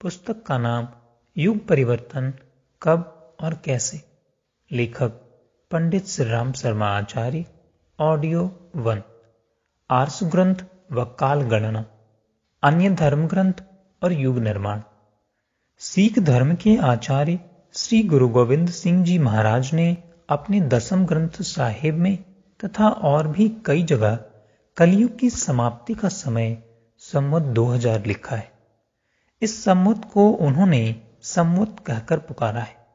पुस्तक का नाम युग परिवर्तन कब और कैसे। लेखक पंडित श्री राम शर्मा आचार्य। ऑडियो 1। आर्ष ग्रंथ व काल गणना, अन्य धर्म ग्रंथ और युग निर्माण। सिख धर्म के आचार्य श्री गुरु गोविंद सिंह जी महाराज ने अपने 10वें ग्रंथ साहिब में तथा और भी कई जगह कलयुग की समाप्ति का समय संवत 2000 लिखा है। इस संवत को उन्होंने संवत कहकर पुकारा है।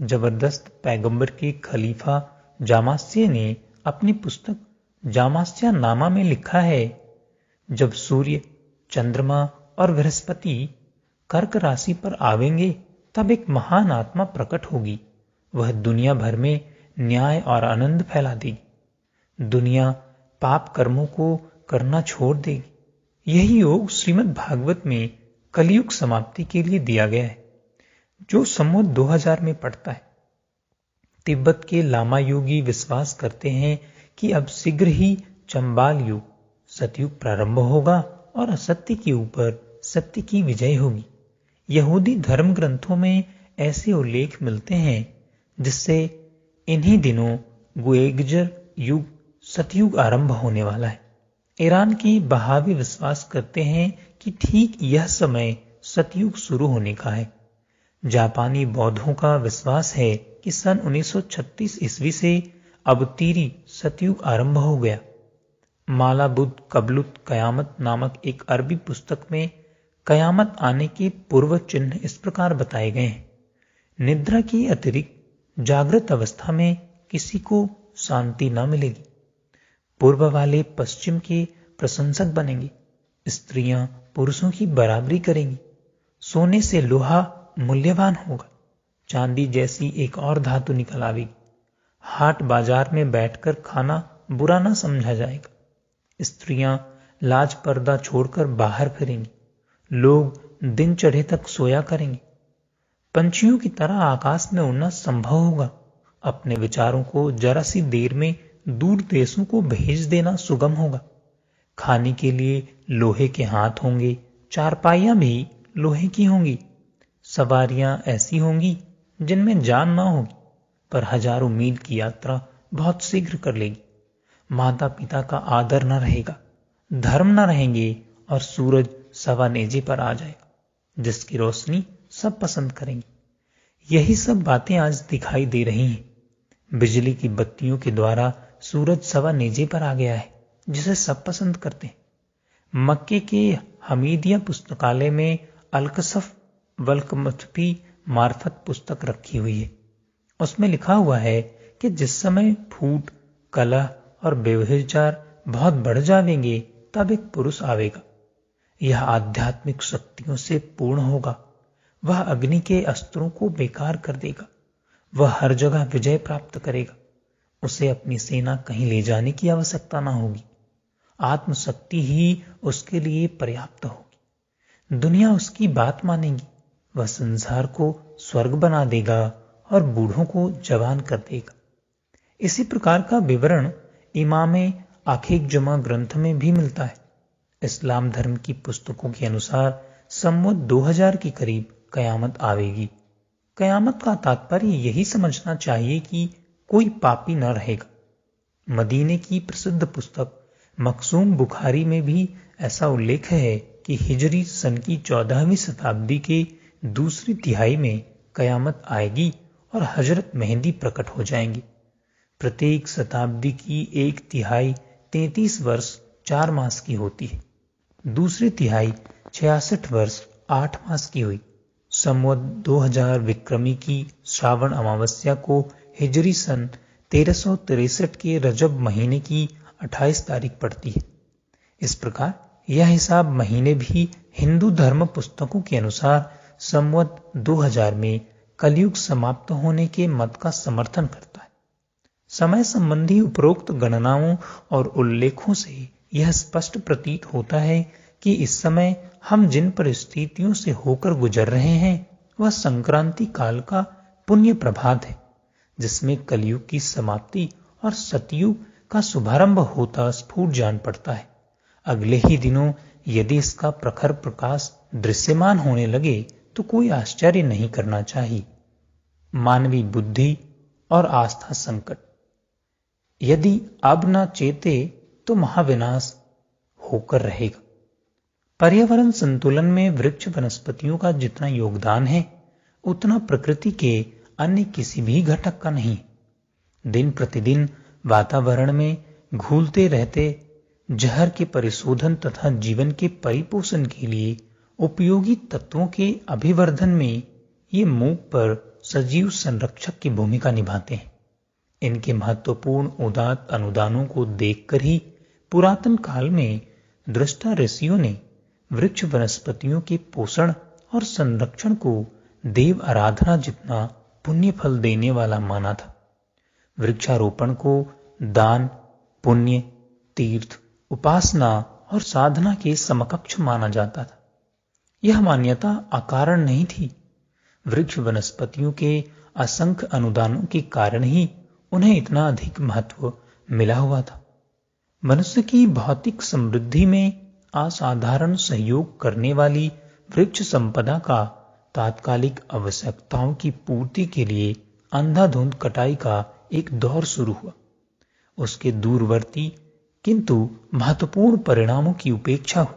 जबरदस्त पैगंबर के खलीफा जामास्य ने अपनी पुस्तक जामास्य नामा में लिखा है, जब सूर्य, चंद्रमा और बृहस्पति कर्क राशि पर आवेंगे तब एक महान आत्मा प्रकट होगी। वह दुनिया भर में न्याय और आनंद फैला देगी। दुनिया पाप कर्मों को करना छोड़ देगी। यही योग श्रीमद् भागवत में कलयुग समाप्ति के लिए दिया गया है, जो संवत 2000 में पड़ता है। तिब्बत के लामा योगी विश्वास करते हैं कि अब शीघ्र ही चंबाल युग सतयुग प्रारंभ होगा और असत्य के ऊपर सत्य की विजय होगी। यहूदी धर्म ग्रंथों में ऐसे उल्लेख मिलते हैं जिससे इन्हीं दिनों गुएगजर युग सतयुग आरंभ होने वाला है। ईरान की बहावी विश्वास करते हैं कि ठीक यह समय सतयुग शुरू होने का है। जापानी बौद्धों का विश्वास है कि सन 1936 ईस्वी से अबतीरी सतयुग आरंभ हो गया। माला बुद्ध कबलुत कयामत नामक एक अरबी पुस्तक में कयामत आने के पूर्व चिन्ह इस प्रकार बताए गए हैं। निद्रा की अतिरिक्त जागृत अवस्था में किसी को शांति न मिलेगी। पूर्व वाले पश्चिम के प्रशंसक बनेंगे। स्त्रियां पुरुषों की बराबरी करेंगी। सोने से लोहा मूल्यवान होगा। चांदी जैसी एक और धातु निकल आवेगी। हाट बाजार में बैठकर खाना बुरा न समझा जाएगा। स्त्रियां लाज पर्दा छोड़कर बाहर फिरेंगी। लोग दिन चढ़े तक सोया करेंगे। पंछियों की तरह आकाश में उड़ना संभव होगा। अपने विचारों को जरा सी देर में दूर देशों को भेज देना सुगम होगा। खाने के लिए लोहे के हाथ होंगे। चारपाइयां भी लोहे की होंगी। सवारियां ऐसी होंगी जिनमें जान ना होगी, पर हजारों मील की यात्रा बहुत शीघ्र कर लेगी। माता पिता का आदर न रहेगा, धर्म न रहेंगे और सूरज सवा नेजे पर आ जाएगा, जिसकी रोशनी सब पसंद करेंगे। यही सब बातें आज दिखाई दे रही हैं। बिजली की बत्तियों के द्वारा सूरज सवा नेजे पर आ गया है, जिसे सब पसंद करते हैं। मक्के के हमीदिया पुस्तकालय में अलकसफ वल्कमथपी मार्फत पुस्तक रखी हुई है। उसमें लिखा हुआ है कि जिस समय फूट, कलह और व्यभिचार बहुत बढ़ जावेंगे तब एक पुरुष आवेगा। यह आध्यात्मिक शक्तियों से पूर्ण होगा। वह अग्नि के अस्त्रों को बेकार कर देगा। वह हर जगह विजय प्राप्त करेगा। उसे अपनी सेना कहीं ले जाने की आवश्यकता न होगी। आत्मशक्ति ही उसके लिए पर्याप्त होगी। दुनिया उसकी बात मानेगी। वह संसार को स्वर्ग बना देगा और बूढ़ों को जवान कर देगा। इसी प्रकार का विवरण इमामे आखिक-जुमा ग्रंथ में भी मिलता है। इस्लाम धर्म की पुस्तकों के अनुसार संवत 2000 के करीब कयामत आवेगी। कयामत का तात्पर्य यही समझना चाहिए कि कोई पापी न रहेगा। मदीने की प्रसिद्ध पुस्तक मखसूम बुखारी में भी ऐसा उल्लेख है कि हिजरी सन की 14वीं शताब्दी के दूसरी तिहाई में कयामत आएगी और हजरत मेहंदी प्रकट हो जाएंगे। प्रत्येक शताब्दी की एक तिहाई 33 वर्ष 4 मास की होती है। दूसरी तिहाई 66 वर्ष 8 मास की हुई। संवत 2000 विक्रमी की श्रावण अमावस्या को हिजरी सन 1363 के रजब महीने की 28 तारीख पड़ती है। इस प्रकार यह हिसाब महीने भी हिंदू धर्म पुस्तकों के अनुसार संवत 2000 में कलयुग समाप्त होने के मत का समर्थन करता है। समय संबंधी उपरोक्त गणनाओं और उल्लेखों से यह स्पष्ट प्रतीत होता है कि इस समय हम जिन परिस्थितियों से होकर गुजर रहे हैं वह संक्रांति काल का पुण्य प्रभात है, जिसमें कलयुग की समाप्ति और सतयुग का शुभारंभ होता स्फुट जान पड़ता है। अगले ही दिनों यदि इसका प्रखर प्रकाश दृश्यमान होने लगे तो कोई आश्चर्य नहीं करना चाहिए। मानवीय बुद्धि और आस्था संकट। यदि अब न चेते तो महाविनाश होकर रहेगा। पर्यावरण संतुलन में वृक्ष वनस्पतियों का जितना योगदान है उतना प्रकृति के अन्य किसी भी घटक का नहीं। दिन प्रतिदिन वातावरण में घुलते रहते जहर के परिशोधन तथा जीवन के परिपोषण के लिए उपयोगी तत्वों के अभिवर्धन में ये मूक पर सजीव संरक्षक की भूमिका निभाते हैं। इनके महत्वपूर्ण उदात्त अनुदानों को देखकर ही पुरातन काल में दृष्टा ऋषियों ने वृक्ष वनस्पतियों के पोषण और संरक्षण को देव आराधना जितना पुण्य फल देने वाला माना था। वृक्षारोपण को दान, पुण्य, तीर्थ, उपासना और साधना के समकक्ष माना जाता था। यह मान्यता अकारण नहीं थी। वृक्ष वनस्पतियों के असंख्य अनुदानों के कारण ही उन्हें इतना अधिक महत्व मिला हुआ था। मनुष्य की भौतिक समृद्धि में असाधारण सहयोग करने वाली वृक्ष संपदा का तात्कालिक आवश्यकताओं की पूर्ति के लिए अंधाधुंध कटाई का एक दौर शुरू हुआ। उसके दूरवर्ती किंतु महत्वपूर्ण परिणामों की उपेक्षा हुई।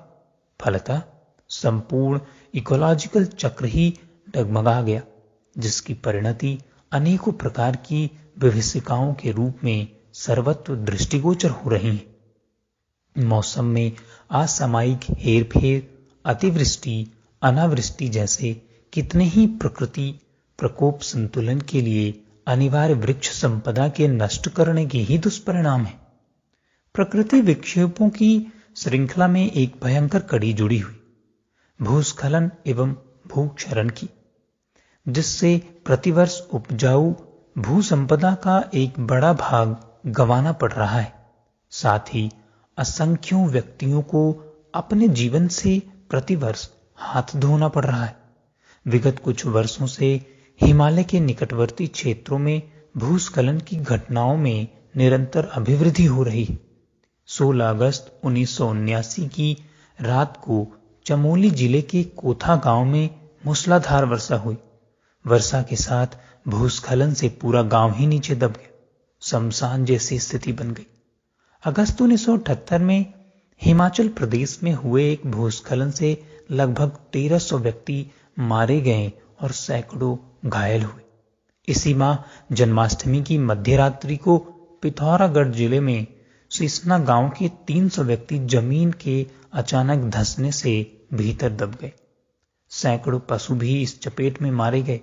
फलतः संपूर्ण इकोलॉजिकल चक्र ही डगमगा गया, जिसकी परिणति अनेकों प्रकार की विभीषिकाओं के रूप में सर्वत्र दृष्टिगोचर हो रही है। मौसम में असामयिक हेरफेर, अतिवृष्टि, अनावृष्टि जैसे कितने ही प्रकृति प्रकोप संतुलन के लिए अनिवार्य वृक्ष संपदा के नष्ट करने के ही दुष्परिणाम है। प्रकृति विक्षेपों की श्रृंखला में एक भयंकर कड़ी जुड़ी हुई भूस्खलन एवं भूक्षरण की, जिससे प्रतिवर्ष उपजाऊ भूसंपदा का एक बड़ा भाग गंवाना पड़ रहा है। साथ ही असंख्यों व्यक्तियों को अपने जीवन से प्रतिवर्ष हाथ धोना पड़ रहा है। विगत कुछ वर्षों से हिमालय के निकटवर्ती क्षेत्रों में भूस्खलन की घटनाओं में निरंतर अभिवृद्धि हो रही है। 16 अगस्त 1979 की रात को चमोली जिले के कोथा गांव में मूसलाधार वर्षा हुई। वर्षा के साथ भूस्खलन से पूरा गांव ही नीचे दब गया। शमशान जैसी स्थिति बन गई। अगस्त 1978 में हिमाचल प्रदेश में हुए एक भूस्खलन से लगभग 1300 व्यक्ति मारे गए और सैकड़ों घायल हुए। इसी माह जन्माष्टमी की मध्यरात्रि को पिथौरागढ़ जिले में सिसना गांव के 300 व्यक्ति जमीन के अचानक धंसने से भीतर दब गए। सैकड़ों पशु भी इस चपेट में मारे गए।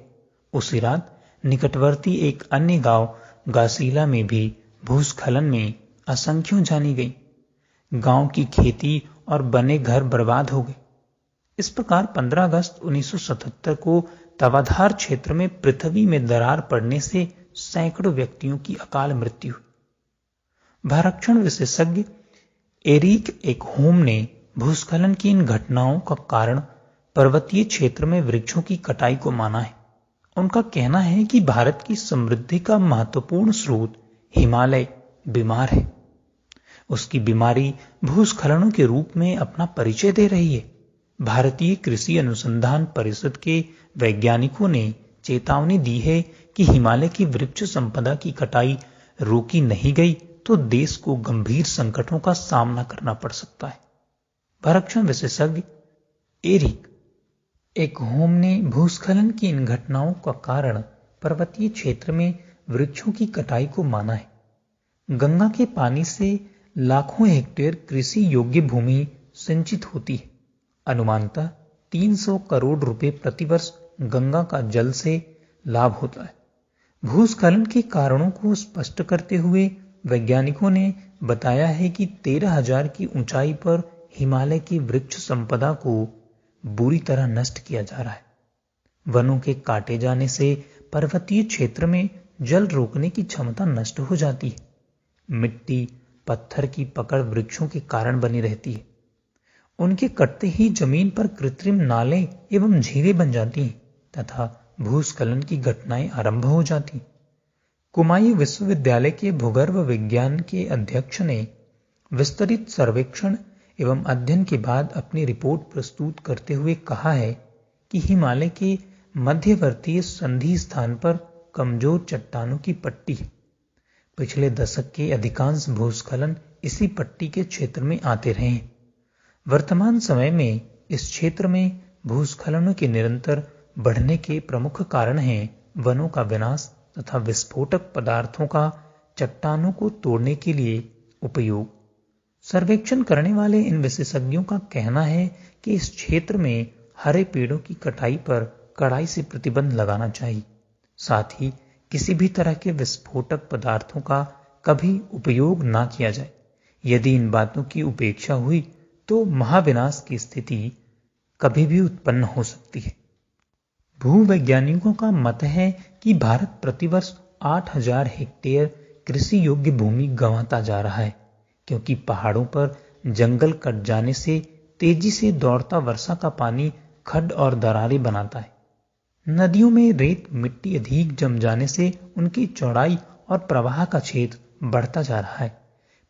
उसी रात निकटवर्ती एक अन्य गांव गासीला में भी भूस्खलन में असंख्यों जानी गई। गांव की खेती और बने घर बर्बाद हो गए। इस प्रकार 15 अगस्त 1977 को तवाधार क्षेत्र में पृथ्वी में दरार पड़ने से सैकड़ों व्यक्तियों की अकाल मृत्यु हुई। भूरक्षण विशेषज्ञ एरिक एकहोम ने भूस्खलन की इन घटनाओं का कारण पर्वतीय क्षेत्र में वृक्षों की कटाई को माना है। उनका कहना है कि भारत की समृद्धि का महत्वपूर्ण स्रोत हिमालय बीमार है। उसकी बीमारी भूस्खलनों के रूप में अपना परिचय दे रही है। भारतीय कृषि अनुसंधान परिषद के वैज्ञानिकों ने चेतावनी दी है कि हिमालय की वृक्ष संपदा की कटाई रोकी नहीं गई तो देश को गंभीर संकटों का सामना करना पड़ सकता है। भूरक्षण विशेषज्ञ एरिक एकहोम ने भूस्खलन की इन घटनाओं का कारण पर्वतीय क्षेत्र में वृक्षों की कटाई को माना है। गंगा के पानी से लाखों हेक्टेयर कृषि योग्य भूमि सिंचित होती है। अनुमानतः 300 करोड़ रुपए प्रतिवर्ष गंगा का जल से लाभ होता है। भूस्खलन के कारणों को स्पष्ट करते हुए वैज्ञानिकों ने बताया है कि 13,000 की ऊंचाई पर हिमालय की वृक्ष संपदा को बुरी तरह नष्ट किया जा रहा है। वनों के काटे जाने से पर्वतीय क्षेत्र में जल रोकने की क्षमता नष्ट हो जाती है। मिट्टी, पत्थर की पकड़ वृक्षों के कारण बनी रहती है। उनके कटते ही जमीन पर कृत्रिम नाले एवं झीलें बन जाती हैं तथा भूस्खलन की घटनाएं आरंभ हो जाती। कुमायूं विश्वविद्यालय के भूगर्भ विज्ञान के अध्यक्ष ने विस्तृत सर्वेक्षण एवं अध्ययन के बाद अपनी रिपोर्ट प्रस्तुत करते हुए कहा है कि हिमालय के मध्यवर्तीय संधि स्थान पर कमजोर चट्टानों की पट्टी है। पिछले दशक के अधिकांश भूस्खलन इसी पट्टी के क्षेत्र में आते रहे हैं। वर्तमान समय में इस क्षेत्र में भूस्खलनों के निरंतर बढ़ने के प्रमुख कारण हैं वनों का विनाश तथा विस्फोटक पदार्थों का चट्टानों को तोड़ने के लिए उपयोग। सर्वेक्षण करने वाले इन विशेषज्ञों का कहना है कि इस क्षेत्र में हरे पेड़ों की कटाई पर कड़ाई से प्रतिबंध लगाना चाहिए। साथ ही किसी भी तरह के विस्फोटक पदार्थों का कभी उपयोग ना किया जाए। यदि इन बातों की उपेक्षा हुई तो महाविनाश की स्थिति कभी भी उत्पन्न हो सकती है। भूवैज्ञानिकों का मत है कि भारत प्रतिवर्ष 8,000 हेक्टेयर कृषि योग्य भूमि गंवाता जा रहा है, क्योंकि पहाड़ों पर जंगल कट जाने से तेजी से दौड़ता वर्षा का पानी खड्ड और दरारें बनाता है। नदियों में रेत मिट्टी अधिक जम जाने से उनकी चौड़ाई और प्रवाह का क्षेत्र बढ़ता जा रहा है।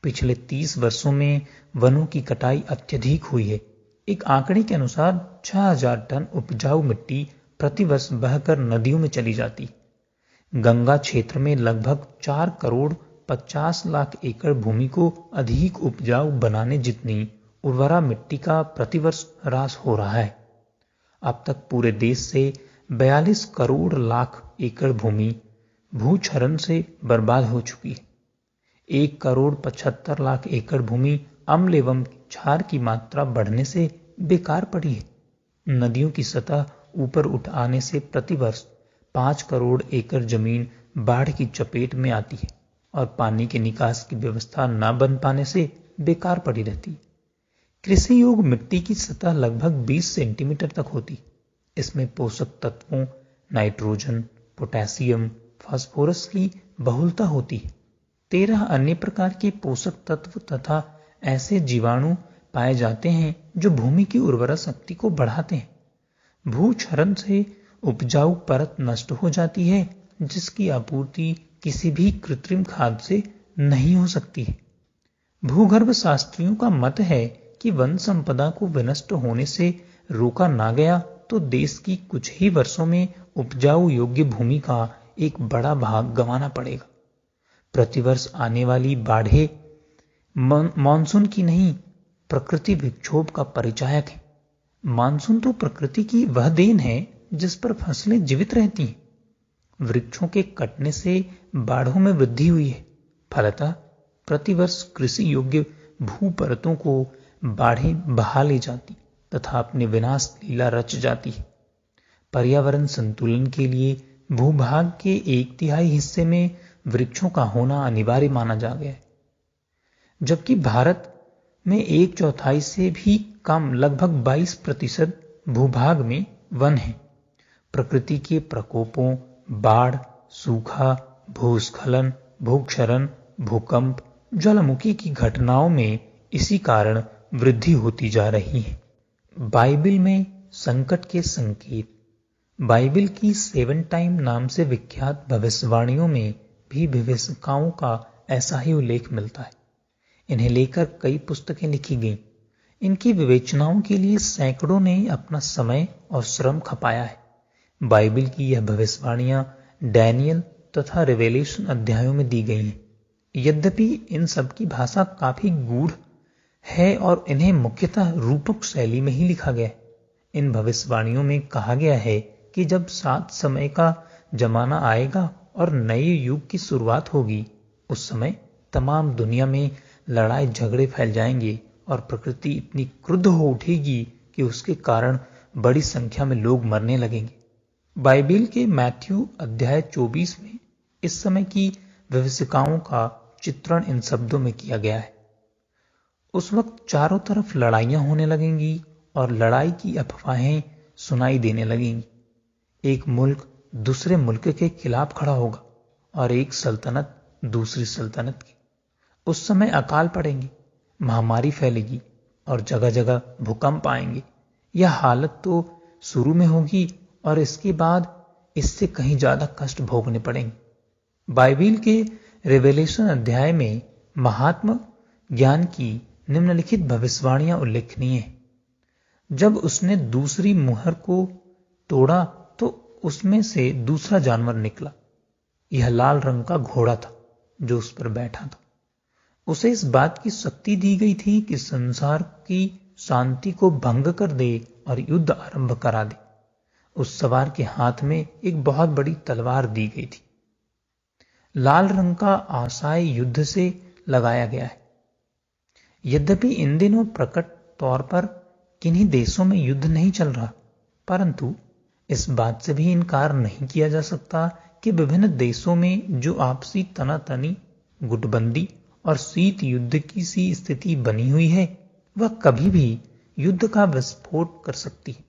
पिछले 30 वर्षों में वनों की कटाई अत्यधिक हुई है। एक आंकड़े के अनुसार 6,000 टन उपजाऊ मिट्टी प्रतिवर्ष बहकर नदियों में चली जाती। गंगा क्षेत्र में लगभग 4 करोड़ 50 लाख एकड़ भूमि को अधिक उपजाऊ बनाने जितनी उर्वरा मिट्टी का प्रतिवर्ष ह्रास हो रहा है। अब तक पूरे देश से 42 करोड़ लाख एकड़ भूमि भूक्षरण से बर्बाद हो चुकी है। 1 करोड़ 75 लाख एकड़ भूमि अम्ल एवं क्षार की मात्रा बढ़ने से बेकार पड़ी है। नदियों की सतह ऊपर उठ आने से प्रतिवर्ष 5 करोड़ एकड़ जमीन बाढ़ की चपेट में आती है और पानी के निकास की व्यवस्था न बन पाने से बेकार पड़ी रहती है। कृषि योग्य मिट्टी की सतह लगभग 20 सेंटीमीटर तक होती है। इसमें पोषक तत्वों नाइट्रोजन, पोटेशियम, फास्फोरस की बहुलता होती है। 13 अन्य प्रकार के पोषक तत्व तथा ऐसे जीवाणु पाए जाते हैं जो भूमि की उर्वरा शक्ति को बढ़ाते हैं। भूक्षरण से उपजाऊ परत नष्ट हो जाती है, जिसकी आपूर्ति किसी भी कृत्रिम खाद से नहीं हो सकती है। भूगर्भ शास्त्रियों का मत है कि वन संपदा को विनष्ट होने से रोका ना गया तो देश की कुछ ही वर्षों में उपजाऊ योग्य भूमि का एक बड़ा भाग गंवाना पड़ेगा। प्रतिवर्ष आने वाली बाढ़ें मानसून की नहीं, प्रकृति विक्षोभ का परिचायक है। मानसून तो प्रकृति की वह देन है जिस पर फसलें जीवित रहती हैं। वृक्षों के कटने से बाढ़ों में वृद्धि हुई है। फलतः प्रतिवर्ष कृषि योग्य भू परतों को बाढ़ें बहा ले जाती तथा अपने विनाश लीला रच जाती है। पर्यावरण संतुलन के लिए भूभाग के 1/3 हिस्से में वृक्षों का होना अनिवार्य माना जा गया है, जबकि भारत में 1/4 से भी कम लगभग 22% भूभाग में वन है। प्रकृति के प्रकोपों, बाढ़, सूखा, भूस्खलन, भूक्षरण, भूकंप, ज्वालामुखी की घटनाओं में इसी कारण वृद्धि होती जा रही है। बाइबिल में संकट के संकेत। बाइबिल की 7 टाइम नाम से विख्यात भविष्यवाणियों में भी भविष्यकाओं का ऐसा ही उल्लेख मिलता है। इन्हें लेकर कई पुस्तकें लिखी गईं। इनकी विवेचनाओं के लिए सैकड़ों ने अपना समय और श्रम खपाया है। बाइबिल की यह भविष्यवाणियां डैनियल तथा रेवेलेशन अध्यायों में दी गई हैं। यद्यपि इन सब की भाषा काफी गूढ़ है और इन्हें मुख्यतः रूपक शैली में ही लिखा गया है। इन भविष्यवाणियों में कहा गया है कि जब 7 समय का जमाना आएगा और नए युग की शुरुआत होगी, उस समय तमाम दुनिया में लड़ाई झगड़े फैल जाएंगे और प्रकृति इतनी क्रुद्ध हो उठेगी कि उसके कारण बड़ी संख्या में लोग मरने लगेंगे। बाइबिल के मैथ्यू अध्याय 24 में इस समय की भविष्यकाओं का चित्रण इन शब्दों में किया गया है। उस वक्त चारों तरफ लड़ाइयां होने लगेंगी और लड़ाई की अफवाहें सुनाई देने लगेंगी। एक मुल्क दूसरे मुल्क के खिलाफ खड़ा होगा और एक सल्तनत दूसरी सल्तनत की। उस समय अकाल पड़ेंगे, महामारी फैलेगी और जगह जगह भूकंप आएंगे। यह हालत तो शुरू में होगी और इसके बाद इससे कहीं ज्यादा कष्ट भोगने पड़ेंगे। बाइबिल के रेवेलेशन अध्याय में महात्मा ज्ञान की निम्नलिखित भविष्यवाणियां उल्लेखनीय हैं। जब उसने दूसरी मुहर को तोड़ा तो उसमें से दूसरा जानवर निकला। यह लाल रंग का घोड़ा था जो उस पर बैठा था। उसे इस बात की शक्ति दी गई थी कि संसार की शांति को भंग कर दे और युद्ध आरंभ करा दे। उस सवार के हाथ में एक बहुत बड़ी तलवार दी गई थी। लाल रंग का आशय युद्ध से लगाया गया है। यद्यपि इन दिनों प्रकट तौर पर किन्हीं देशों में युद्ध नहीं चल रहा, परंतु इस बात से भी इनकार नहीं किया जा सकता कि विभिन्न देशों में जो आपसी तनातनी, गुटबंदी और शीत युद्ध की सी स्थिति बनी हुई है, वह कभी भी युद्ध का विस्फोट कर सकती है।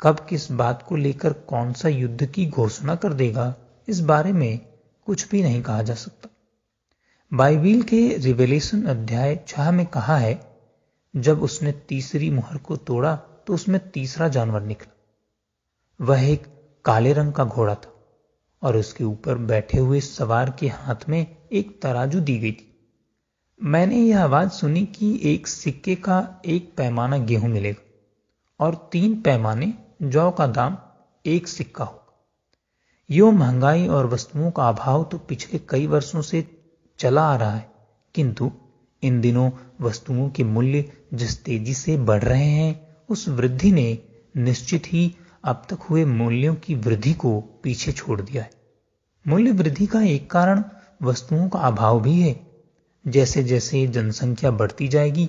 कब किस बात को लेकर कौन सा युद्ध की घोषणा कर देगा, इस बारे में कुछ भी नहीं कहा जा सकता। बाइबिल के रिवेलेशन अध्याय 6 में कहा है, जब उसने तीसरी मुहर को तोड़ा तो उसमें तीसरा जानवर निकला। वह एक काले रंग का घोड़ा था और उसके ऊपर बैठे हुए सवार के हाथ में एक तराजू दी गई थी। मैंने यह आवाज सुनी कि एक सिक्के का एक पैमाना गेहूं मिलेगा और 3 पैमाने जौ का दाम 1 सिक्का होगा। यो महंगाई और वस्तुओं का अभाव तो पिछले कई वर्षों से चला आ रहा है, किंतु इन दिनों वस्तुओं के मूल्य जिस तेजी से बढ़ रहे हैं, उस वृद्धि ने निश्चित ही अब तक हुए मूल्यों की वृद्धि को पीछे छोड़ दिया है। मूल्य वृद्धि का एक कारण वस्तुओं का अभाव भी है। जैसे जैसे जनसंख्या बढ़ती जाएगी,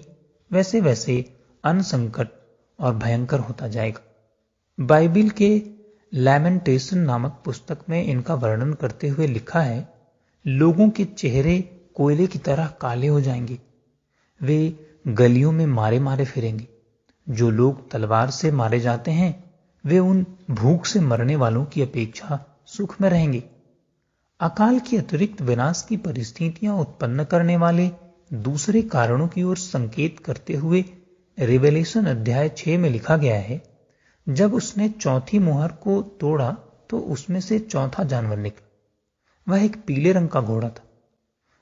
वैसे वैसे अन्न संकट और भयंकर होता जाएगा। बाइबिल के लैमेंटेशन नामक पुस्तक में इनका वर्णन करते हुए लिखा है, लोगों के चेहरे कोयले की तरह काले हो जाएंगे, वे गलियों में मारे मारे फिरेंगे। जो लोग तलवार से मारे जाते हैं, वे उन भूख से मरने वालों की अपेक्षा सुख में रहेंगे। अकाल के अतिरिक्त विनाश की परिस्थितियां उत्पन्न करने वाले दूसरे कारणों की ओर संकेत करते हुए रिवेलेशन अध्याय 6 में लिखा गया है, जब उसने चौथी मुहर को तोड़ा तो उसमें से चौथा जानवर निकला। वह एक पीले रंग का घोड़ा था।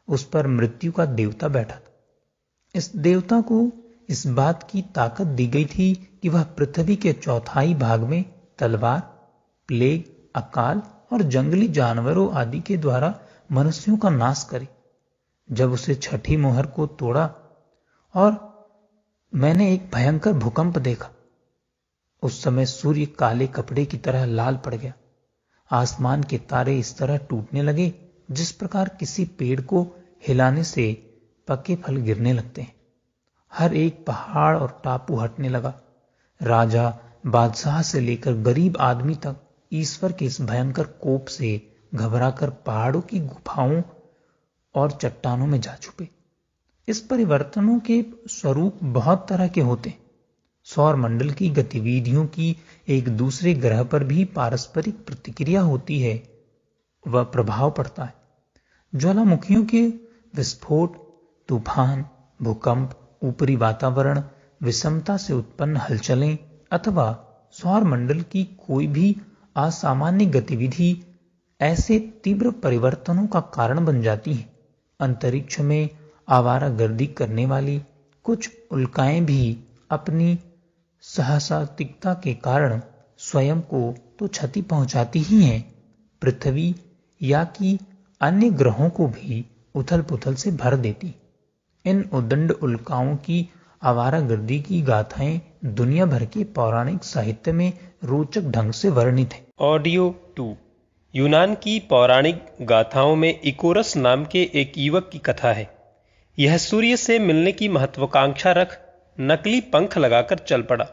उस पर मृत्यु का देवता बैठा था। इस देवता को इस बात की ताकत दी गई थी कि वह पृथ्वी के चौथाई भाग में तलवार, प्लेग, अकाल और जंगली जानवरों आदि के द्वारा मनुष्यों का नाश करे। जब उसे छठी मुहर को तोड़ा और मैंने एक भयंकर भूकंप देखा। उस समय सूर्य काले कपड़े की तरह लाल पड़ गया। आसमान के तारे इस तरह टूटने लगे जिस प्रकार किसी पेड़ को हिलाने से पके फल गिरने लगते हैं। हर एक पहाड़ और टापू हटने लगा। राजा, बादशाह से लेकर गरीब आदमी तक ईश्वर के इस भयंकर कोप से घबराकर पहाड़ों की गुफाओं और चट्टानों में जा छुपे। इस परिवर्तनों के स्वरूप बहुत तरह के होते हैं। सौर मंडल की गतिविधियों की एक दूसरे ग्रह पर भी पारस्परिक प्रतिक्रिया होती है, वह प्रभाव पड़ता है। ज्वालामुखियों के विस्फोट, तूफान, भूकंप, ऊपरी वातावरण, विषमता से उत्पन्न हलचलें अथवा सौर मंडल की कोई भी असामान्य गतिविधि ऐसे तीव्र परिवर्तनों का कारण बन जाती है। अंतरिक्ष में आवारागर्दी करने वाली कुछ उल्काएं भी अपनी सहसातिकता के कारण स्वयं को तो क्षति पहुंचाती ही हैं, पृथ्वी या कि अन्य ग्रहों को भी उथल पुथल से भर देती। इन उद्दंड उल्काओं की आवारागर्दी की गाथाएं दुनिया भर के पौराणिक साहित्य में रोचक ढंग से वर्णित है। ऑडियो 2 यूनान की पौराणिक गाथाओं में इकोरस नाम के एक युवक की कथा है। यह सूर्य से मिलने की महत्वाकांक्षा रख नकली पंख लगाकर चल पड़ा।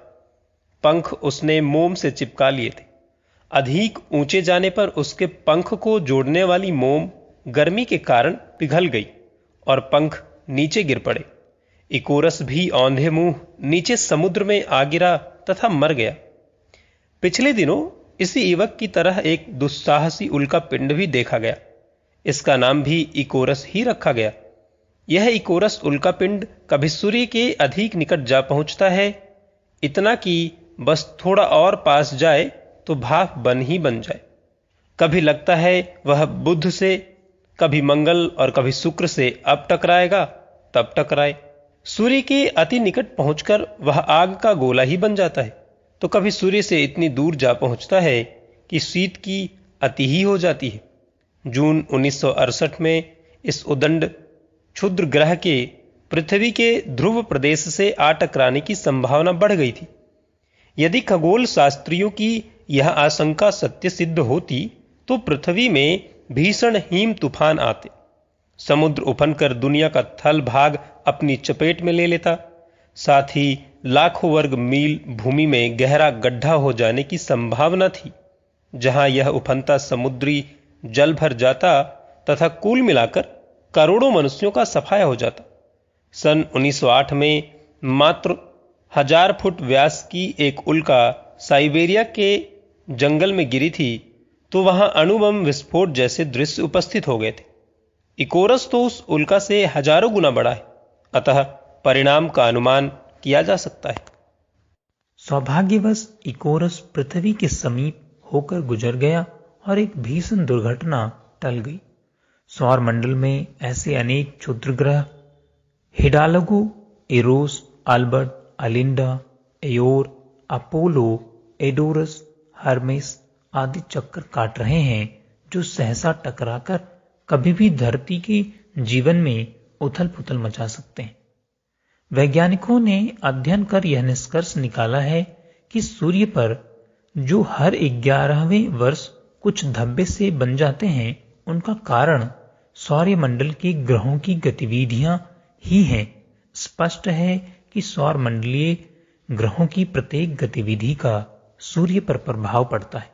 पंख उसने मोम से चिपका लिए थे। अधिक ऊंचे जाने पर उसके पंख को जोड़ने वाली मोम गर्मी के कारण पिघल गई और पंख नीचे गिर पड़े। इकोरस भी औंधे मुंह नीचे समुद्र में आ गिरा तथा मर गया। पिछले दिनों इसी युवक की तरह एक दुस्साहसी उल्का पिंड भी देखा गया। इसका नाम भी इकोरस ही रखा गया। यह इकोरस उल्का पिंड कभी सूर्य के अधिक निकट जा पहुंचता है, इतना कि बस थोड़ा और पास जाए तो भाप बन ही बन जाए। कभी लगता है वह बुध से, कभी मंगल और कभी शुक्र से अब टकराएगा तब टकराए। सूर्य के अति निकट पहुंचकर वह आग का गोला ही बन जाता है। तो कभी सूर्य से इतनी दूर जा पहुंचता है कि शीत की अति ही हो जाती है। जून 1968 में इस उदंड क्षुद्र ग्रह के पृथ्वी के ध्रुव प्रदेश से आ टकराने की संभावना बढ़ गई थी। यदि खगोल शास्त्रियों की यह आशंका सत्य सिद्ध होती तो पृथ्वी में भीषण हिम तूफान आते, समुद्र उफनकर दुनिया का थल भाग अपनी चपेट में ले लेता, साथ ही लाखों वर्ग मील भूमि में गहरा गड्ढा हो जाने की संभावना थी, जहां यह उफनता समुद्री जल भर जाता तथा कुल मिलाकर करोड़ों मनुष्यों का सफाया हो जाता। सन 1908 में मात्र 1000 फुट व्यास की एक उल्का साइबेरिया के जंगल में गिरी थी तो वहां अणुबम विस्फोट जैसे दृश्य उपस्थित हो गए थे। इकोरस तो उस उल्का से हजारों गुना बड़ा है, अतः परिणाम का अनुमान किया जा सकता है। सौभाग्यवश इकोरस पृथ्वी के समीप होकर गुजर गया और एक भीषण दुर्घटना टल गई। सौर मंडल में ऐसे अनेक क्षुद्र ग्रह हिडालगो, एरोस, अल्बर्ट, अलिंडा, एयोर, अपोलो, एडोरस, हर्मेस आदि चक्कर काट रहे हैं जो सहसा टकराकर कभी भी धरती के जीवन में उथल पुथल मचा सकते हैं। वैज्ञानिकों ने अध्ययन कर यह निष्कर्ष निकाला है कि सूर्य पर जो हर 11वें वर्ष कुछ धब्बे से बन जाते हैं, उनका कारण सौरमंडल के ग्रहों की गतिविधियां ही हैं। स्पष्ट है कि सौर मंडलीय ग्रहों की प्रत्येक गतिविधि का सूर्य पर प्रभाव पड़ता है।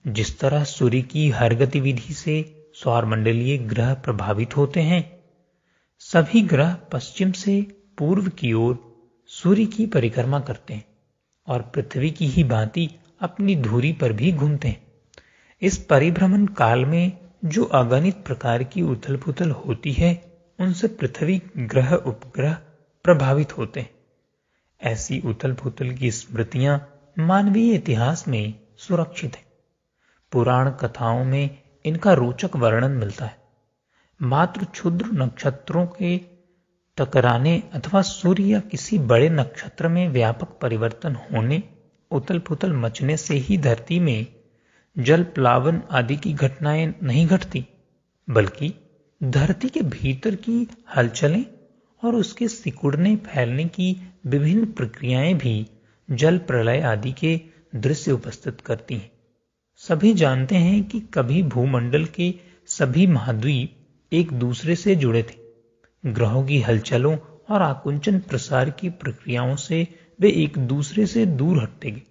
जिस तरह सूर्य की हर गतिविधि से सौर मंडलीय ग्रह प्रभावित होते हैं, सभी ग्रह पश्चिम से पूर्व की ओर सूर्य की परिक्रमा करते हैं और पृथ्वी की ही भांति अपनी धुरी पर भी घूमते हैं। इस परिभ्रमण काल में जो अगणित प्रकार की उथल पुथल होती है, उनसे पृथ्वी ग्रह उपग्रह प्रभावित होते हैं। ऐसी उथल पुथल की स्मृतियां मानवीय इतिहास में सुरक्षित हैं। पुराण कथाओं में इनका रोचक वर्णन मिलता है। मात्र क्षुद्र नक्षत्रों के टकराने अथवा सूर्य या किसी बड़े नक्षत्र में व्यापक परिवर्तन होने, उथल पुथल मचने से ही धरती में जल प्लावन आदि की घटनाएं नहीं घटती, बल्कि धरती के भीतर की हलचलें और उसके सिकुड़ने फैलने की विभिन्न प्रक्रियाएं भी जल प्रलय आदि के दृश्य उपस्थित करती हैं। सभी जानते हैं कि कभी भूमंडल के सभी महाद्वीप एक दूसरे से जुड़े थे। ग्रहों की हलचलों और आकुंचन प्रसार की प्रक्रियाओं से वे एक दूसरे से दूर हटते गए।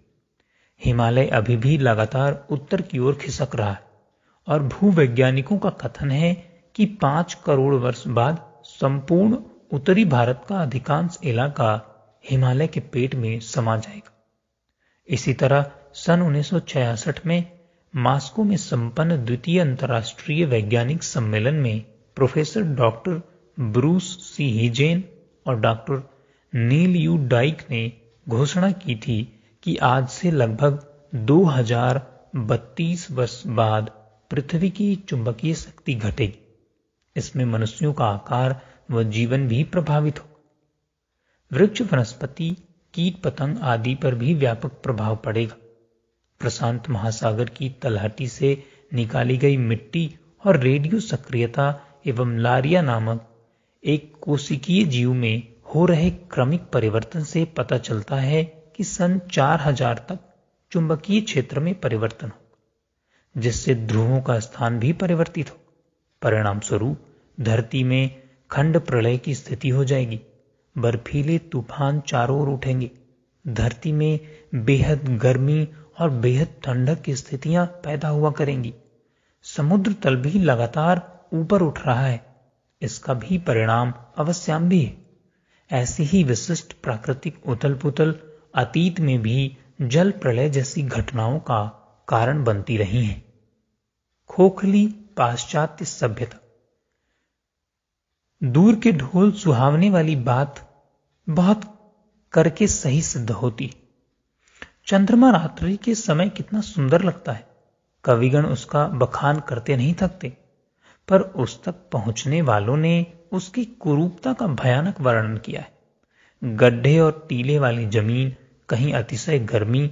हिमालय अभी भी लगातार उत्तर की ओर खिसक रहा है और भूवैज्ञानिकों का कथन है कि 5 करोड़ वर्ष बाद संपूर्ण उत्तरी भारत का अधिकांश इलाका हिमालय के पेट में समा जाएगा। इसी तरह सन 1966 में मास्को में संपन्न द्वितीय अंतर्राष्ट्रीय वैज्ञानिक सम्मेलन में प्रोफेसर डॉक्टर ब्रूस सी हिजेन और डॉक्टर नील यू डाइक ने घोषणा की थी कि आज से लगभग 2032 वर्ष बाद पृथ्वी की चुंबकीय शक्ति घटेगी। इसमें मनुष्यों का आकार व जीवन भी प्रभावित होगा। वृक्ष, वनस्पति, कीट पतंग आदि पर भी व्यापक प्रभाव पड़ेगा। प्रशांत महासागर की तलहटी से निकाली गई मिट्टी और रेडियो सक्रियता एवं लारिया नामक एक कोशिकीय जीव में हो रहे क्रमिक परिवर्तन से पता चलता है कि सन 4000 तक चुंबकीय क्षेत्र में परिवर्तन होगा, जिससे ध्रुवों का स्थान भी परिवर्तित होगा। परिणाम स्वरूप धरती में खंड प्रलय की स्थिति हो जाएगी। बर्फीले तूफान चारों ओर उठेंगे। धरती में बेहद गर्मी और बेहद ठंडक की स्थितियां पैदा हुआ करेंगी। समुद्र तल भी लगातार ऊपर उठ रहा है। इसका भी परिणाम अवश्यम्भी है। ऐसी ही विशिष्ट प्राकृतिक उथल पुथल अतीत में भी जल प्रलय जैसी घटनाओं का कारण बनती रही हैं। खोखली पाश्चात्य सभ्यता। दूर के ढोल सुहावने वाली बात बहुत करके सही सिद्ध होती। चंद्रमा रात्रि के समय कितना सुंदर लगता है। कविगण उसका बखान करते नहीं थकते, पर उस तक पहुंचने वालों ने उसकी कुरूपता का भयानक वर्णन किया है। गड्ढे और टीले वाली जमीन, कहीं अतिशय गर्मी,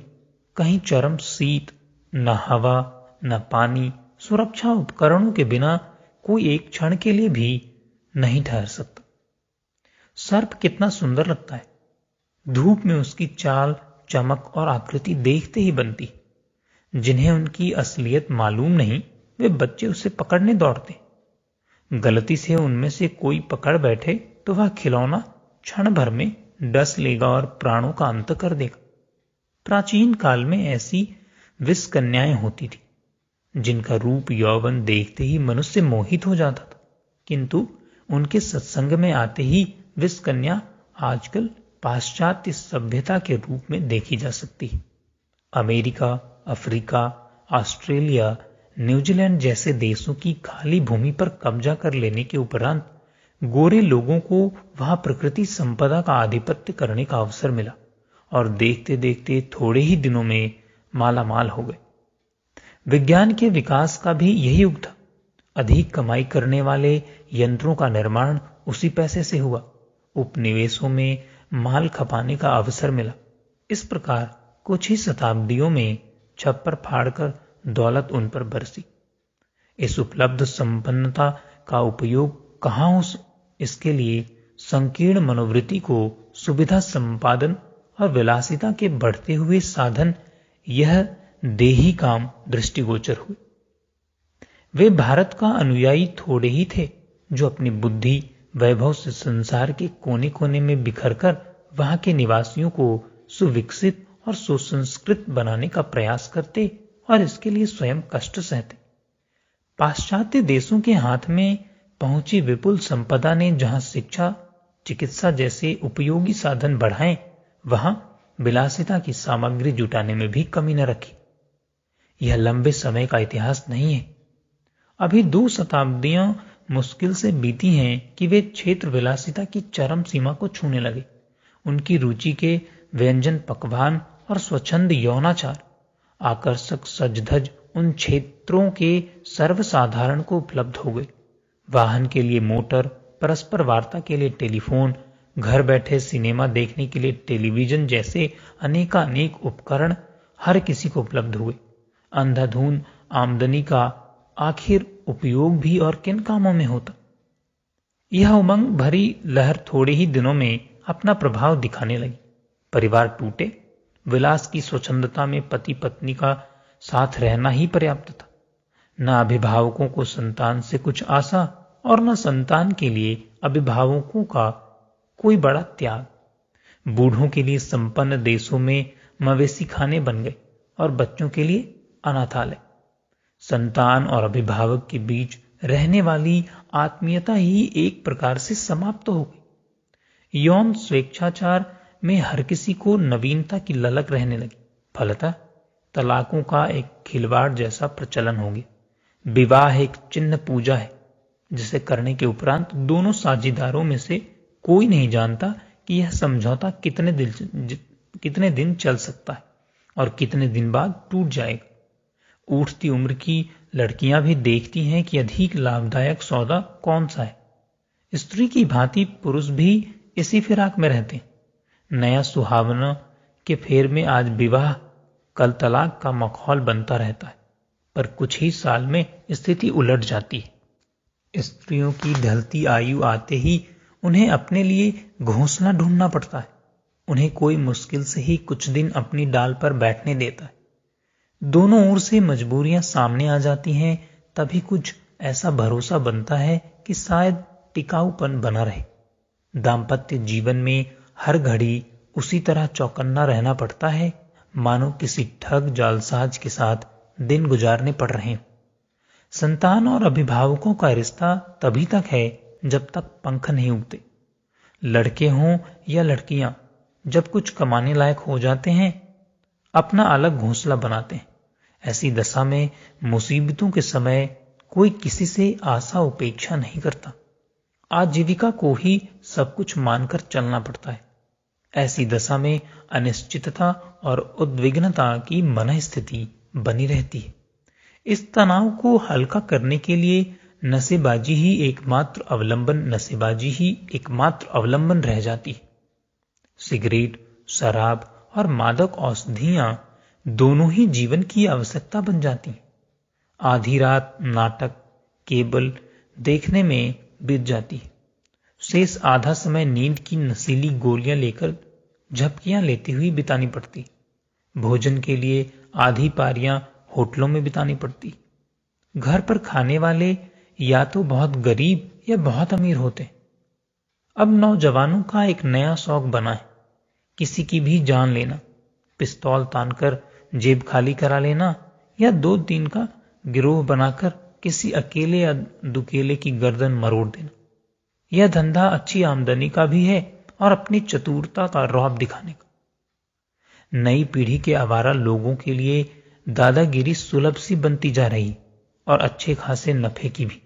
कहीं चरम शीत, न हवा न पानी, सुरक्षा उपकरणों के बिना कोई एक क्षण के लिए भी नहीं ठहर सकता। सर्प कितना सुंदर लगता है, धूप में उसकी चाल, चमक और आकृति देखते ही बनती। जिन्हें उनकी असलियत मालूम नहीं, वे बच्चे उसे पकड़ने दौड़ते। गलती से उनमें से कोई पकड़ बैठे तो वह खिलौना क्षण भर में डस लेगा और प्राणों का अंत कर देगा। प्राचीन काल में ऐसी विष कन्याएं होती थी, जिनका रूप यौवन देखते ही मनुष्य मोहित हो जाता था, किंतु उनके सत्संग में आते ही विष कन्या आजकल पाश्चात्य सभ्यता के रूप में देखी जा सकती है। अमेरिका, अफ्रीका, ऑस्ट्रेलिया, न्यूजीलैंड जैसे देशों की खाली भूमि पर कब्जा कर लेने के उपरांत गोरे लोगों को वहां प्रकृति संपदा का आधिपत्य करने का अवसर मिला और देखते देखते थोड़े ही दिनों में मालामाल हो गए। विज्ञान के विकास का भी यही युग था। अधिक कमाई करने वाले यंत्रों का निर्माण उसी पैसे से हुआ। उपनिवेशों में माल खपाने का अवसर मिला। इस प्रकार कुछ ही शताब्दियों में छप्पर फाड़कर दौलत उन पर बरसी। इस उपलब्ध संपन्नता का उपयोग कहां हो, इसके लिए संकीर्ण मनोवृत्ति को सुविधा संपादन और विलासिता के बढ़ते हुए साधन, यह देही काम दृष्टिगोचर हुए। वे भारत का अनुयायी थोड़े ही थे जो अपनी बुद्धि वैभव से संसार के कोने कोने में बिखरकर वहां के निवासियों को सुविकसित और सुसंस्कृत बनाने का प्रयास करते और इसके लिए स्वयं कष्ट सहते। पाश्चात्य देशों के हाथ में पहुंची विपुल संपदा ने जहां शिक्षा, चिकित्सा जैसे उपयोगी साधन बढ़ाए, वहां विलासिता की सामग्री जुटाने में भी कमी न रखी। यह लंबे समय का इतिहास नहीं है। अभी 2 शताब्दियां मुश्किल से बीती हैं कि वे क्षेत्र विलासिता की चरम सीमा को छूने लगे। उनकी रुचि के व्यंजन पकवान और स्वच्छंद यौनाचार, आकर्षक सजधज उन क्षेत्रों के सर्वसाधारण को उपलब्ध हो गए। वाहन के लिए मोटर, परस्पर वार्ता के लिए टेलीफोन, घर बैठे सिनेमा देखने के लिए टेलीविजन जैसे अनेकानेक उपकरण हर किसी को उपलब्ध हुए। अंधाधुंध आमदनी का आखिर उपयोग भी और किन कामों में होता। यह उमंग भरी लहर थोड़े ही दिनों में अपना प्रभाव दिखाने लगी। परिवार टूटे। विलास की स्वच्छंदता में पति पत्नी का साथ रहना ही पर्याप्त था। न अभिभावकों को संतान से कुछ आशा और न संतान के लिए अभिभावकों का कोई बड़ा त्याग। बूढ़ों के लिए संपन्न देशों में मवेशी खाने बन गए और बच्चों के लिए अनाथालय। संतान और अभिभावक के बीच रहने वाली आत्मीयता ही एक प्रकार से समाप्त हो गई। यौन स्वेच्छाचार में हर किसी को नवीनता की ललक रहने लगी। फलतः तलाकों का एक खिलवाड़ जैसा प्रचलन हो गया। विवाह एक चिन्ह पूजा है, जिसे करने के उपरांत दोनों साझीदारों में से कोई नहीं जानता कि यह समझौता कितने दिन चल सकता है और कितने दिन बाद टूट जाएगा। उठती उम्र की लड़कियां भी देखती हैं कि अधिक लाभदायक सौदा कौन सा है। स्त्री की भांति पुरुष भी इसी फिराक में रहते हैं। नया सुहावना के फेर में आज विवाह, कल तलाक का माहौल बनता रहता है, पर कुछ ही साल में स्थिति उलट जाती है। स्त्रियों की ढलती आयु आते ही उन्हें अपने लिए घोंसला ढूंढना पड़ता है। उन्हें कोई मुश्किल से ही कुछ दिन अपनी डाल पर बैठने देता है। दोनों ओर से मजबूरियां सामने आ जाती हैं, तभी कुछ ऐसा भरोसा बनता है कि शायद टिकाऊपन बना रहे। दाम्पत्य जीवन में हर घड़ी उसी तरह चौकन्ना रहना पड़ता है, मानो किसी ठग जालसाज के साथ दिन गुजारने पड़ रहे हैं। संतान और अभिभावकों का रिश्ता तभी तक है जब तक पंख नहीं उगते। लड़के हों या लड़कियां, जब कुछ कमाने लायक हो जाते हैं, अपना अलग घोंसला बनाते हैं। ऐसी दशा में मुसीबतों के समय कोई किसी से आशा उपेक्षा नहीं करता। आजीविका को ही सब कुछ मानकर चलना पड़ता है। ऐसी दशा में अनिश्चितता और उद्विग्नता की मन स्थिति बनी रहती है। इस तनाव को हल्का करने के लिए नशेबाजी ही एकमात्र अवलंबन रह जाती है। सिगरेट, शराब और मादक औषधियां दोनों ही जीवन की आवश्यकता बन जाती हैं। आधी रात नाटक केबल देखने में बीत जाती है। शेष आधा समय नींद की नशीली गोलियां लेकर झपकियां लेती हुई बितानी पड़ती। भोजन के लिए आधी पारियां होटलों में बितानी पड़ती। घर पर खाने वाले या तो बहुत गरीब या बहुत अमीर होते। अब नौजवानों का एक नया शौक बना है, किसी की भी जान लेना, पिस्तौल तानकर जेब खाली करा लेना या 2 दिन का गिरोह बनाकर किसी अकेले या दुकेले की गर्दन मरोड़ देना। यह धंधा अच्छी आमदनी का भी है और अपनी चतुरता का रौब दिखाने का। नई पीढ़ी के आवारा लोगों के लिए दादागिरी सुलभ सी बनती जा रही और अच्छे खासे नफे की भी।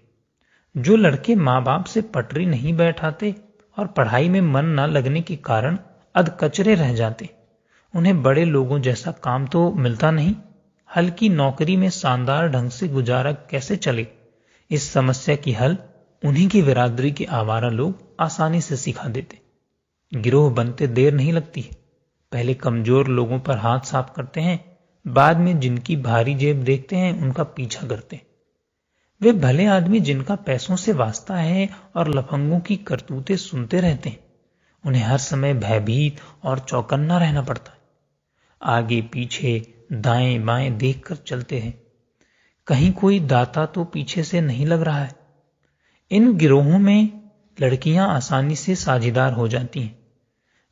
जो लड़के माँ बाप से पटरी नहीं बैठाते और पढ़ाई में मन न लगने के कारण अधकचरे रह जाते, उन्हें बड़े लोगों जैसा काम तो मिलता नहीं। हल्की नौकरी में शानदार ढंग से गुजारा कैसे चले, इस समस्या की हल उन्हीं की बिरादरी के आवारा लोग आसानी से सिखा देते। गिरोह बनते देर नहीं लगती है। पहले कमजोर लोगों पर हाथ साफ करते हैं, बाद में जिनकी भारी जेब देखते हैं उनका पीछा करते हैं। वे भले आदमी जिनका पैसों से वास्ता है और लफंगों की करतूतें सुनते रहते हैं, उन्हें हर समय भयभीत और चौकन्ना रहना पड़ता है। आगे पीछे दाएं बाएं देखकर चलते हैं, कहीं कोई दाता तो पीछे से नहीं लग रहा है। इन गिरोहों में लड़कियां आसानी से साझीदार हो जाती हैं।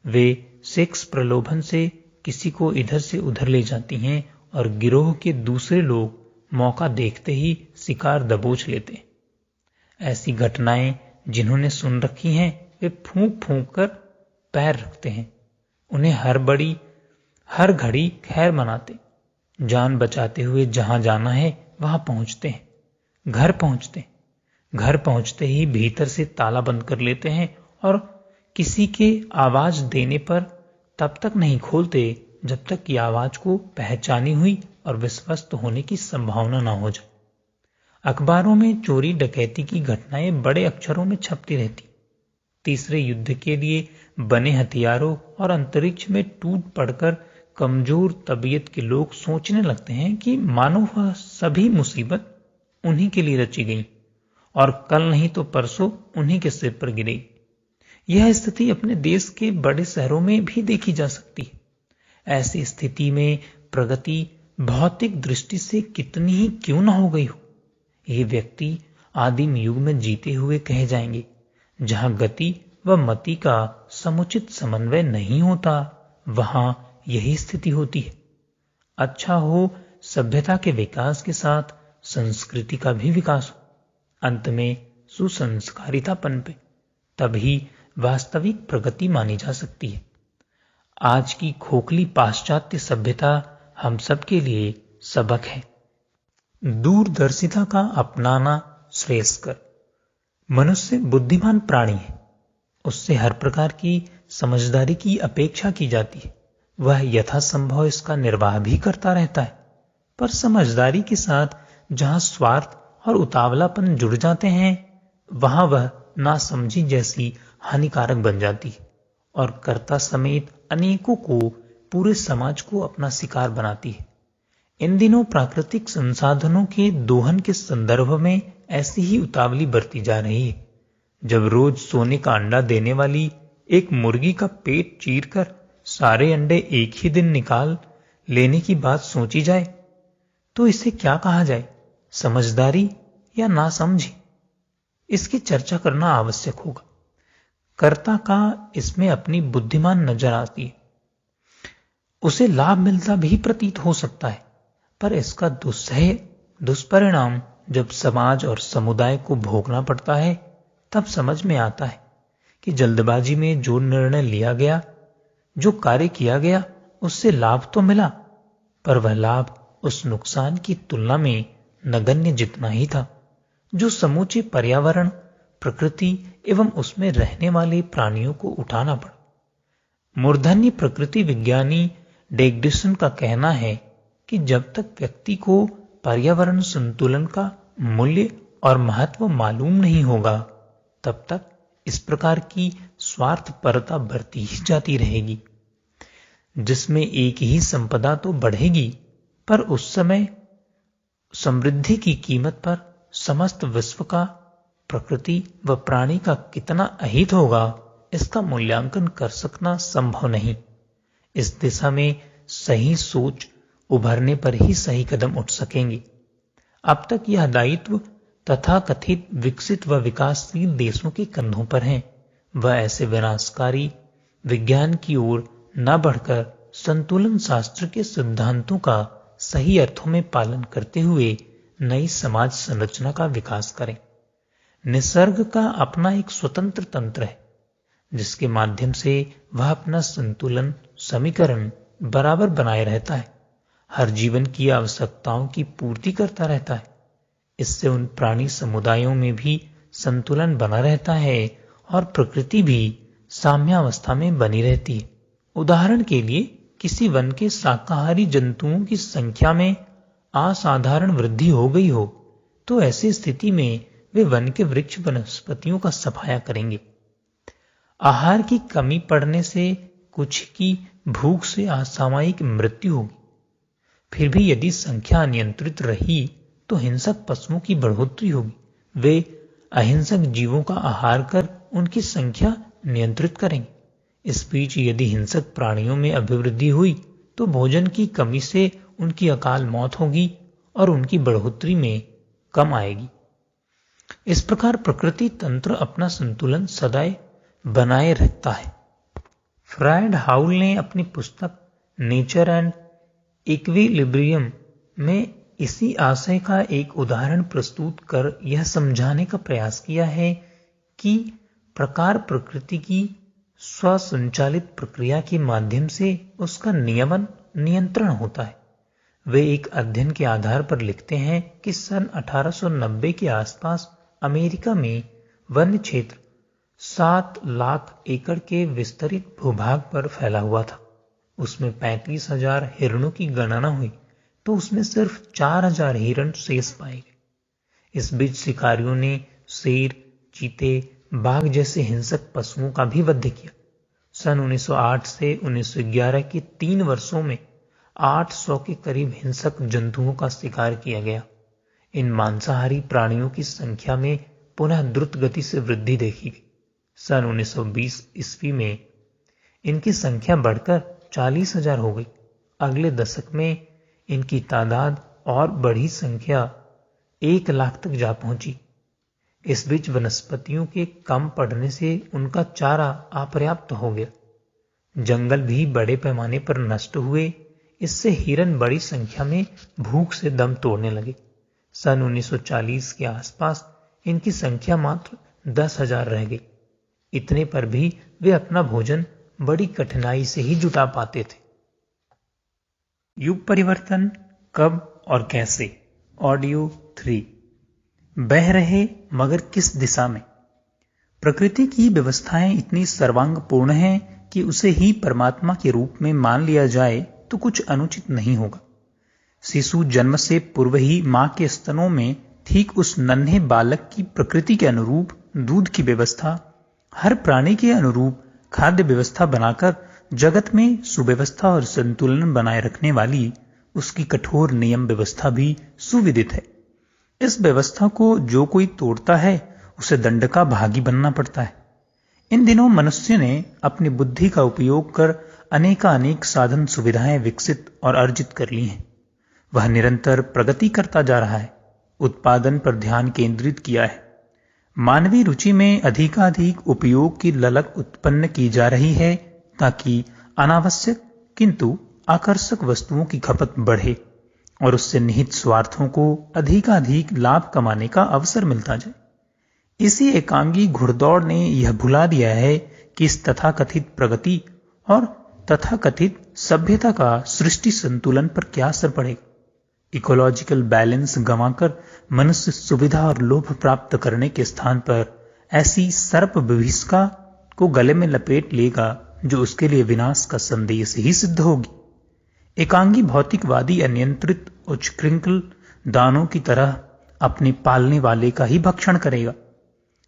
वे सेक्स प्रलोभन से किसी को इधर से उधर ले जाती हैं और गिरोह के दूसरे लोग मौका देखते ही शिकार दबोच लेते हैं। ऐसी घटनाएं जिन्होंने सुन रखी हैं, वे फूंक फूंक कर पैर रखते हैं। उन्हें हर घड़ी खैर मनाते, जान बचाते हुए जहां जाना है वहां पहुंचते हैं। घर पहुंचते ही भीतर से ताला बंद कर लेते हैं और किसी के आवाज देने पर तब तक नहीं खोलते जब तक कि आवाज को पहचानी हुई और विश्वस्त होने की संभावना न हो जाए। अखबारों में चोरी डकैती की घटनाएं बड़े अक्षरों में छपती रहती। तीसरे युद्ध के लिए बने हथियारों और अंतरिक्ष में टूट पड़कर कमजोर तबीयत के लोग सोचने लगते हैं कि मानो वह सभी मुसीबत उन्हीं के लिए रची गई और कल नहीं तो परसों उन्हीं के सिर पर गिरेगी। यह स्थिति अपने देश के बड़े शहरों में भी देखी जा सकती है। ऐसी स्थिति में प्रगति भौतिक दृष्टि से कितनी ही क्यों न हो गई हो, ये व्यक्ति आदिम युग में जीते हुए कहे जाएंगे, जहां गति व मति का समुचित समन्वय नहीं होता, वहां यही स्थिति होती है। अच्छा हो सभ्यता के विकास के साथ संस्कृति का भी विकास हो, अंत में सुसंस्कारिता पनपे, तभी वास्तविक प्रगति मानी जा सकती है। आज की खोखली पाश्चात्य सभ्यता हम सब के लिए सबक है। दूरदर्शिता का अपनाना श्रेयस्कर। मनुष्य बुद्धिमान प्राणी है, उससे हर प्रकार की समझदारी की अपेक्षा की जाती है। वह यथासंभव इसका निर्वाह भी करता रहता है, पर समझदारी के साथ जहां स्वार्थ और उतावलापन जुड़ जाते हैं, वहां वह नासमझी जैसी हानिकारक बन जाती है और कर्ता समेत अनेकों को, पूरे समाज को अपना शिकार बनाती है। इन दिनों प्राकृतिक संसाधनों के दोहन के संदर्भ में ऐसी ही उतावली बरती जा रही है। जब रोज सोने का अंडा देने वाली एक मुर्गी का पेट चीरकर सारे अंडे एक ही दिन निकाल लेने की बात सोची जाए, तो इसे क्या कहा जाए, समझदारी या नासमझी? इसकी चर्चा करना आवश्यक होगा। कर्ता का इसमें अपनी बुद्धिमान नजर आती है, उसे लाभ मिलता भी प्रतीत हो सकता है, पर इसका दुष्परिणाम जब समाज और समुदाय को भोगना पड़ता है, तब समझ में आता है कि जल्दबाजी में जो निर्णय लिया गया, जो कार्य किया गया, उससे लाभ तो मिला, पर वह लाभ उस नुकसान की तुलना में नगण्य जितना ही था जो समूचे पर्यावरण, प्रकृति एवं उसमें रहने वाले प्राणियों को उठाना पड़ा। मूर्धन्य प्रकृति विज्ञानी डेग्डेसन का कहना है कि जब तक व्यक्ति को पर्यावरण संतुलन का मूल्य और महत्व मालूम नहीं होगा, तब तक इस प्रकार की स्वार्थपरता बढ़ती ही जाती रहेगी। जिसमें एक ही संपदा तो बढ़ेगी, पर उस समय समृद्धि की कीमत पर समस्त विश्व का, प्रकृति व प्राणी का कितना अहित होगा, इसका मूल्यांकन कर सकना संभव नहीं। इस दिशा में सही सोच उभरने पर ही सही कदम उठ सकेंगे। अब तक यह दायित्व तथा कथित विकसित व विकासशील देशों के कंधों पर है। वह ऐसे विनाशकारी विज्ञान की ओर न बढ़कर संतुलन शास्त्र के सिद्धांतों का सही अर्थों में पालन करते हुए नई समाज संरचना का विकास करें। निसर्ग का अपना एक स्वतंत्र तंत्र है, जिसके माध्यम से वह अपना संतुलन समीकरण बराबर बनाए रहता है, हर जीवन की आवश्यकताओं की पूर्ति करता रहता है। इससे उन प्राणी समुदायों में भी संतुलन बना रहता है और प्रकृति भी साम्यावस्था में बनी रहती है। उदाहरण के लिए, किसी वन के शाकाहारी जंतुओं की संख्या में असाधारण वृद्धि हो गई हो, तो ऐसी स्थिति में वे वन के वृक्ष वनस्पतियों का सफाया करेंगे। आहार की कमी पड़ने से कुछ की भूख से असामयिक मृत्यु होगी। फिर भी यदि संख्या अनियंत्रित रही तो हिंसक पशुओं की बढ़ोतरी होगी। वे अहिंसक जीवों का आहार कर उनकी संख्या नियंत्रित करेंगे। इस बीच यदि हिंसक प्राणियों में अभिवृद्धि हुई तो भोजन की कमी से उनकी अकाल मौत होगी और उनकी बढ़ोतरी में कम आएगी। इस प्रकार प्रकृति तंत्र अपना संतुलन सदैव बनाए रखता है। फ्रायड हाउल ने अपनी पुस्तक नेचर एंड इक्विलिब्रियम में इसी आशय का एक उदाहरण प्रस्तुत कर यह समझाने का प्रयास किया है कि प्रकार प्रकृति की स्वसंचालित प्रक्रिया के माध्यम से उसका नियमन नियंत्रण होता है। वे एक अध्ययन के आधार पर लिखते हैं कि सन 1890 के आसपास अमेरिका में वन्य क्षेत्र 7 लाख एकड़ के विस्तृत भूभाग पर फैला हुआ था। उसमें 35,000 हिरणों की गणना हुई तो उसमें सिर्फ 4,000 हिरण शेष पाए गए। इस बीच शिकारियों ने शेर, चीते, बाघ जैसे हिंसक पशुओं का भी वध किया। सन 1908 से 1911 के 3 वर्षों में 800 के करीब हिंसक जंतुओं का शिकार किया गया। इन मांसाहारी प्राणियों की संख्या में पुनः द्रुत गति से वृद्धि देखी गई। सन 1920 ईस्वी में इनकी संख्या बढ़कर 40,000 हो गई। अगले दशक में इनकी तादाद और बढ़ी संख्या 1 लाख तक जा पहुंची। इस बीच वनस्पतियों के कम पड़ने से उनका चारा अपर्याप्त हो गया। जंगल भी बड़े पैमाने पर नष्ट हुए। इससे हिरन बड़ी संख्या में भूख से दम तोड़ने लगे। सन 1940 के आसपास इनकी संख्या मात्र 10,000 रह गई। इतने पर भी वे अपना भोजन बड़ी कठिनाई से ही जुटा पाते थे। युग परिवर्तन कब और कैसे? ऑडियो 3। बह रहे मगर किस दिशा में? प्रकृति की व्यवस्थाएं इतनी सर्वांगपूर्ण हैं कि उसे ही परमात्मा के रूप में मान लिया जाए तो कुछ अनुचित नहीं होगा। शिशु जन्म से पूर्व ही मां के स्तनों में ठीक उस नन्हे बालक की प्रकृति के अनुरूप दूध की व्यवस्था, हर प्राणी के अनुरूप खाद्य व्यवस्था बनाकर जगत में सुव्यवस्था और संतुलन बनाए रखने वाली उसकी कठोर नियम व्यवस्था भी सुविदित है। इस व्यवस्था को जो कोई तोड़ता है उसे दंड का भागी बनना पड़ता है। इन दिनों मनुष्य ने अपनी बुद्धि का उपयोग कर अनेकानेक साधन सुविधाएं विकसित और अर्जित कर ली हैं। वह निरंतर प्रगति करता जा रहा है, उत्पादन पर ध्यान केंद्रित किया है। मानवीय रुचि में अधिकाधिक उपयोग की ललक उत्पन्न की जा रही है ताकि अनावश्यक किंतु आकर्षक वस्तुओं की खपत बढ़े और उससे निहित स्वार्थों को अधिकाधिक लाभ कमाने का अवसर मिलता जाए। इसी एकांगी घुड़दौड़ ने यह भुला दिया है कि इस तथाकथित प्रगति और तथाकथित सभ्यता का सृष्टि संतुलन पर क्या असर पड़ेगा। इकोलॉजिकल बैलेंस गंवाकर मनुष्य सुविधा और लोभ प्राप्त करने के स्थान पर ऐसी सर्प विभीषिका को गले में लपेट लेगा जो उसके लिए विनाश का संदेश ही सिद्ध होगी। एकांगी भौतिकवादी अनियंत्रित उच्छृंखल दानों की तरह अपने पालने वाले का ही भक्षण करेगा।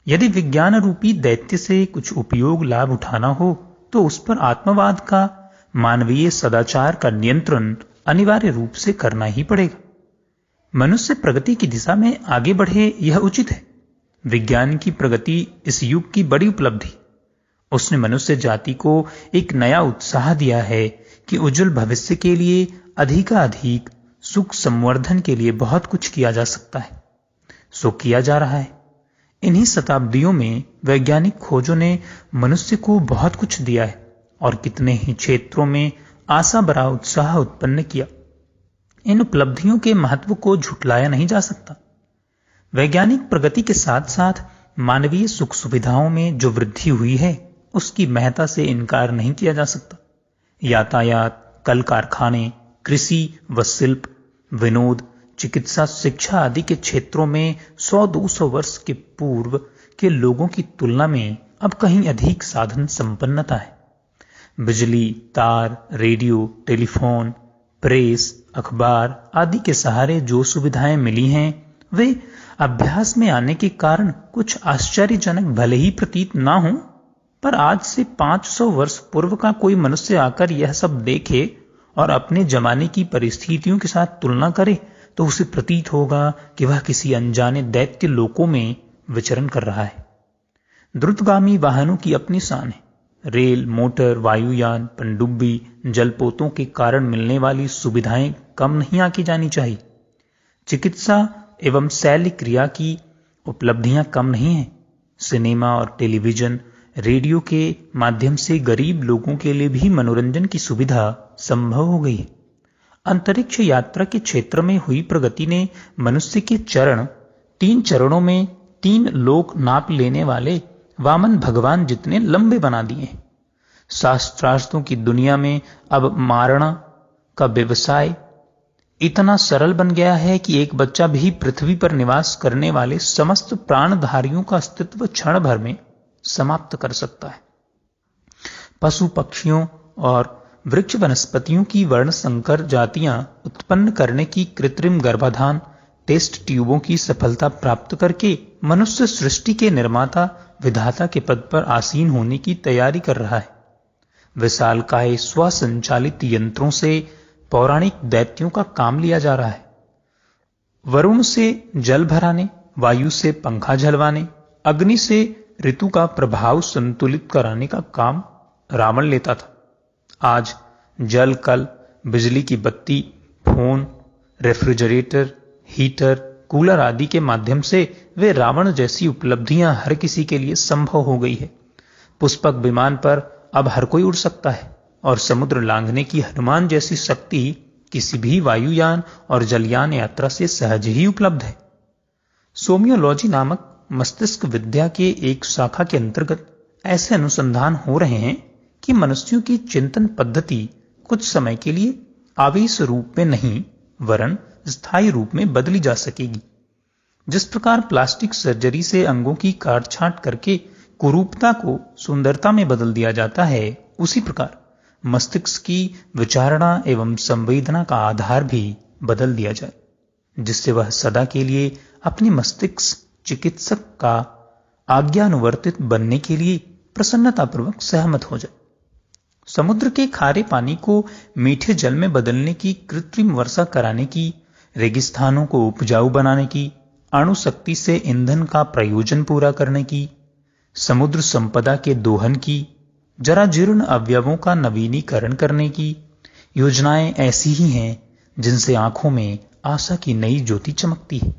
यदि विज्ञान रूपी दैत्य से कुछ उपयोग लाभ उठाना हो तो उस पर आत्मवाद का मानवीय सदाचार का नियंत्रण अनिवार्य रूप से करना ही पड़ेगा। मनुष्य प्रगति की दिशा में आगे बढ़े, यह उचित है। विज्ञान की प्रगति इस युग की बड़ी उपलब्धि। उसने मनुष्य जाति को एक नया उत्साह दिया है कि उज्जवल भविष्य के लिए अधिकाधिक सुख संवर्धन के लिए बहुत कुछ किया जा सकता है। सो किया जा रहा है। इन्हीं शताब्दियों में वैज्ञानिक खोजों ने मनुष्य को बहुत कुछ दिया है और कितने ही क्षेत्रों में आशा भरा उत्साह उत्पन्न किया। इन उपलब्धियों के महत्व को झुठलाया नहीं जा सकता। वैज्ञानिक प्रगति के साथ साथ मानवीय सुख सुविधाओं में जो वृद्धि हुई है, उसकी महत्ता से इनकार नहीं किया जा सकता। यातायात, कल कारखाने, कृषि व शिल्प, विनोद, चिकित्सा, शिक्षा आदि के क्षेत्रों में 100-200 वर्ष के पूर्व के लोगों की तुलना में अब कहीं अधिक साधन संपन्नता है। बिजली, तार, रेडियो, टेलीफोन, प्रेस, अखबार आदि के सहारे जो सुविधाएं मिली हैं, वे अभ्यास में आने के कारण कुछ आश्चर्यजनक भले ही प्रतीत ना हो, पर आज से 500 वर्ष पूर्व का कोई मनुष्य आकर यह सब देखे और अपने जमाने की परिस्थितियों के साथ तुलना करे तो उसे प्रतीत होगा कि वह किसी अनजाने दैत्य लोकों में विचरण कर रहा है। द्रुतगामी वाहनों की अपनी शान है। रेल, मोटर, वायुयान, पनडुब्बी, जलपोतों के कारण मिलने वाली सुविधाएं कम नहीं आंकी जानी चाहिए। चिकित्सा एवं शैल्य क्रिया की उपलब्धियां कम नहीं हैं। सिनेमा और टेलीविजन, रेडियो के माध्यम से गरीब लोगों के लिए भी मनोरंजन की सुविधा संभव हो गई है। अंतरिक्ष यात्रा के क्षेत्र में हुई प्रगति ने मनुष्य के चरण 3 चरणों में 3 लोक नाप लेने वाले वामन भगवान जितने लंबे बना दिए हैं। शास्त्रार्थों की दुनिया में अब मारना का व्यवसाय इतना सरल बन गया है कि एक बच्चा भी पृथ्वी पर निवास करने वाले समस्त प्राणधारियों का अस्तित्व क्षण भर में समाप्त कर सकता है। पशु पक्षियों और वृक्ष वनस्पतियों की वर्ण संकर जातियां उत्पन्न करने की कृत्रिम गर्भाधान टेस्ट ट्यूबों की सफलता प्राप्त करके मनुष्य सृष्टि के निर्माता विधाता के पद पर आसीन होने की तैयारी कर रहा है। विशालकाय स्वसंचालित यंत्रों से पौराणिक दैत्यों का काम लिया जा रहा है। वरुण से जल भराने, वायु से पंखा झलवाने, अग्नि से ऋतु का प्रभाव संतुलित कराने का काम रावण लेता था। आज जल कल, बिजली की बत्ती, फोन, रेफ्रिजरेटर, हीटर, कूलर आदि के माध्यम से वे रावण जैसी उपलब्धियां हर किसी के लिए संभव हो गई है। पुष्पक विमान पर अब हर कोई उड़ सकता है और समुद्र लांघने की हनुमान जैसी शक्ति किसी भी वायुयान और जलयान यात्रा से सहज ही उपलब्ध है। सोमियोलॉजी नामक मस्तिष्क विद्या के एक शाखा के अंतर्गत ऐसे अनुसंधान हो रहे हैं कि मनुष्यों की चिंतन पद्धति कुछ समय के लिए आवेश रूप में नहीं वरन स्थायी रूप में बदली जा सकेगी। जिस प्रकार प्लास्टिक सर्जरी से अंगों की काटछांट करके कुरूपता को सुंदरता में बदल दिया जाता है, उसी प्रकार मस्तिष्क की विचारणा एवं संवेदना का आधार भी बदल दिया जाए, जिससे वह सदा के लिए अपने मस्तिष्क चिकित्सक का आज्ञानुवर्तित बनने के लिए प्रसन्नतापूर्वक सहमत हो जाए। समुद्र के खारे पानी को मीठे जल में बदलने की, कृत्रिम वर्षा कराने की, रेगिस्तानों को उपजाऊ बनाने की, अणु शक्ति से ईंधन का प्रयोजन पूरा करने की, समुद्र संपदा के दोहन की, जरा जीर्ण अवयवों का नवीनीकरण करने की योजनाएं ऐसी ही हैं जिनसे आंखों में आशा की नई ज्योति चमकती है।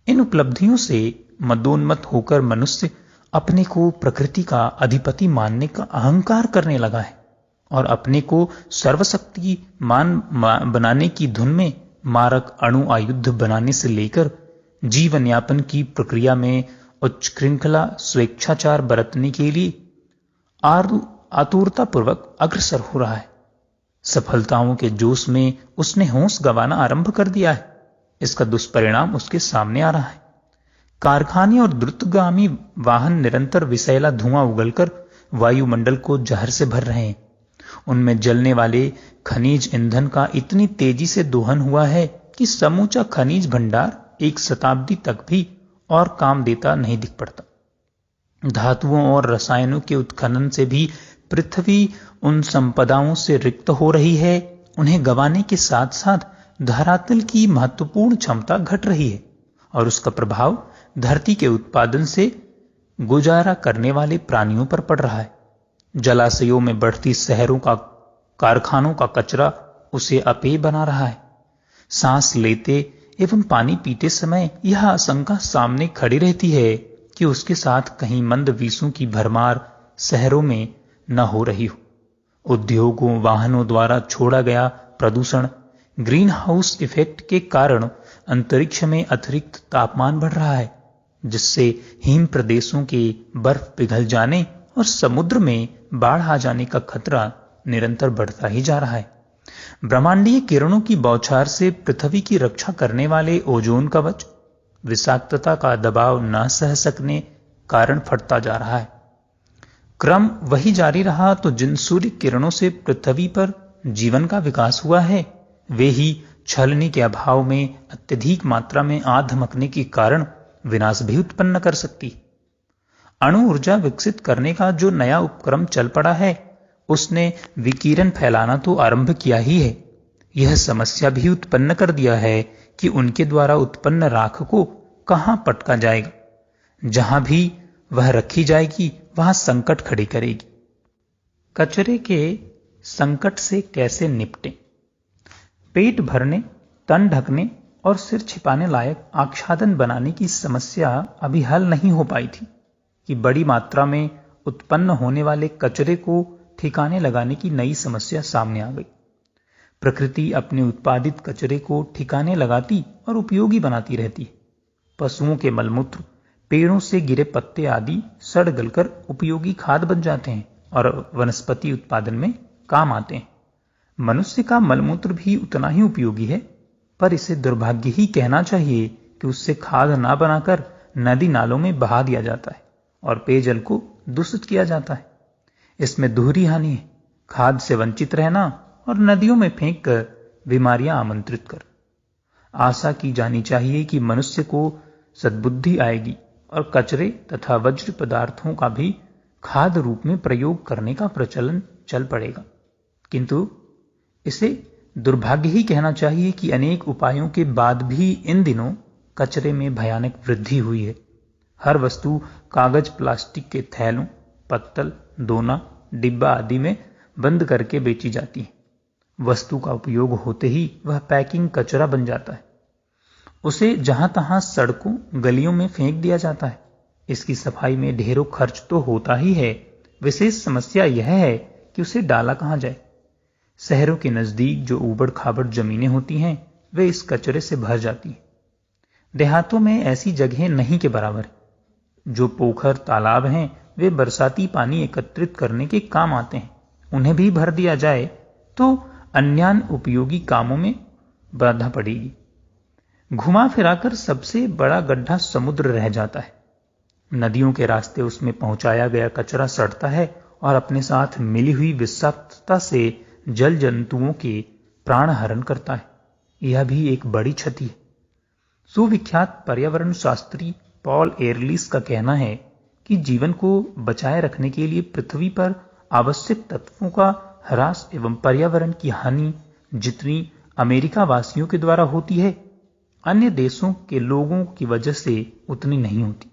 इन उपलब्धियों से मदोन्मत्त होकर मनुष्य अपने को प्रकृति का अधिपति मानने का अहंकार करने लगा है और अपने को सर्वशक्तिमान बनाने की धुन में मारक अणु आयुध बनाने से लेकर जीवन यापन की प्रक्रिया में उच्छृंखला स्वेच्छाचार बरतने के लिए आतुरतापूर्वक अग्रसर हो रहा है। सफलताओं के जोश में उसने होश गंवाना आरंभ कर दिया है। इसका दुष्परिणाम उसके सामने आ रहा है। कारखाने और द्रुतगामी वाहन निरंतर विषैला धुआं उगलकर वायुमंडल को जहर से भर रहे हैं। उनमें जलने वाले खनिज ईंधन का इतनी तेजी से दोहन हुआ है कि समूचा खनिज भंडार 1 शताब्दी तक भी और काम देता नहीं दिख पड़ता। धातुओं और रसायनों के उत्खनन से भी पृथ्वी उन संपदाओं से रिक्त हो रही है, उन्हें गंवाने के साथ साथ धरातल की महत्वपूर्ण क्षमता घट रही है और उसका प्रभाव धरती के उत्पादन से गुजारा करने वाले प्राणियों पर पड़ रहा है। जलाशयों में बढ़ती शहरों का, कारखानों का कचरा उसे अपेय बना रहा है। सांस लेते एवं पानी पीते समय यह आशंका सामने खड़ी रहती है कि उसके साथ कहीं मंद विषों की भरमार शहरों में न हो रही हो। उद्योगों, वाहनों द्वारा छोड़ा गया प्रदूषण, ग्रीन हाउस इफेक्ट के कारण अंतरिक्ष में अतिरिक्त तापमान बढ़ रहा है, जिससे हिम प्रदेशों के बर्फ पिघल जाने और समुद्र में बाढ़ आ जाने का खतरा निरंतर बढ़ता ही जा रहा है। ब्रह्मांडीय किरणों की बौछार से पृथ्वी की रक्षा करने वाले ओजोन कवच विषाक्तता का दबाव न सह सकने कारण फटता जा रहा है। क्रम वही जारी रहा तो जिन सूर्य किरणों से पृथ्वी पर जीवन का विकास हुआ है, वे ही छलनी के अभाव में अत्यधिक मात्रा में आग धमकने के कारण विनाश भी उत्पन्न कर सकती। अणु ऊर्जा विकसित करने का जो नया उपक्रम चल पड़ा है, उसने विकिरण फैलाना तो आरंभ किया ही है, यह समस्या भी उत्पन्न कर दिया है कि उनके द्वारा उत्पन्न राख को कहां पटका जाएगा। जहां भी वह रखी जाएगी वहां संकट खड़ी करेगी। कचरे के संकट से कैसे निपटें? पेट भरने, तन ढकने और सिर छिपाने लायक आच्छादन बनाने की समस्या अभी हल नहीं हो पाई थी कि बड़ी मात्रा में उत्पन्न होने वाले कचरे को ठिकाने लगाने की नई समस्या सामने आ गई। प्रकृति अपने उत्पादित कचरे को ठिकाने लगाती और उपयोगी बनाती रहती है। पशुओं के मलमूत्र, पेड़ों से गिरे पत्ते आदि सड़ गलकर उपयोगी खाद बन जाते हैं और वनस्पति उत्पादन में काम आते हैं। मनुष्य का मलमूत्र भी उतना ही उपयोगी है, पर इसे दुर्भाग्य ही कहना चाहिए कि उससे खाद ना बनाकर नदी नालों में बहा दिया जाता है और पेयजल को दूषित किया जाता है। इसमें दोहरी हानि है, खाद से वंचित रहना और नदियों में फेंक कर बीमारियां आमंत्रित कर। आशा की जानी चाहिए कि मनुष्य को सद्बुद्धि आएगी और कचरे तथा वज्र पदार्थों का भी खाद रूप में प्रयोग करने का प्रचलन चल पड़ेगा। किंतु इसे दुर्भाग्य ही कहना चाहिए कि अनेक उपायों के बाद भी इन दिनों कचरे में भयानक वृद्धि हुई है। हर वस्तु कागज, प्लास्टिक के थैलों, पत्तल, दोना, डिब्बा आदि में बंद करके बेची जाती है। वस्तु का उपयोग होते ही वह पैकिंग कचरा बन जाता है। उसे जहां तहां सड़कों, गलियों में फेंक दिया जाता है। इसकी सफाई में ढेरों खर्च तो होता ही है, विशेष समस्या यह है कि उसे डाला कहां जाए। शहरों के नजदीक जो ऊबड़ खाबड़ जमीनें होती हैं, वे इस कचरे से भर जाती हैं। देहातों में ऐसी जगह नहीं के बराबर है। जो पोखर, तालाब हैं, वे बरसाती पानी एकत्रित करने के काम आते हैं। उन्हें भी भर दिया जाए तो अन्य उपयोगी कामों में बाधा पड़ेगी। घुमा फिराकर सबसे बड़ा गड्ढा समुद्र रह जाता है। नदियों के रास्ते उसमें पहुंचाया गया कचरा सड़ता है और अपने साथ मिली हुई विषाक्तता से जल जंतुओं के प्राण हरण करता है। यह भी एक बड़ी क्षति है। सुविख्यात पर्यावरण शास्त्री पॉल एरलिस का कहना है कि जीवन को बचाए रखने के लिए पृथ्वी पर आवश्यक तत्वों का ह्रास एवं पर्यावरण की हानि जितनी अमेरिका वासियों के द्वारा होती है, अन्य देशों के लोगों की वजह से उतनी नहीं होती।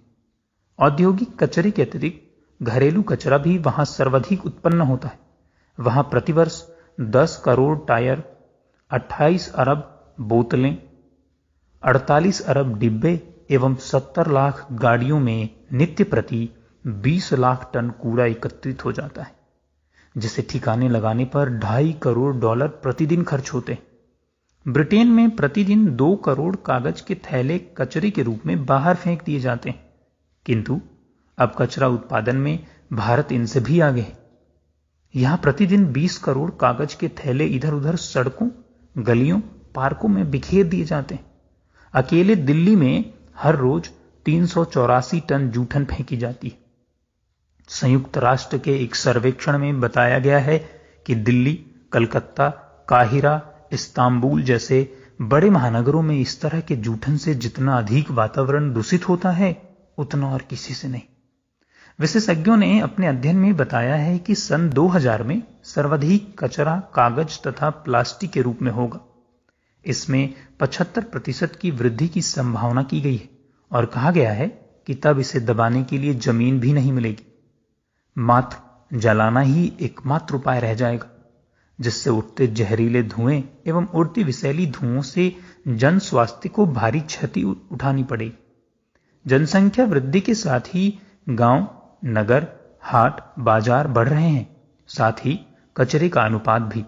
औद्योगिक कचरे के अतिरिक्त घरेलू कचरा भी वहां सर्वाधिक उत्पन्न होता है। वहां प्रतिवर्ष 10 करोड़ टायर, 28 अरब बोतलें, 48 अरब डिब्बे एवं 70 लाख गाड़ियों में नित्य प्रति 20 लाख टन कूड़ा एकत्रित हो जाता है, जिसे ठिकाने लगाने पर $2.5 करोड़ प्रतिदिन खर्च होते हैं। ब्रिटेन में प्रतिदिन 2 करोड़ कागज के थैले कचरे के रूप में बाहर फेंक दिए जाते हैं, किंतु अब कचरा उत्पादन में भारत इनसे भी आगे है। यहां प्रतिदिन 20 करोड़ कागज के थैले इधर उधर सड़कों, गलियों, पार्कों में बिखेर दिए जाते हैं। अकेले दिल्ली में हर रोज 384 टन जूठन फेंकी जाती है। संयुक्त राष्ट्र के एक सर्वेक्षण में बताया गया है कि दिल्ली, कलकत्ता, काहिरा, इस्तांबुल जैसे बड़े महानगरों में इस तरह के जूठन से जितना अधिक वातावरण दूषित होता है, उतना और किसी से नहीं। विशेषज्ञों ने अपने अध्ययन में बताया है कि सन 2000 में सर्वाधिक कचरा कागज तथा प्लास्टिक के रूप में होगा। इसमें 75% की वृद्धि की संभावना की गई है और कहा गया है कि तब इसे दबाने के लिए जमीन भी नहीं मिलेगी। मात्र जलाना ही एकमात्र उपाय रह जाएगा, जिससे उठते जहरीले धुएं एवं उड़ती विषैली धुओं से जन स्वास्थ्य को भारी क्षति उठानी पड़ेगी। जनसंख्या वृद्धि के साथ ही गांव, नगर, हाट, बाजार बढ़ रहे हैं, साथ ही कचरे का अनुपात भी।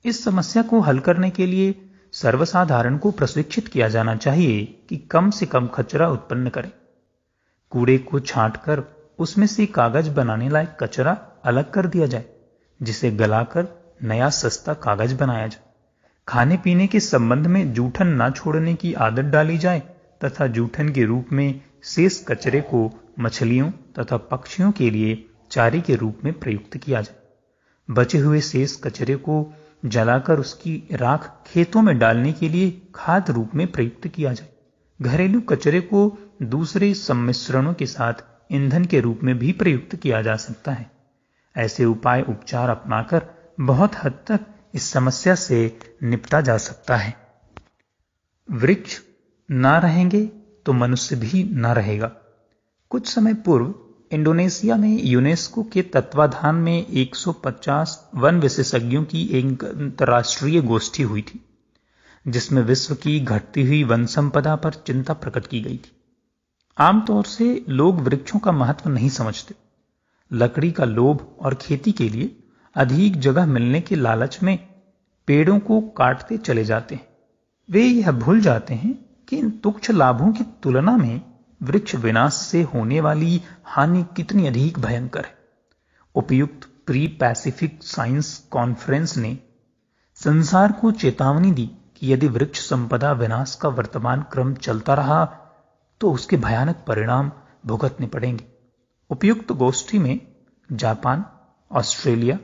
इस समस्या को हल करने के लिए सर्वसाधारण को प्रशिक्षित किया जाना चाहिए कि कम से कम कचरा उत्पन्न करें। कूड़े को छांटकर उसमें से कागज बनाने लायक कचरा अलग कर दिया जाए, जिसे गलाकर नया सस्ता कागज बनाया जाए। खाने पीने के संबंध में जूठन न छोड़ने की आदत डाली जाए तथा जूठन के रूप में शेष कचरे को मछलियों तथा पक्षियों के लिए चारे के रूप में प्रयुक्त किया जाए। बचे हुए शेष कचरे को जलाकर उसकी राख खेतों में डालने के लिए खाद रूप में प्रयुक्त किया जाए। घरेलू कचरे को दूसरे सम्मिश्रणों के साथ ईंधन के रूप में भी प्रयुक्त किया जा सकता है। ऐसे उपाय उपचार अपनाकर बहुत हद तक इस समस्या से निपटा जा सकता है। वृक्ष ना रहेंगे तो मनुष्य भी ना रहेगा। कुछ समय पूर्व इंडोनेशिया में यूनेस्को के तत्वाधान में 150 वन विशेषज्ञों की एक अंतर्राष्ट्रीय गोष्ठी हुई थी, जिसमें विश्व की घटती हुई वन संपदा पर चिंता प्रकट की गई थी। आमतौर से लोग वृक्षों का महत्व नहीं समझते। लकड़ी का लोभ और खेती के लिए अधिक जगह मिलने के लालच में पेड़ों को काटते चले जाते हैं। वे यह भूल जाते हैं कि इन तुच्छ लाभों की तुलना में वृक्ष विनाश से होने वाली हानि कितनी अधिक भयंकर है। उपयुक्त प्री पैसिफिक साइंस कॉन्फ्रेंस ने संसार को चेतावनी दी कि यदि वृक्ष संपदा विनाश का वर्तमान क्रम चलता रहा तो उसके भयानक परिणाम भुगतने पड़ेंगे। उपयुक्त गोष्ठी में Japan, Australia,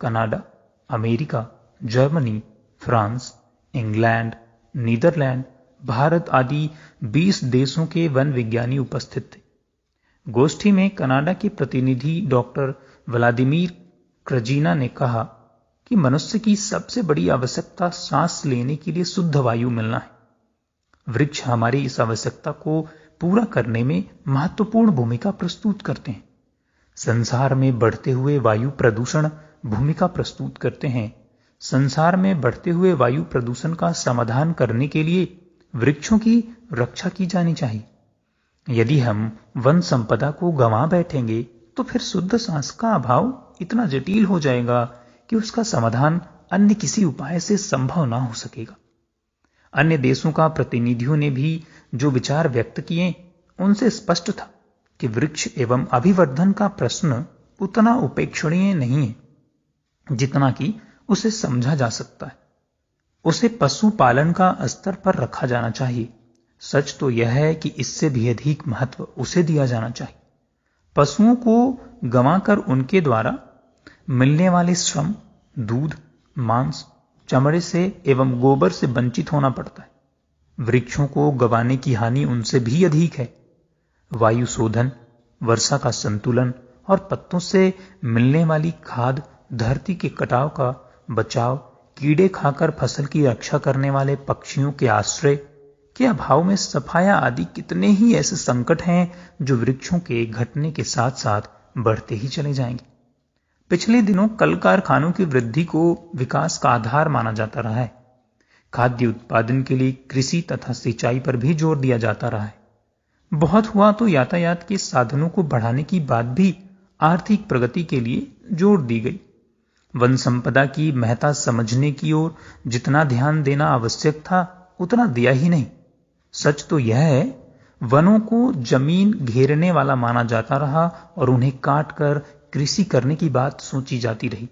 Canada, America, Germany, France, England, Netherland, Bharat आदि 20 देशों के वन विज्ञानी उपस्थित थे। गोष्ठी में कनाडा के प्रतिनिधि डॉक्टर व्लादिमीर क्रजीना ने कहा कि मनुष्य की सबसे बड़ी आवश्यकता सांस लेने के लिए शुद्ध वायु मिलना है। वृक्ष हमारी इस आवश्यकता को पूरा करने में महत्वपूर्ण भूमिका प्रस्तुत करते हैं। संसार में बढ़ते हुए वायु प्रदूषण भूमिका प्रस्तुत करते हैं। संसार में बढ़ते हुए वायु प्रदूषण का समाधान करने के लिए वृक्षों की रक्षा की जानी चाहिए। यदि हम वन संपदा को गंवा बैठेंगे तो फिर शुद्ध सांस का अभाव इतना जटिल हो जाएगा कि उसका समाधान अन्य किसी उपाय से संभव ना हो सकेगा। अन्य देशों का प्रतिनिधियों ने भी जो विचार व्यक्त किए, उनसे स्पष्ट था कि वृक्ष एवं अभिवर्धन का प्रश्न उतना उपेक्षणीय नहीं है जितना कि उसे समझा जा सकता है। उसे पशुपालन का स्तर पर रखा जाना चाहिए। सच तो यह है कि इससे भी अधिक महत्व उसे दिया जाना चाहिए। पशुओं को गंवाकर उनके द्वारा मिलने वाले श्रम, दूध, मांस, चमड़े से एवं गोबर से वंचित होना पड़ता है। वृक्षों को गंवाने की हानि उनसे भी अधिक है। वायु शोधन, वर्षा का संतुलन और पत्तों से मिलने वाली खाद, धरती के कटाव का बचाव, कीड़े खाकर फसल की रक्षा करने वाले पक्षियों के आश्रय के अभाव में सफाया आदि कितने ही ऐसे संकट हैं जो वृक्षों के घटने के साथ साथ बढ़ते ही चले जाएंगे। पिछले दिनों कल कारखानों की वृद्धि को विकास का आधार माना जाता रहा है। खाद्य उत्पादन के लिए कृषि तथा सिंचाई पर भी जोर दिया जाता रहा है। बहुत हुआ तो यातायात के साधनों को बढ़ाने की बात भी आर्थिक प्रगति के लिए जोर दी गई। वन संपदा की महत्ता समझने की ओर जितना ध्यान देना आवश्यक था उतना दिया ही नहीं। सच तो यह है, वनों को जमीन घेरने वाला माना जाता रहा और उन्हें काट कर कृषि करने की बात सोची जाती रही।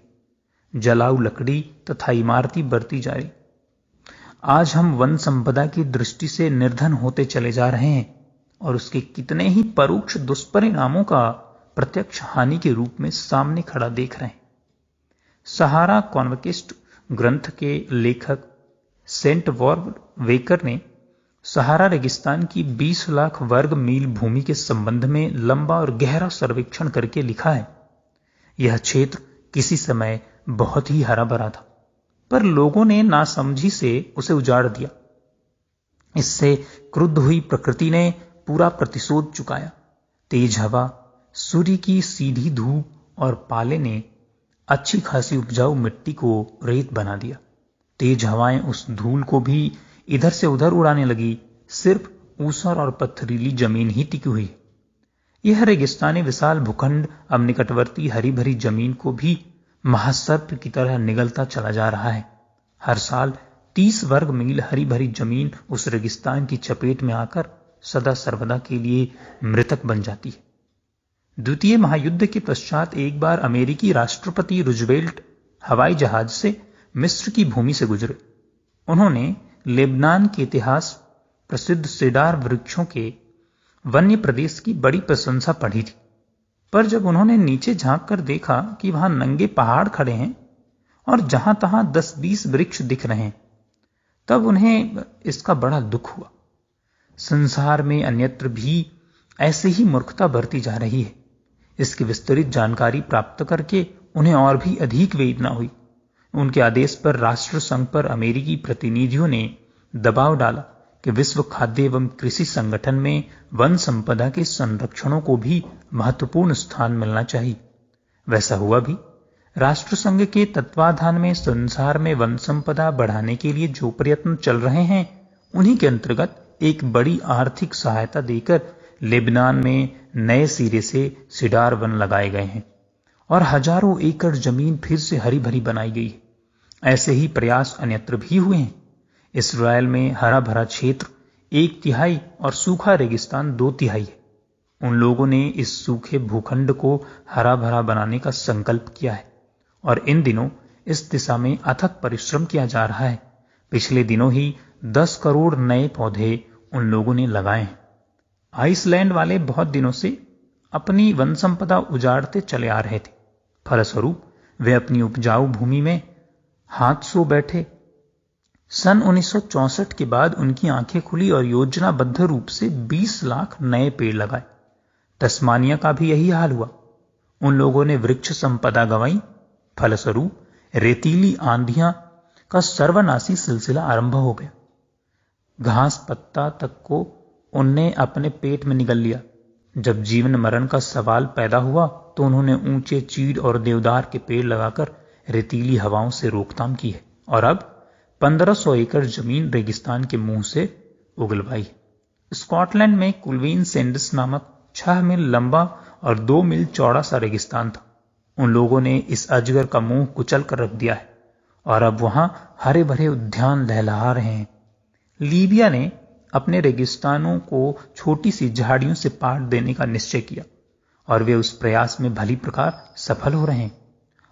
जलाऊ लकड़ी तथा इमारती बढ़ती जा रही। आज हम वन संपदा की दृष्टि से निर्धन होते चले जा रहे हैं और उसके कितने ही परोक्ष दुष्परिणामों का प्रत्यक्ष हानि के रूप में सामने खड़ा देख रहे हैं। सहारा कॉन्क्वेस्ट ग्रंथ के लेखक सेंट वॉर्ड वेकर ने सहारा रेगिस्तान की 20 लाख वर्ग मील भूमि के संबंध में लंबा और गहरा सर्वेक्षण करके लिखा है। यह क्षेत्र किसी समय बहुत ही हरा भरा था, पर लोगों ने नासमझी से उसे उजाड़ दिया। इससे क्रुद्ध हुई प्रकृति ने पूरा प्रतिशोध चुकाया। तेज हवा, सूर्य की सीधी धूप और पाले ने अच्छी खासी उपजाऊ मिट्टी को रेत बना दिया। तेज हवाएं उस धूल को भी इधर से उधर उड़ाने लगी। सिर्फ ऊसर और पथरीली जमीन ही टिकी हुई है। यह रेगिस्तानी विशाल भूखंड अब निकटवर्ती हरी भरी जमीन को भी महासर्प की तरह निगलता चला जा रहा है। हर साल 30 वर्ग मील हरी भरी जमीन उस रेगिस्तान की चपेट में आकर सदा सर्वदा के लिए मृतक बन जाती है। द्वितीय महायुद्ध के पश्चात एक बार अमेरिकी राष्ट्रपति रूजवेल्ट हवाई जहाज से मिस्र की भूमि से गुजरे। उन्होंने लेबनान के इतिहास प्रसिद्ध सेडार वृक्षों के वन्य प्रदेश की बड़ी प्रशंसा पढ़ी थी, पर जब उन्होंने नीचे झांक कर देखा कि वहां नंगे पहाड़ खड़े हैं और जहां तहां 10-20 वृक्ष दिख रहे हैं, तब उन्हें इसका बड़ा दुख हुआ। संसार में अन्यत्र भी ऐसे ही मूर्खता बरती जा रही है। इसकी विस्तृत जानकारी प्राप्त करके उन्हें और भी अधिक वेदना हुई। उनके आदेश पर राष्ट्र संघ पर अमेरिकी प्रतिनिधियों ने दबाव डाला कि विश्व खाद्य एवं कृषि संगठन में वन संपदा के संरक्षणों को भी महत्वपूर्ण स्थान मिलना चाहिए। वैसा हुआ भी। राष्ट्र संघ के तत्वाधान में संसार में वन संपदा बढ़ाने के लिए जो प्रयत्न चल रहे हैं, उन्हीं के अंतर्गत एक बड़ी आर्थिक सहायता देकर लेबनान में नए सिरे से सिडार वन लगाए गए हैं और हजारों एकड़ जमीन फिर से हरी भरी बनाई गई है। ऐसे ही प्रयास अन्यत्र भी हुए हैं। इसराइल में हरा भरा क्षेत्र 1/3 और सूखा रेगिस्तान 2/3 है। उन लोगों ने इस सूखे भूखंड को हरा भरा बनाने का संकल्प किया है और इन दिनों इस दिशा में अथक परिश्रम किया जा रहा है। पिछले दिनों ही 10 करोड़ नए पौधे उन लोगों ने लगाए हैं। आइसलैंड वाले बहुत दिनों से अपनी वन संपदा उजाड़ते चले आ रहे थे। फलस्वरूप वे अपनी उपजाऊ भूमि में हाथ सो बैठे। सन 1964 के बाद उनकी आंखें खुली और योजनाबद्ध रूप से 20 लाख नए पेड़ लगाए। तस्मानिया का भी यही हाल हुआ। उन लोगों ने वृक्ष संपदा गंवाई। फलस्वरूप रेतीली आंधियां का सर्वनाशी सिलसिला आरंभ हो गया। घास पत्ता तक को उनने अपने पेट में निगल लिया। जब जीवन मरण का सवाल पैदा हुआ तो उन्होंने ऊंचे चीड़ और देवदार के पेड़ लगाकर रेतीली हवाओं से रोकथाम की है और अब 1500 एकड़ जमीन रेगिस्तान के मुंह से उगलवाई। स्कॉटलैंड में कुलवीन सेंडस नामक 6 मील लंबा और 2 मील चौड़ा सा रेगिस्तान था। उन लोगों ने इस अजगर का मुंह कुचल कर रख दिया है और अब वहां हरे भरे उद्यान लहलहा रहे हैं। लीबिया ने अपने रेगिस्तानों को छोटी सी झाड़ियों से पाट देने का निश्चय किया और वे उस प्रयास में भली प्रकार सफल हो रहे हैं।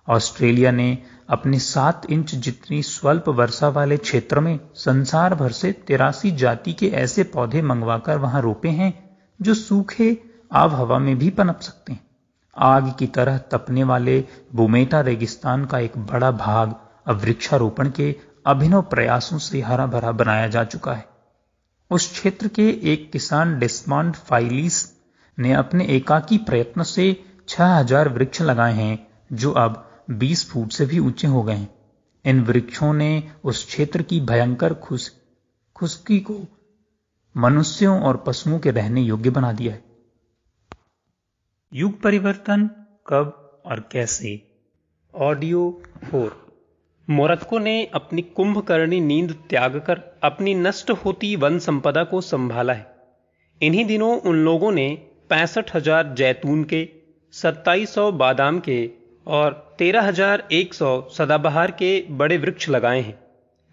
ऑस्ट्रेलिया ने अपने 7 इंच जितनी स्वल्प वर्षा वाले क्षेत्र में संसार भर से 83 जाति के ऐसे पौधे मंगवाकर वहां रोपे हैं जो सूखे आब हवा में भी पनप सकते हैं। आग की तरह तपने वाले बुमेटा रेगिस्तान का एक बड़ा भाग अब वृक्षारोपण के अभिनव प्रयासों से हरा भरा बनाया जा चुका है। उस क्षेत्र के एक किसान डेस्मॉन्ड फाइलिस ने अपने एकाकी प्रयत्न से 6000 वृक्ष लगाए हैं जो अब 20 फुट से भी ऊंचे हो गए हैं। इन वृक्षों ने उस क्षेत्र की भयंकर खुश्की को मनुष्यों और पशुओं के रहने योग्य बना दिया है। युग परिवर्तन कब और कैसे? ऑडियो 4। मोरक्को ने अपनी कुंभकर्णी नींद त्याग कर अपनी नष्ट होती वन संपदा को संभाला है। इन्हीं दिनों उन लोगों ने 65,000 जैतून के, 2700 बादाम के और 13,100 सदाबहार के बड़े वृक्ष लगाए हैं।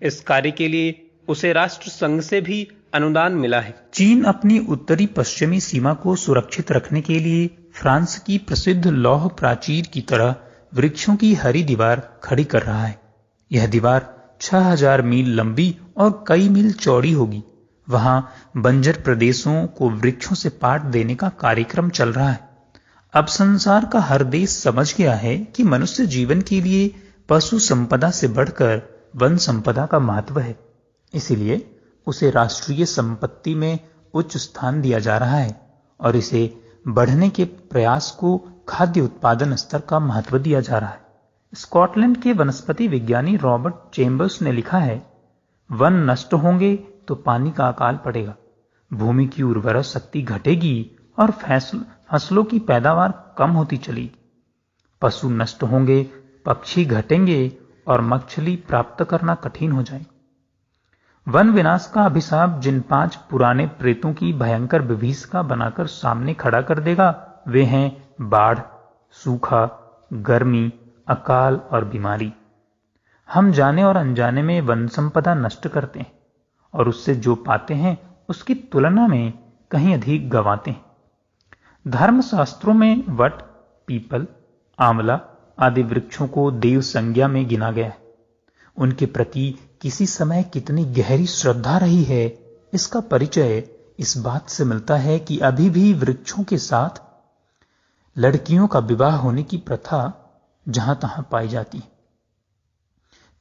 इस कार्य के लिए उसे राष्ट्र संघ से भी अनुदान मिला है। चीन अपनी उत्तरी पश्चिमी सीमा को सुरक्षित रखने के लिए फ्रांस की प्रसिद्ध लौह प्राचीर की तरह वृक्षों की हरी दीवार खड़ी कर रहा है। यह दीवार 6000 मील लंबी और कई मील चौड़ी होगी। वहां बंजर प्रदेशों को वृक्षों से पाट देने का कार्यक्रम चल रहा है। अब संसार का हर देश समझ गया है कि मनुष्य जीवन के लिए पशु संपदा से बढ़कर वन संपदा का महत्व है। इसीलिए उसे राष्ट्रीय संपत्ति में उच्च स्थान दिया जा रहा है और इसे बढ़ने के प्रयास को खाद्य उत्पादन स्तर का महत्व दिया जा रहा है। स्कॉटलैंड के वनस्पति विज्ञानी रॉबर्ट चेम्बर्स ने लिखा है, वन नष्ट होंगे तो पानी का अकाल पड़ेगा, भूमि की उर्वरा शक्ति घटेगी और फसलों की पैदावार कम होती चलेगी। पशु नष्ट होंगे, पक्षी घटेंगे और मछली प्राप्त करना कठिन हो जाएगा। वन विनाश का अभिशाप जिन 5 पुराने प्रेतों की भयंकर विभीषिका बनाकर सामने खड़ा कर देगा, वे हैं बाढ़, सूखा, गर्मी, अकाल और बीमारी। हम जाने और अनजाने में वन संपदा नष्ट करते हैं और उससे जो पाते हैं उसकी तुलना में कहीं अधिक गंवाते हैं। धर्मशास्त्रों में वट, पीपल, आंवला आदि वृक्षों को देव संज्ञा में गिना गया है। उनके प्रति किसी समय कितनी गहरी श्रद्धा रही है, इसका परिचय इस बात से मिलता है कि अभी भी वृक्षों के साथ लड़कियों का विवाह होने की प्रथा जहां तहां पाई जाती है।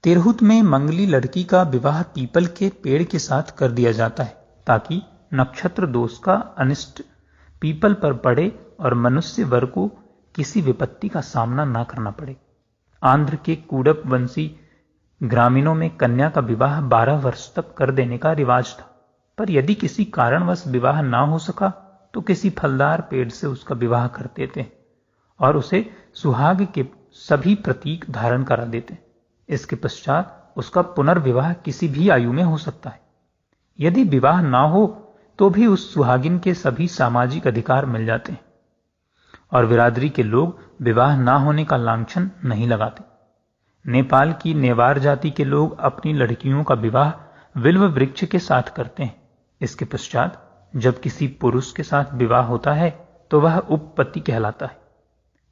तिरहुत में मंगली लड़की का विवाह पीपल के पेड़ के साथ कर दिया जाता है ताकि नक्षत्र दोष का अनिष्ट पीपल पर पड़े और मनुष्य वर्ग को किसी विपत्ति का सामना न करना पड़े। आंध्र के कूडप वंशी ग्रामीणों में कन्या का विवाह 12 वर्ष तक कर देने का रिवाज था, पर यदि किसी कारणवश विवाह ना हो सका तो किसी फलदार पेड़ से उसका विवाह कर देते और उसे सुहाग के सभी प्रतीक धारण करा देते। इसके पश्चात उसका पुनर्विवाह किसी भी आयु में हो सकता है। यदि विवाह ना हो तो भी उस सुहागिन के सभी सामाजिक अधिकार मिल जाते हैं और बिरादरी के लोग विवाह ना होने का लांछन नहीं लगाते। नेपाल की नेवार जाति के लोग अपनी लड़कियों का विवाह विल्व वृक्ष के साथ करते हैं। इसके पश्चात जब किसी पुरुष के साथ विवाह होता है तो वह उपपति कहलाता है।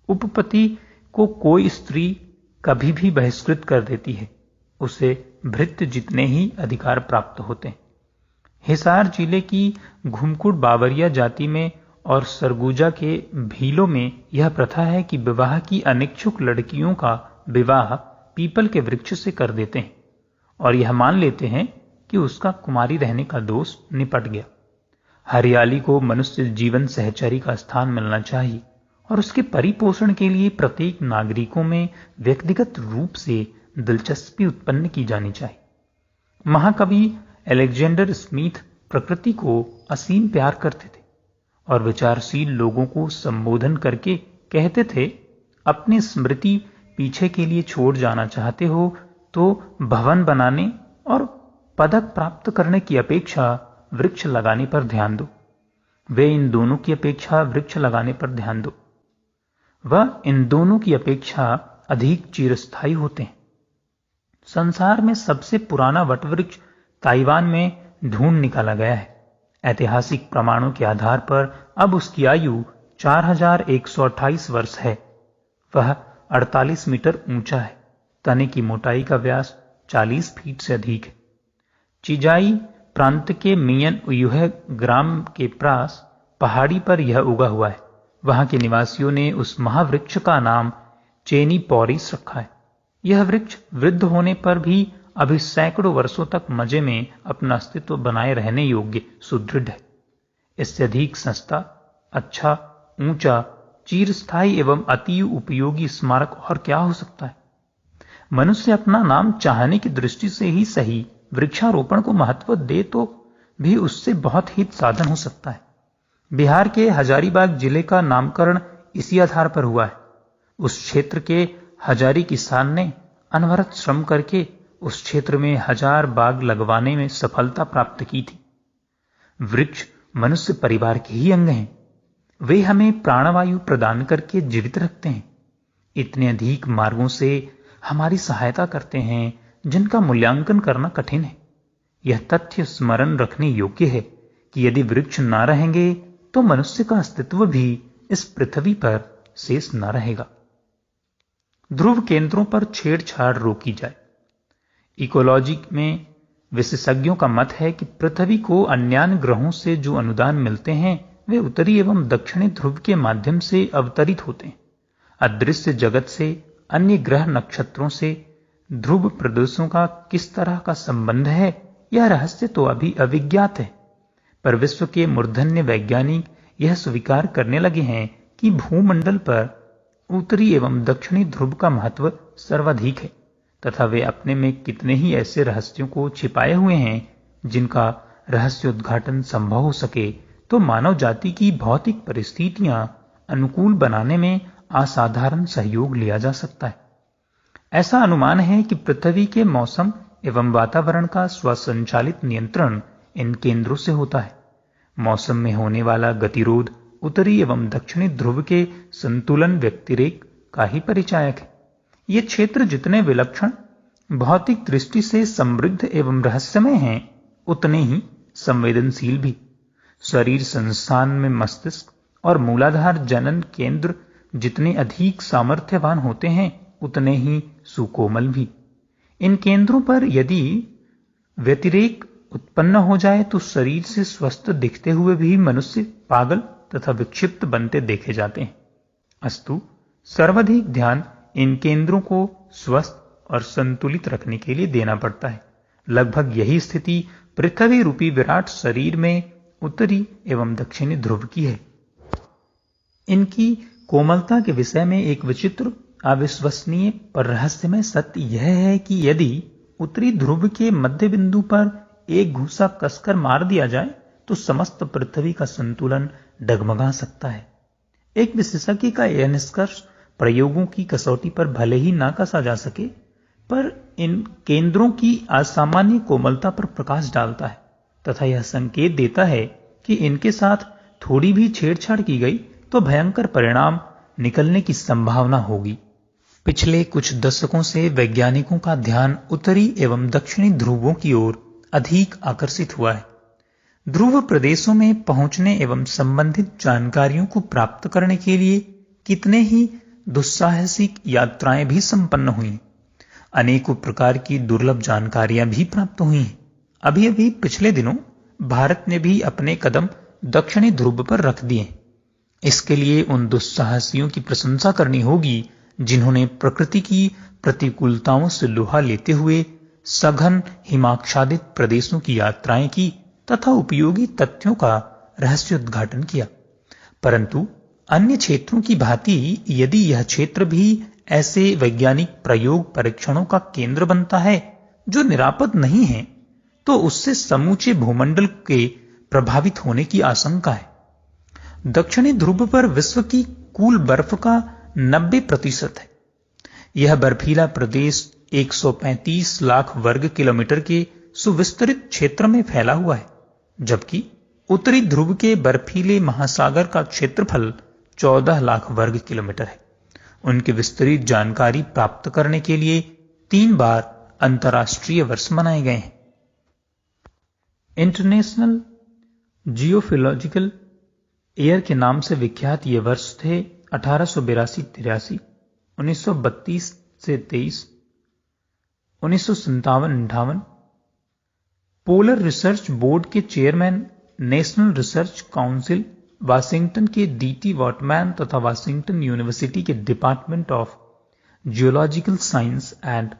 उपपति को कोई स्त्री कभी भी बहिष्कृत कर देती है, उसे भृत्य जितने ही अधिकार प्राप्त होते हैं। हिसार जिले की घुमकुड़ बावरिया जाति में और सरगुजा के भीलों में यह प्रथा है कि विवाह की अनिच्छुक लड़कियों का विवाह पीपल के वृक्ष से कर देते हैं और यह मान लेते हैं कि उसका कुमारी रहने का दोष निपट गया। हरियाली को मनुष्य जीवन सहचरी का स्थान मिलना चाहिए और उसके परिपोषण के लिए प्रत्येक नागरिकों में व्यक्तिगत रूप से दिलचस्पी उत्पन्न की जानी चाहिए। महाकवि अलेक्जेंडर स्मिथ प्रकृति को असीम प्यार करते थे और विचारशील लोगों को संबोधन करके कहते थे, अपनी स्मृति पीछे के लिए छोड़ जाना चाहते हो तो भवन बनाने और पदक प्राप्त करने की अपेक्षा वृक्ष लगाने पर ध्यान दो। वे इन दोनों की अपेक्षा वृक्ष लगाने पर ध्यान दो, वह इन दोनों की अपेक्षा अधिक चिरस्थायी होते हैं। संसार में सबसे पुराना वटवृक्ष ताइवान में ढूंढ निकाला गया है। ऐतिहासिक प्रमाणों के आधार पर अब उसकी आयु 4128 वर्ष है। वह 48 मीटर ऊंचा है। तने की मोटाई का व्यास 40 फीट से अधिक है। चिजाई प्रांत के मियन उयुह ग्राम के पास पहाड़ी पर यह उगा हुआ है। वहां के निवासियों ने उस महावृक्ष का नाम चेनी पॉरिस रखा है। यह वृक्ष वृद्ध होने पर भी अभी सैकड़ों वर्षों तक मजे में अपना अस्तित्व बनाए रहने योग्य सुदृढ़ है। इससे अधिक सस्ता, अच्छा, ऊंचा, चिरस्थायी एवं अति उपयोगी स्मारक और क्या हो सकता है। मनुष्य अपना नाम चाहने की दृष्टि से ही सही, वृक्षारोपण को महत्व दे तो भी उससे बहुत हित साधन हो सकता है। बिहार के हजारीबाग जिले का नामकरण इसी आधार पर हुआ है। उस क्षेत्र के हजारी किसान ने अनवरत श्रम करके उस क्षेत्र में 1000 बाग लगवाने में सफलता प्राप्त की थी। वृक्ष मनुष्य परिवार के ही अंग हैं। वे हमें प्राणवायु प्रदान करके जीवित रखते हैं। इतने अधिक मार्गों से हमारी सहायता करते हैं जिनका मूल्यांकन करना कठिन है। यह तथ्य स्मरण रखने योग्य है कि यदि वृक्ष न रहेंगे तो मनुष्य का अस्तित्व भी इस पृथ्वी पर शेष न रहेगा। ध्रुव केंद्रों पर छेड़छाड़ रोकी जाए। इकोलॉजी में विशेषज्ञों का मत है कि पृथ्वी को अन्य ग्रहों से जो अनुदान मिलते हैं वे उत्तरी एवं दक्षिणी ध्रुव के माध्यम से अवतरित होते हैं। अदृश्य जगत से, अन्य ग्रह नक्षत्रों से ध्रुव प्रदेशों का किस तरह का संबंध है, यह रहस्य तो अभी अविज्ञात है, पर विश्व के मूर्धन्य वैज्ञानिक यह स्वीकार करने लगे हैं कि भूमंडल पर उत्तरी एवं दक्षिणी ध्रुव का महत्व सर्वाधिक है तथा वे अपने में कितने ही ऐसे रहस्यों को छिपाए हुए हैं जिनका रहस्योद्घाटन संभव हो सके तो मानव जाति की भौतिक परिस्थितियां अनुकूल बनाने में असाधारण सहयोग लिया जा सकता है। ऐसा अनुमान है कि पृथ्वी के मौसम एवं वातावरण का स्वसंचालित नियंत्रण इन केंद्रों से होता है। मौसम में होने वाला गतिरोध उत्तरी एवं दक्षिणी ध्रुव के संतुलन व्यतिरेक का ही परिचायक है। ये क्षेत्र जितने विलक्षण, भौतिक दृष्टि से समृद्ध एवं रहस्यमय हैं, उतने ही संवेदनशील भी। शरीर संस्थान में मस्तिष्क और मूलाधार जनन केंद्र जितने अधिक सामर्थ्यवान होते हैं, उतने ही सुकोमल भी। इन केंद्रों पर यदि व्यतिरेक उत्पन्न हो जाए तो शरीर से स्वस्थ दिखते हुए भी मनुष्य पागल तथा विक्षिप्त बनते देखे जाते हैं। अस्तु सर्वाधिक ध्यान इन केंद्रों को स्वस्थ और संतुलित रखने के लिए देना पड़ता है। लगभग यही स्थिति पृथ्वी रूपी विराट शरीर में उत्तरी एवं दक्षिणी ध्रुव की है। इनकी कोमलता के विषय में एक विचित्र, अविश्वसनीय पर रहस्यमय सत्य यह है कि यदि उत्तरी ध्रुव के मध्य बिंदु पर एक घूसा कसकर मार दिया जाए तो समस्त पृथ्वी का संतुलन डगमगा सकता है। एक विशेषज्ञ का यह निष्कर्ष प्रयोगों की कसौटी पर भले ही ना कसा जा सके, पर इन केंद्रों की असामान्य कोमलता पर प्रकाश डालता है तथा यह संकेत देता है कि इनके साथ थोड़ी भी छेड़छाड़ की गई तो भयंकर परिणाम निकलने की संभावना होगी। पिछले कुछ दशकों से वैज्ञानिकों का ध्यान उत्तरी एवं दक्षिणी ध्रुवों की ओर अधिक आकर्षित हुआ है। ध्रुव प्रदेशों में पहुंचने एवं संबंधित जानकारियों को प्राप्त करने के लिए कितने ही दुस्साहसिक यात्राएं भी संपन्न हुई। अनेकों प्रकार की दुर्लभ जानकारियां भी प्राप्त हुई हैं। अभी अभी पिछले दिनों भारत ने भी अपने कदम दक्षिणी ध्रुव पर रख दिए। इसके लिए उन दुस्साहसियों की प्रशंसा करनी होगी जिन्होंने प्रकृति की प्रतिकूलताओं से लोहा लेते हुए सघन हिमाच्छादित प्रदेशों की यात्राएं की तथा उपयोगी तथ्यों का रहस्योद्घाटन किया। परंतु अन्य क्षेत्रों की भांति यदि यह क्षेत्र भी ऐसे वैज्ञानिक प्रयोग परीक्षणों का केंद्र बनता है जो निरापद नहीं है, तो उससे समूचे भूमंडल के प्रभावित होने की आशंका है। दक्षिणी ध्रुव पर विश्व की कुल बर्फ का 90% है। यह बर्फीला प्रदेश 135 लाख वर्ग किलोमीटर के सुविस्तृत क्षेत्र में फैला हुआ है, जबकि उत्तरी ध्रुव के बर्फीले महासागर का क्षेत्रफल 14 लाख वर्ग किलोमीटर है। उनकी विस्तृत जानकारी प्राप्त करने के लिए 3 बार अंतर्राष्ट्रीय वर्ष मनाए गए हैं। इंटरनेशनल जियोफिलॉजिकल ईयर के नाम से विख्यात ये वर्ष थे 1882-83, 1932-23, 1957-58। पोलर रिसर्च बोर्ड के chairman, national research council, Washington के डीटी वॉटमैन तथा वाशिंगटन यूनिवर्सिटी के department of geological science and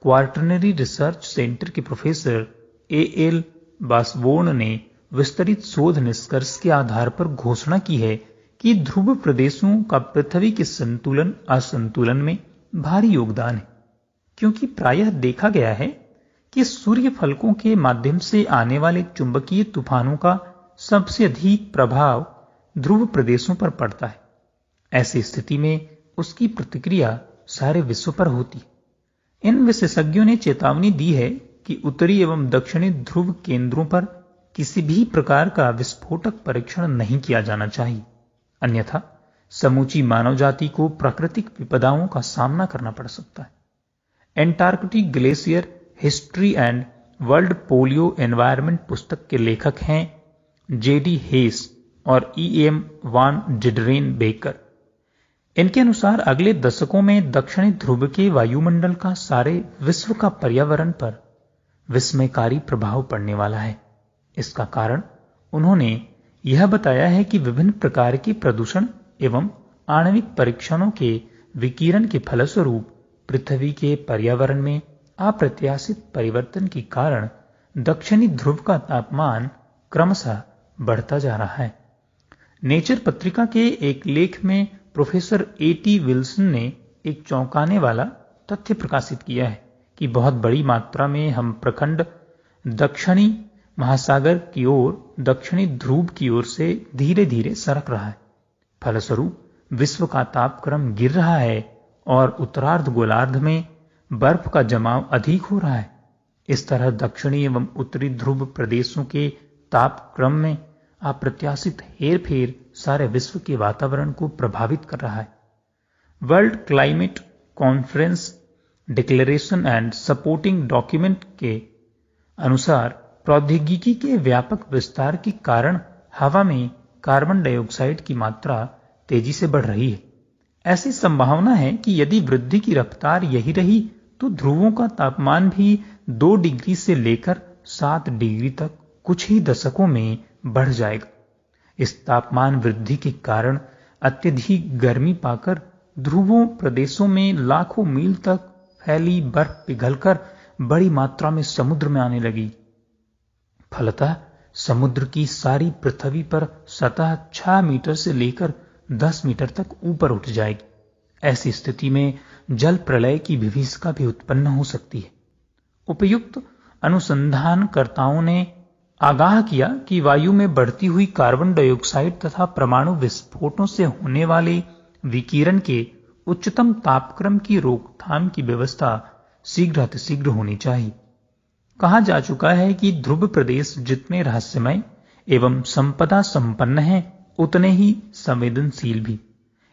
quaternary research centre के प्रोफेसर एएल बासबोर्न ने विस्तृत शोध निष्कर्ष के आधार पर घोषणा की है कि ध्रुव प्रदेशों का पृथ्वी के संतुलन असंतुलन में भारी योगदान है, क्योंकि प्रायः देखा गया है कि सूर्य फलकों के माध्यम से आने वाले चुंबकीय तूफानों का सबसे अधिक प्रभाव ध्रुव प्रदेशों पर पड़ता है। ऐसी स्थिति में उसकी प्रतिक्रिया सारे विश्व पर होती है। इन विशेषज्ञों ने चेतावनी दी है कि उत्तरी एवं दक्षिणी ध्रुव केंद्रों पर किसी भी प्रकार का विस्फोटक परीक्षण नहीं किया जाना चाहिए, अन्यथा समूची मानव जाति को प्राकृतिक विपदाओं का सामना करना पड़ सकता है। Antarctic glacier history and world polio environment पुस्तक के लेखक हैं जेडी हेस और ईएम वान डिडरेन बेकर। इनके अनुसार अगले दशकों में दक्षिणी ध्रुव के वायुमंडल का सारे विश्व का पर्यावरण पर विस्मयकारी प्रभाव पड़ने वाला है। इसका कारण उन्होंने यह बताया है कि विभिन्न प्रकार के प्रदूषण एवं आणविक परीक्षणों के विकिरण के फलस्वरूप पृथ्वी के पर्यावरण में अप्रत्याशित परिवर्तन के कारण दक्षिणी ध्रुव का तापमान क्रमशः बढ़ता जा रहा है। नेचर पत्रिका के एक लेख में प्रोफेसर A.T. विल्सन ने एक चौंकाने वाला तथ्य प्रकाशित किया है कि बहुत बड़ी मात्रा में हम प्रखंड दक्षिणी महासागर की ओर, दक्षिणी ध्रुव की ओर से धीरे धीरे सरक रहा है। फलस्वरूप विश्व का तापक्रम गिर रहा है और उत्तरार्ध गोलार्ध में बर्फ का जमाव अधिक हो रहा है। इस तरह दक्षिणी एवं उत्तरी ध्रुव प्रदेशों के तापक्रम में अप्रत्याशित हेरफेर सारे विश्व के वातावरण को प्रभावित कर रहा है। World climate conference declaration and supporting document के अनुसार प्रौद्योगिकी के व्यापक विस्तार के कारण हवा में कार्बन डाइऑक्साइड की मात्रा तेजी से बढ़ रही है। ऐसी संभावना है कि यदि वृद्धि की रफ्तार यही रही तो ध्रुवों का तापमान भी 2 डिग्री से लेकर 7 डिग्री तक कुछ ही दशकों में बढ़ जाएगा। इस तापमान वृद्धि के कारण अत्यधिक गर्मी पाकर ध्रुवों प्रदेशों में लाखों मील तक फैली बर्फ पिघलकर बड़ी मात्रा में समुद्र में आने लगी। फलतः समुद्र की सारी पृथ्वी पर सतह 6 मीटर से लेकर 10 मीटर तक ऊपर उठ जाएगी। ऐसी स्थिति में जल प्रलय की विभीषिका भी उत्पन्न हो सकती है। उपयुक्त अनुसंधानकर्ताओं ने आगाह किया कि वायु में बढ़ती हुई कार्बन डाइऑक्साइड तथा परमाणु विस्फोटों से होने वाले विकिरण के उच्चतम तापक्रम की रोकथाम की व्यवस्था शीघ्रातिशीघ्र होनी चाहिए। कहा जा चुका है कि ध्रुव प्रदेश जितने रहस्यमय एवं संपदा संपन्न हैं, उतने ही संवेदनशील भी।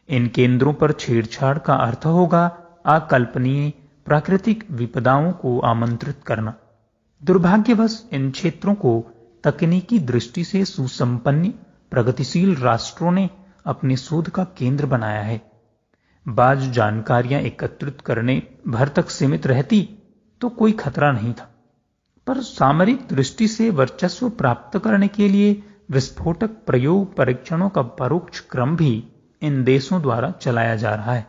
इन केंद्रों पर छेड़छाड़ का अर्थ होगा अकल्पनीय प्राकृतिक विपदाओं को आमंत्रित करना। दुर्भाग्यवश इन क्षेत्रों को तकनीकी दृष्टि से सुसंपन्न प्रगतिशील राष्ट्रों ने अपने शोध का केंद्र बनाया है। बाज जानकारियां एकत्रित करने भर तक सीमित रहती तो कोई खतरा नहीं था, पर सामरिक दृष्टि से वर्चस्व प्राप्त करने के लिए विस्फोटक प्रयोग परीक्षणों का परोक्ष क्रम भी इन देशों द्वारा चलाया जा रहा है।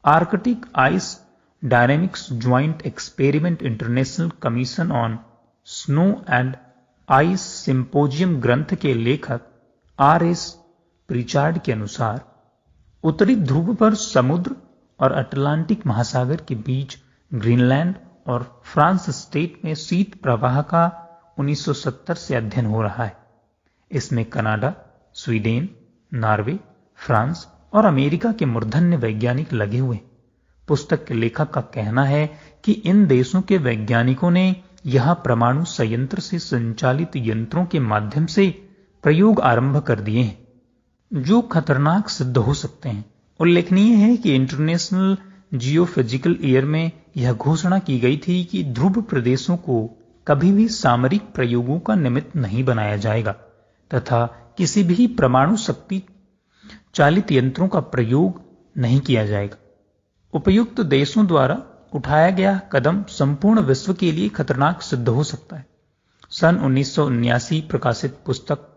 Arctic ice dynamics joint experiment international commission on snow and ice symposium ग्रंथ के लेखक R.S. प्रिचार्ड के अनुसार उत्तरी ध्रुव पर समुद्र और अटलांटिक महासागर के बीच ग्रीनलैंड और फ्रांस स्टेट में शीत प्रवाह का 1970 से अध्ययन हो रहा है। इसमें कनाडा, स्वीडन, नॉर्वे, फ्रांस और अमेरिका के मूर्धन्य वैज्ञानिक लगे हुए। पुस्तक के लेखक का कहना है कि इन देशों के वैज्ञानिकों ने यहां परमाणु संयंत्र से संचालित यंत्रों के माध्यम से प्रयोग आरंभ कर दिए हैं, जो खतरनाक सिद्ध हो सकते हैं। उल्लेखनीय है कि इंटरनेशनल जियोफिजिकल ईयर में यह घोषणा की गई थी कि ध्रुव प्रदेशों को कभी भी सामरिक प्रयोगों का निमित्त नहीं बनाया जाएगा तथा किसी भी परमाणु शक्ति चालित यंत्रों का प्रयोग नहीं किया जाएगा। उपयुक्त देशों द्वारा उठाया गया कदम संपूर्ण विश्व के लिए खतरनाक सिद्ध हो सकता है। सन 1979 प्रकाशित पुस्तक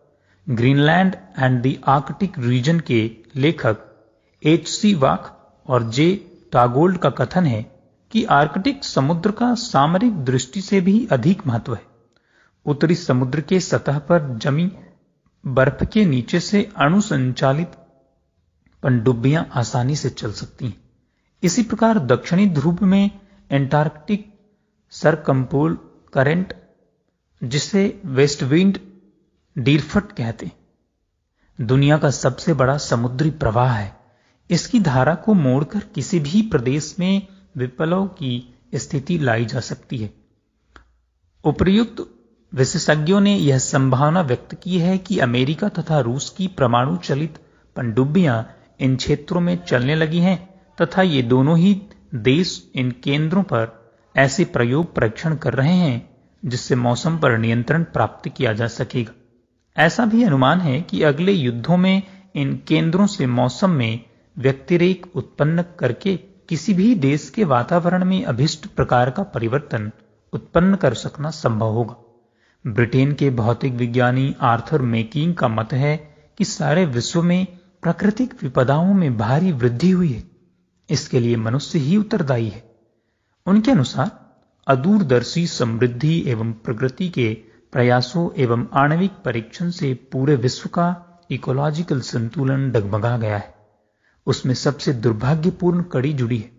Greenland and the Arctic region के लेखक H.C. वाक और J. टागोल्ड का कथन है कि आर्कटिक समुद्र का सामरिक दृष्टि से भी अधिक महत्व है। उत्तरी समुद्र के सतह पर जमी बर्फ के नीचे से अणु संचालित पनडुब्बियां आसानी से चल सकती हैं। इसी प्रकार दक्षिणी ध्रुव में एंटार्कटिक सरकम्पोल करंट, जिसे वेस्ट विंड डीरफट कहते हैं, दुनिया का सबसे बड़ा समुद्री प्रवाह है। इसकी धारा को मोड़कर किसी भी प्रदेश में विप्लव की स्थिति लाई जा सकती है। उपर्युक्त विशेषज्ञों ने यह संभावना व्यक्त की है कि अमेरिका तथा रूस की परमाणु चलित पनडुब्बियां इन क्षेत्रों में चलने लगी हैं तथा ये दोनों ही देश इन केंद्रों पर ऐसे प्रयोग परीक्षण कर रहे हैं जिससे मौसम पर नियंत्रण प्राप्त किया जा सकेगा। ऐसा भी अनुमान है कि अगले युद्धों में इन केंद्रों से मौसम में व्यतिरेक उत्पन्न करके किसी भी देश के वातावरण में अभिष्ट प्रकार का परिवर्तन उत्पन्न कर सकना संभव होगा। ब्रिटेन के भौतिक विज्ञानी आर्थर मेकिंग का मत है कि सारे विश्व में प्राकृतिक विपदाओं में भारी वृद्धि हुई है। इसके लिए मनुष्य ही उत्तरदायी है। उनके अनुसार अदूरदर्शी समृद्धि एवं प्रगति के प्रयासों एवं आणविक परीक्षण से पूरे विश्व का इकोलॉजिकल संतुलन डगमगा गया है। उसमें सबसे दुर्भाग्यपूर्ण कड़ी जुड़ी है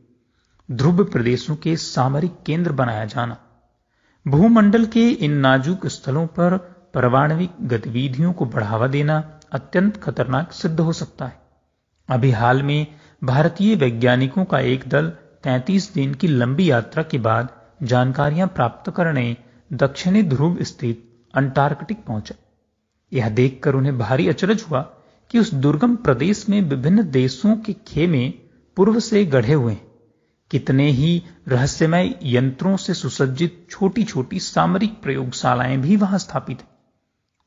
ध्रुव प्रदेशों के सामरिक केंद्र बनाया जाना। भूमंडल के इन नाजुक स्थलों पर परमाणविक गतिविधियों को बढ़ावा देना अत्यंत खतरनाक सिद्ध हो सकता है। अभी हाल में भारतीय वैज्ञानिकों का एक दल 33 दिन की लंबी यात्रा के बाद जानकारियां प्राप्त करने दक्षिणी ध्रुव स्थित अंटार्कटिक पहुंचा। यह देखकर उन्हें भारी अचरज हुआ कि उस दुर्गम प्रदेश में विभिन्न देशों के खेमे पूर्व से गढ़े हुए हैं। कितने ही रहस्यमय यंत्रों से सुसज्जित छोटी छोटी सामरिक प्रयोगशालाएं भी वहां स्थापित हैं।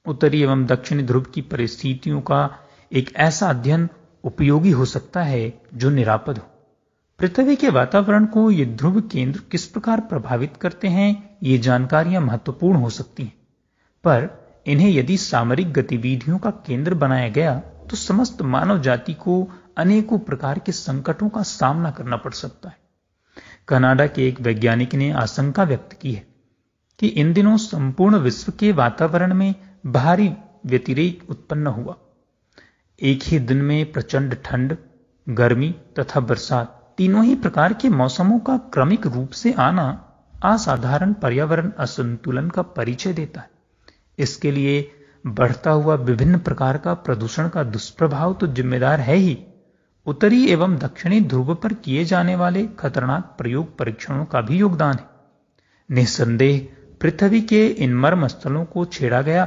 उत्तरी एवं दक्षिणी ध्रुव की परिस्थितियों का एक ऐसा अध्ययन उपयोगी हो सकता है जो निरापद हो। पृथ्वी के वातावरण को ये ध्रुव केंद्र किस प्रकार प्रभावित करते हैं, ये जानकारियां महत्वपूर्ण हो सकती हैं, पर इन्हें यदि सामरिक गतिविधियों का केंद्र बनाया गया तो समस्त मानव जाति को अनेकों प्रकार के संकटों का सामना करना पड़ सकता है। कनाडा के एक वैज्ञानिक ने आशंका व्यक्त की है कि इन दिनों संपूर्ण विश्व के वातावरण में भारी व्यतिरेक उत्पन्न हुआ। एक ही दिन में प्रचंड ठंड, गर्मी तथा बरसात तीनों ही प्रकार के मौसमों का क्रमिक रूप से आना असाधारण पर्यावरण असंतुलन का परिचय देता है। इसके लिए बढ़ता हुआ विभिन्न प्रकार का प्रदूषण का दुष्प्रभाव तो जिम्मेदार है ही, उत्तरी एवं दक्षिणी ध्रुव पर किए जाने वाले खतरनाक प्रयोग परीक्षणों का भी योगदान है। निस्संदेह पृथ्वी के इन मर्म स्थलों को छेड़ा गया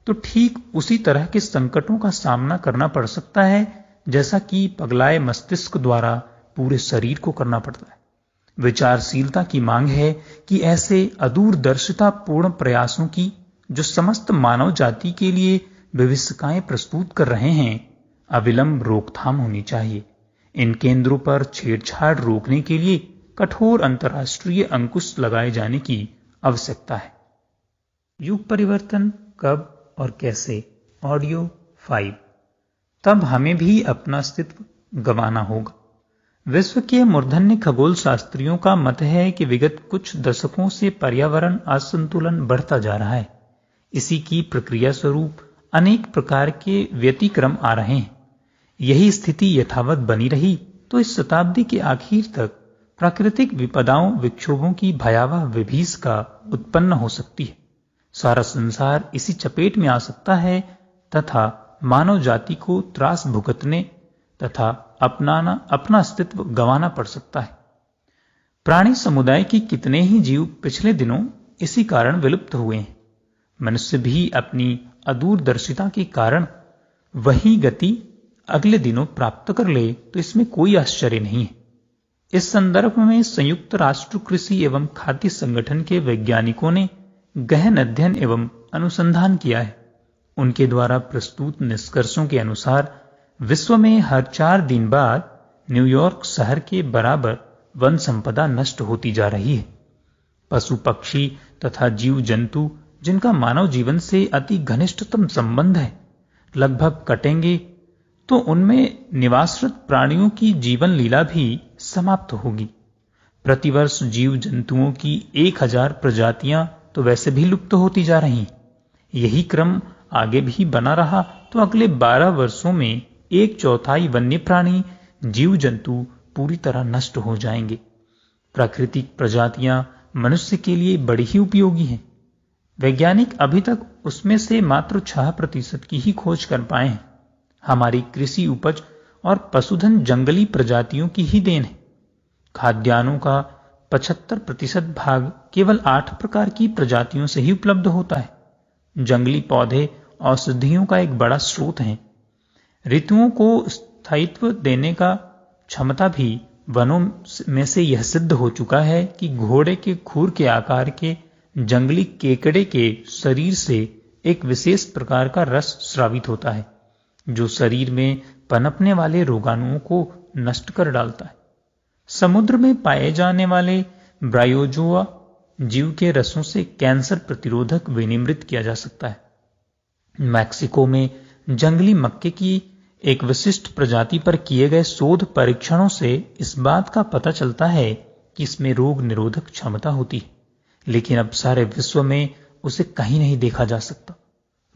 तो ठीक उसी तरह के संकटों का सामना करना पड़ सकता है जैसा कि पगलाए मस्तिष्क द्वारा पूरे शरीर को करना पड़ता है। विचारशीलता की मांग है कि ऐसे अदूरदर्शितापूर्ण प्रयासों की जो समस्त मानव जाति के लिए भविष्यकाएं प्रस्तुत कर रहे हैं, अविलंब रोकथाम होनी चाहिए। इन केंद्रों पर छेड़छाड़ रोकने के लिए कठोर अंतर्राष्ट्रीय अंकुश लगाए जाने की आवश्यकता है। युग परिवर्तन कब और कैसे? ऑडियो 5। तब हमें भी अपना अस्तित्व गंवाना होगा। विश्व के मूर्धन्य खगोल शास्त्रियों का मत है कि विगत कुछ दशकों से पर्यावरण असंतुलन बढ़ता जा रहा है। इसी की प्रक्रिया स्वरूप अनेक प्रकार के व्यतिक्रम आ रहे हैं। यही स्थिति यथावत बनी रही तो इस शताब्दी के आखिर तक प्राकृतिक विपदाओं विक्षोभों की भयावह विभीषिका उत्पन्न हो सकती है। सारा संसार इसी चपेट में आ सकता है तथा मानव जाति को त्रास भुगतने तथा अपना अस्तित्व गंवाना पड़ सकता है। प्राणी समुदाय के कितने ही जीव पिछले दिनों इसी कारण विलुप्त हुए हैं। मनुष्य भी अपनी अदूरदर्शिता के कारण वही गति अगले दिनों प्राप्त कर ले तो इसमें कोई आश्चर्य नहीं है। इस संदर्भ में संयुक्त राष्ट्र कृषि एवं खाद्य संगठन के वैज्ञानिकों ने गहन अध्ययन एवं अनुसंधान किया है। उनके द्वारा प्रस्तुत निष्कर्षों के अनुसार विश्व में हर 4 दिन बाद न्यूयॉर्क शहर के बराबर वन संपदा नष्ट होती जा रही है। पशु पक्षी तथा जीव जंतु जिनका मानव जीवन से अति घनिष्ठतम संबंध है लगभग कटेंगे तो उनमें निवासरत प्राणियों की जीवन लीला भी समाप्त होगी। प्रतिवर्ष जीव जंतुओं की 1000 प्रजातियां तो वैसे भी लुप्त होती जा रही। यही क्रम आगे भी बना रहा तो अगले 12 वर्षों में 1/4 वन्य प्राणी जीव जंतु पूरी तरह नष्ट हो जाएंगे। प्राकृतिक प्रजातियां मनुष्य के लिए बड़ी ही उपयोगी हैं। वैज्ञानिक अभी तक उसमें से मात्र 6% की ही खोज कर पाए हैं। हमारी कृषि उपज और पशुधन जंगली प्रजातियों की ही देन है। खाद्यान्नों का 75% भाग केवल 8 प्रकार की प्रजातियों से ही उपलब्ध होता है। जंगली पौधे औषधियों का एक बड़ा स्रोत हैं। ऋतुओं को स्थायित्व देने का क्षमता भी वनों में से यह सिद्ध हो चुका है कि घोड़े के खुर के आकार के जंगली केकड़े के शरीर से एक विशेष प्रकार का रस स्रावित होता है जो शरीर में पनपने वाले रोगाणुओं को नष्ट कर डालता है। समुद्र में पाए जाने वाले ब्रायोजोआ जीव के रसों से कैंसर प्रतिरोधक विनिर्मित किया जा सकता है। मैक्सिको में जंगली मक्के की एक विशिष्ट प्रजाति पर किए गए शोध परीक्षणों से इस बात का पता चलता है कि इसमें रोग निरोधक क्षमता होती है। लेकिन अब सारे विश्व में उसे कहीं नहीं देखा जा सकता।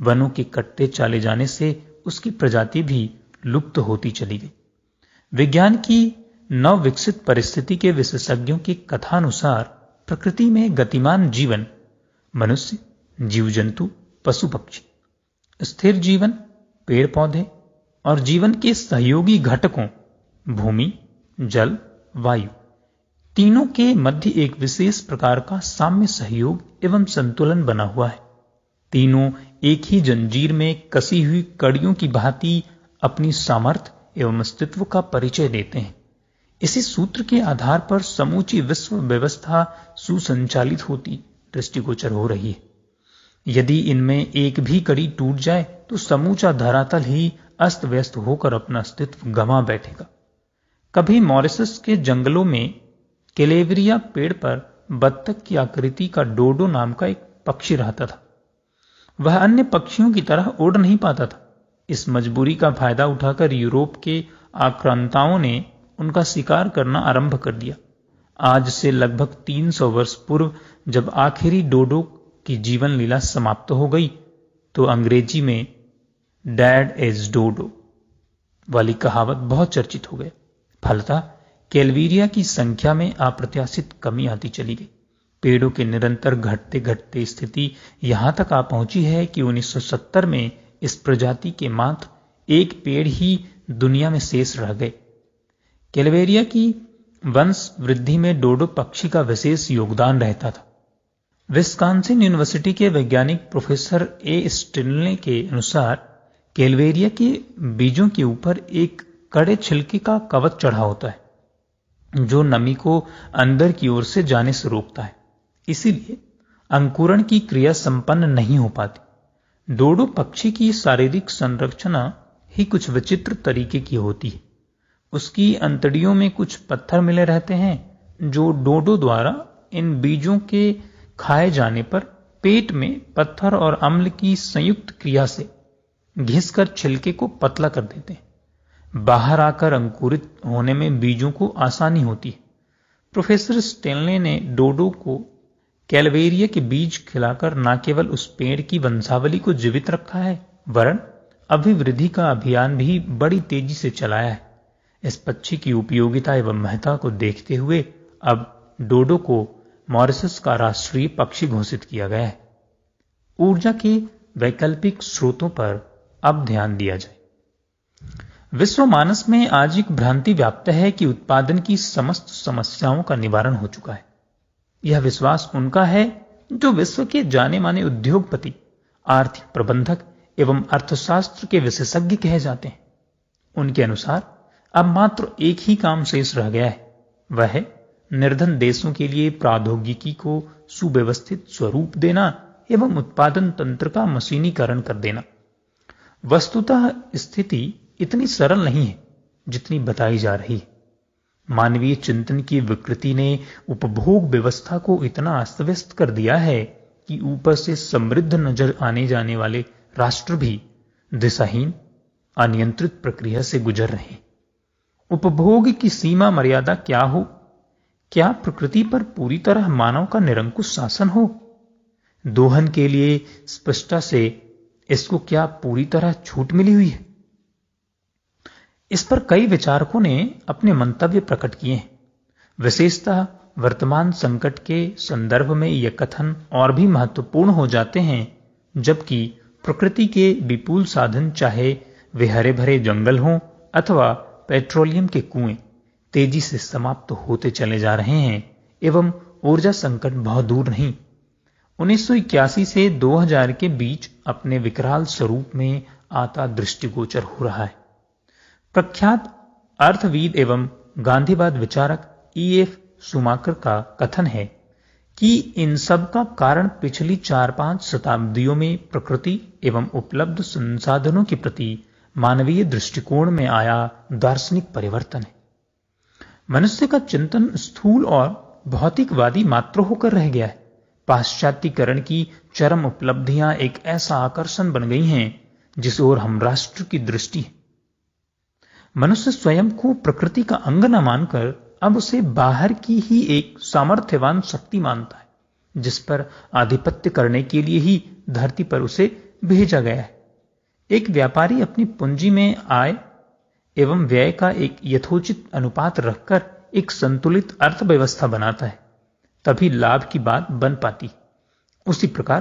वनों के कटते चले जाने से उसकी प्रजाति भी लुप्त होती चली गई। विज्ञान की नव विकसित परिस्थिति के विशेषज्ञों की कथानुसार प्रकृति में गतिमान जीवन, मनुष्य, जीव जंतु, पशु पक्षी, स्थिर जीवन, पेड़ पौधे और जीवन के सहयोगी घटकों भूमि, जल, वायु, तीनों के मध्य एक विशेष प्रकार का साम्य सहयोग एवं संतुलन बना हुआ है। तीनों एक ही जंजीर में कसी हुई कड़ियों की भांति अपनी सामर्थ्य एवं अस्तित्व का परिचय देते हैं। इसी सूत्र के आधार पर समूची विश्व व्यवस्था सुसंचालित होती दृष्टिगोचर हो रही है। यदि इनमें एक भी कड़ी टूट जाए तो समूचा धरातल ही अस्त व्यस्त होकर अपना अस्तित्व गंवा बैठेगा। कभी मॉरिशस के जंगलों में कैलेवरिया पेड़ पर बत्तख की आकृति का डोडो नाम का एक पक्षी रहता था। वह अन्य पक्षियों की तरह उड़ नहीं पाता था। इस मजबूरी का फायदा उठाकर यूरोप के आक्रांताओं ने उनका शिकार करना आरंभ कर दिया। आज से लगभग 300 वर्ष पूर्व जब आखिरी डोडो की जीवन लीला समाप्त हो गई तो अंग्रेजी में डेड एज डोडो वाली कहावत बहुत चर्चित हो गया। फलतः कैलवेरिया की संख्या में अप्रत्याशित कमी आती चली गई। पेड़ों के निरंतर घटते घटते स्थिति यहां तक आ पहुंची है कि 1970 में इस प्रजाति के मात्र एक पेड़ ही दुनिया में शेष रह गए। कैलवेरिया की वंश वृद्धि में डोडो पक्षी का विशेष योगदान रहता था। विस्कॉन्सिन यूनिवर्सिटी के वैज्ञानिक प्रोफेसर ए स्टिनले के अनुसार कैलवेरिया के बीजों के ऊपर एक कड़े छिलके का कवच चढ़ा होता है जो नमी को अंदर की ओर से जाने से रोकता है। इसीलिए अंकुरण की क्रिया संपन्न नहीं हो पाती। डोडो पक्षी की शारीरिक संरचना ही कुछ विचित्र तरीके की होती है। उसकी अंतड़ियों में कुछ पत्थर मिले रहते हैं जो डोडो द्वारा इन बीजों के खाए जाने पर पेट में पत्थर और अम्ल की संयुक्त क्रिया से घिसकर छिलके को पतला कर देते हैं। बाहर आकर अंकुरित होने में बीजों को आसानी होती है। प्रोफेसर स्टेनले ने डोडो को कैलवेरिया के बीज खिलाकर न केवल उस पेड़ की वंशावली को जीवित रखा है वरन अभिवृद्धि का अभियान भी बड़ी तेजी से चलाया है। इस पक्षी की उपयोगिता एवं महत्ता को देखते हुए अब डोडो को मॉरिशस का राष्ट्रीय पक्षी घोषित किया गया है। ऊर्जा के वैकल्पिक स्रोतों पर अब ध्यान दिया जाए। विश्व मानस में आज एक भ्रांति व्याप्त है कि उत्पादन की समस्त समस्याओं का निवारण हो चुका है। यह विश्वास उनका है जो विश्व के जाने माने उद्योगपति, आर्थिक प्रबंधक एवं अर्थशास्त्र के विशेषज्ञ कहे जाते हैं। उनके अनुसार अब मात्र एक ही काम शेष रह गया है, वह है निर्धन देशों के लिए प्रौद्योगिकी को सुव्यवस्थित स्वरूप देना एवं उत्पादन तंत्र का मशीनीकरण कर देना। वस्तुतः स्थिति इतनी सरल नहीं है जितनी बताई जा रही है। मानवीय चिंतन की विकृति ने उपभोग व्यवस्था को इतना अस्त व्यस्त कर दिया है कि ऊपर से समृद्ध नजर आने जाने वाले राष्ट्र भी दिशाहीन, अनियंत्रित प्रक्रिया से गुजर रहे हैं। उपभोग की सीमा मर्यादा क्या हो? क्या प्रकृति पर पूरी तरह मानव का निरंकुश शासन हो? दोहन के लिए स्पष्टता से इसको क्या पूरी तरह छूट मिली हुई है? इस पर कई विचारकों ने अपने मंतव्य प्रकट किए हैं। विशेषतः वर्तमान संकट के संदर्भ में ये कथन और भी महत्वपूर्ण हो जाते हैं जबकि प्रकृति के विपुल साधन, चाहे वे हरे भरे जंगल हों अथवा पेट्रोलियम के कुएं, तेजी से समाप्त होते चले जा रहे हैं एवं ऊर्जा संकट बहुत दूर नहीं, 1981 से 2000 के बीच अपने विकराल स्वरूप में आता दृष्टिगोचर हो रहा है। प्रख्यात अर्थविद एवं गांधीवाद विचारक E.F. शुमाकर का कथन है कि इन सब का कारण पिछली 4-5 शताब्दियों में प्रकृति एवं उपलब्ध संसाधनों के प्रति मानवीय दृष्टिकोण में आया दार्शनिक परिवर्तन है। मनुष्य का चिंतन स्थूल और भौतिकवादी मात्र होकर रह गया है। पाश्चात्यकरण की चरम उपलब्धियां एक ऐसा आकर्षण बन गई हैं जिस ओर हम राष्ट्र की दृष्टि है। मनुष्य स्वयं को प्रकृति का अंग न मानकर अब उसे बाहर की ही एक सामर्थ्यवान शक्ति मानता है। जिस पर आधिपत्य करने के लिए ही धरती पर उसे भेजा गया है। एक व्यापारी अपनी पूंजी में आय एवं व्यय का एक यथोचित अनुपात रखकर एक संतुलित अर्थव्यवस्था बनाता है, तभी लाभ की बात बन पाती। उसी प्रकार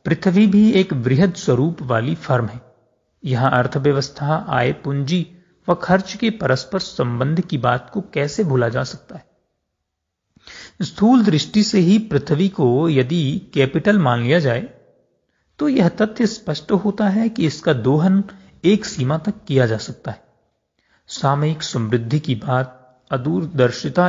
पृथ्वी भी एक बृहद स्वरूप वाली फर्म है। यहां अर्थव्यवस्था, आय, पूंजी व खर्च के परस्पर संबंध की बात को कैसे भूला जा सकता है। स्थूल दृष्टि से ही पृथ्वी को यदि कैपिटल मान लिया जाए तो यह तथ्य स्पष्ट होता है कि इसका दोहन एक सीमा तक किया जा सकता है। सामयिक समृद्धि की बात अदूरदर्शिता